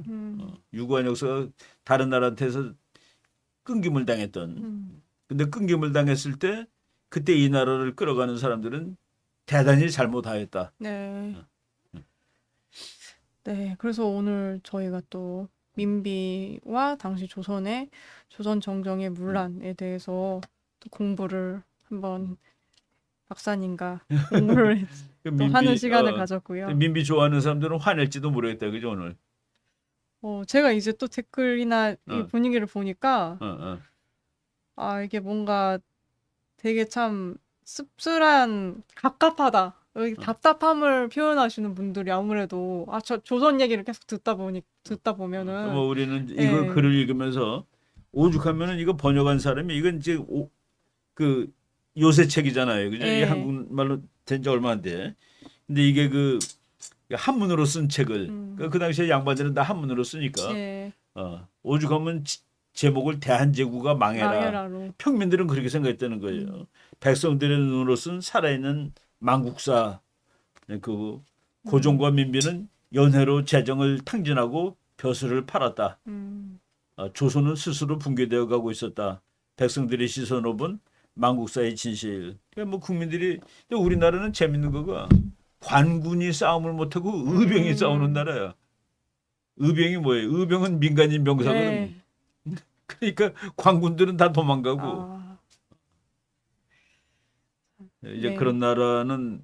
유구한 역사가 다른 나라한테서 끊김을 당했던. 근데 끊김을 당했을 때 그때 이 나라를 끌어가는 사람들은 대단히 잘못하였다. 네. 네. 그래서 오늘 저희가 또 민비와 당시 조선의 조선 정정의 문란에 대해서 또 공부를 한번 박사님과 공부를 또 하는 시간을 가졌고요. 민비 좋아하는 사람들은 화낼지도 모르겠다. 그죠, 오늘? 제가 이제 또 댓글이나 이 분위기를 보니까 이게 뭔가 되게 참 씁쓸한 갑갑하다. 여기 답답함을 표현하시는 분들이 아무래도 조선 얘기를 계속 듣다 보면은 뭐 우리는 예. 이거 글을 읽으면서 오죽하면은 이거 번역한 사람이 이건 이제 그 요새 책이잖아요. 그죠? 예. 이게 한국말로 된 지 얼마 안 돼. 근데 이게 그 한문으로 쓴 책을 그 당시에 양반들은 다 한문으로 쓰니까 예. 오죽하면 제목을 대한제국가 망해라. 망해라로. 평민들은 그렇게 생각했다는 거예요. 백성들의 눈으로 쓴 살아있는 망국사. 그 고종과 민비는 연회로 재정을 탕진하고 벼슬을 팔았다. 조선은 스스로 붕괴되어 가고 있었다. 백성들의 시선으로 본 망국사의 진실. 그러니까 뭐 국민들이 우리나라는 재밌는 거가 관군이 싸움을 못하고 의병이 싸우는 나라야. 의병이 뭐예요? 의병은 민간인 병사거든. 네. 그러니까 관군들은 다 도망가고. 이제 네. 그런 나라는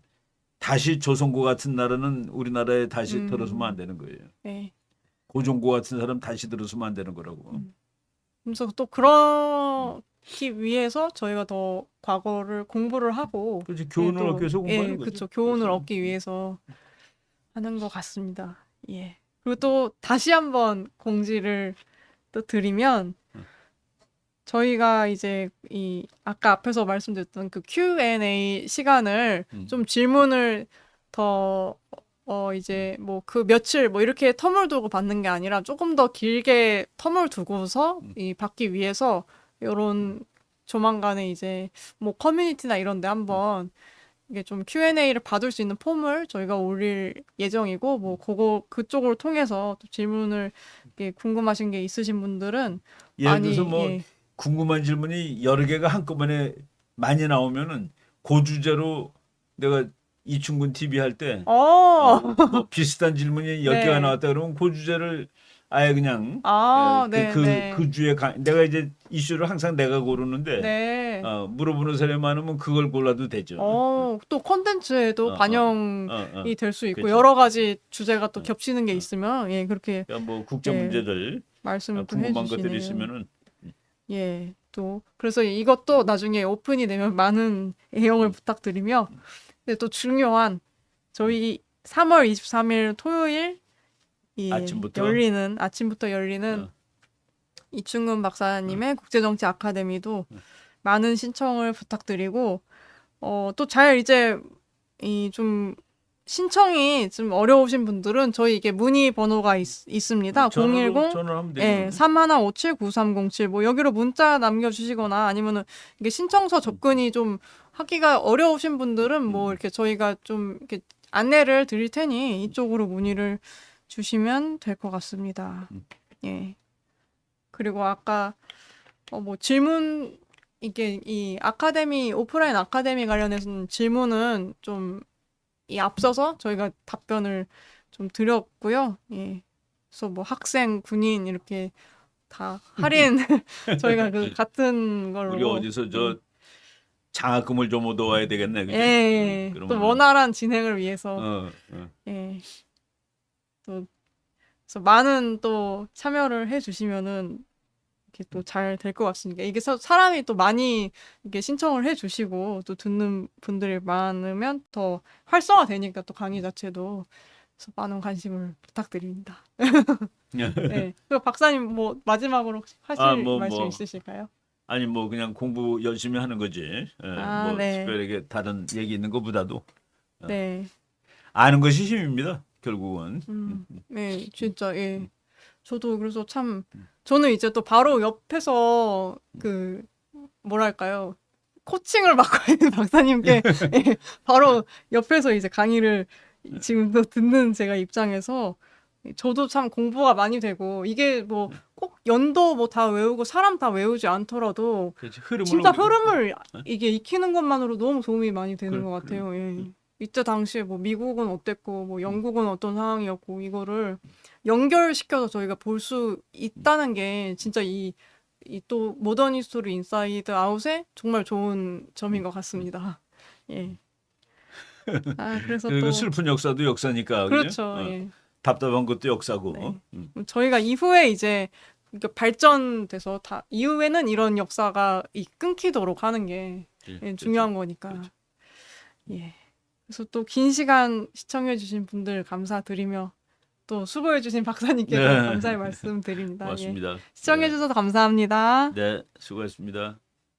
다시 조선고 같은 나라는 우리나라에 다시 들어서면 안 되는 거예요. 네. 고종고 같은 사람 다시 들어서면 안 되는 거라고. 그래서 또 그렇기 위해서 저희가 더 과거를 공부를 하고 그렇지, 교훈을 또, 얻기 위해서 공부하는 거죠. 그렇죠. 교훈을 그렇죠. 얻기 위해서 하는 것 같습니다. 예. 그리고 또 다시 한번 공지를 또 드리면 저희가 이제 이 아까 앞에서 말씀드렸던 그 Q&A 시간을 좀 질문을 더 이제 뭐 그 며칠 뭐 이렇게 텀을 두고 받는 게 아니라 조금 더 길게 텀을 두고서 이 받기 위해서 요런 조만간에 이제 뭐 커뮤니티나 이런 데 한번 이게 좀 Q&A를 받을 수 있는 폼을 저희가 올릴 예정이고 뭐 그쪽을 통해서 또 질문을 이렇게 궁금하신 게 있으신 분들은 예를 들어서 뭐 예. 궁금한 질문이 여러 개가 한꺼번에 많이 나오면은 그 주제로 내가 이충근 TV 할 때 뭐 비슷한 질문이 10개가 네. 나왔다 그러면 그 주제를 아예 그냥 네. 주에 내가 이제 이슈를 항상 내가 고르는데 네. 물어보는 사람이 많으면 그걸 골라도 되죠. 또 콘텐츠에도 반영이 될 수 있고 그렇죠. 여러 가지 주제가 또 겹치는 게 있으면 예 그렇게 그러니까 뭐 국제 예, 문제들 말씀을 또 궁금한 해주시네요. 것들이 있으면은 예, 또 그래서 이것도 나중에 오픈이 되면 많은 애용을 부탁드리며 근데 또 중요한 저희 3월 23일 토요일 아침부터 열리는 이충근 박사님의 국제정치 아카데미도 많은 신청을 부탁드리고 또 잘 이제 이 좀 신청이 좀 어려우신 분들은 저희 이게 문의 번호가 있습니다. 010 전화하면 예, 되죠. 3157-9307 뭐 여기로 문자 남겨주시거나 아니면은 이게 신청서 접근이 좀 하기가 어려우신 분들은 뭐 이렇게 저희가 좀 이렇게 안내를 드릴 테니 이쪽으로 문의를 주시면 될 것 같습니다. 예. 그리고 아까 뭐 질문 이게 이 아카데미 오프라인 아카데미 관련해서는 질문은 좀 이 앞서서 저희가 답변을 좀 드렸고요. 예. 그래서 뭐 학생, 군인 이렇게 다 할인 저희가 그 같은 걸로 우리 어디서 저 장학금을 좀 얻어와야 되겠네, 그지? 예. 또 그러면은 원활한 진행을 위해서 어. 예. 또 그래서 많은 또 참여를 해 주시면은 이렇게 또 잘 될 것 같습니다. 이게 사람이 또 많이 이게 신청을 해 주시고 또 듣는 분들이 많으면 더 활성화되니까 또 강의 자체도 그래서 많은 관심을 부탁드립니다. 네. 그리고 박사님 뭐 마지막으로 혹시 하실 뭐, 말씀 뭐. 있으실까요? 아니 뭐 그냥 공부 열심히 하는 거지. 예, 아, 뭐 네. 특별하게 다른 얘기 있는 것보다도 네. 아는 것이 힘입니다. 결국은. 네, 진짜 예. 저도 그래서 참 저는 이제 또 바로 옆에서 그 뭐랄까요? 코칭을 받고 있는 박사님께 예, 바로 옆에서 이제 강의를 지금도 듣는 제가 입장에서 저도 참 공부가 많이 되고 이게 뭐 꼭 연도 뭐 다 외우고 사람 다 외우지 않더라도 그렇지. 흐름을 진짜 우리- 흐름을 이게 익히는 것만으로 너무 도움이 많이 되는 그래, 것 같아요. 예. 이때 당시에 뭐 미국은 어땠고 뭐 영국은 어떤 상황이었고 이거를 연결시켜서 저희가 볼 수 있다는 게 진짜 이 또 모던 히스토리 인사이드 아웃의 정말 좋은 점인 것 같습니다. 예. 아, 그래서 그리고 또 슬픈 역사도 역사니까. 그죠? 그렇죠. 예. 답답한 것도 역사고. 네. 저희가 이후에 이제 이렇게 발전돼서 다 이후에는 이런 역사가 끊기도록 하는 게 그렇지. 중요한 거니까. 그렇죠. 예. 그래서 또 긴 시간 시청해주신 분들 감사드리며 또 수고해주신 박사님께도 네. 감사의 말씀 드립니다. 예. 고맙습니다. 시청해주셔서 감사합니다. 네, 수고했습니다.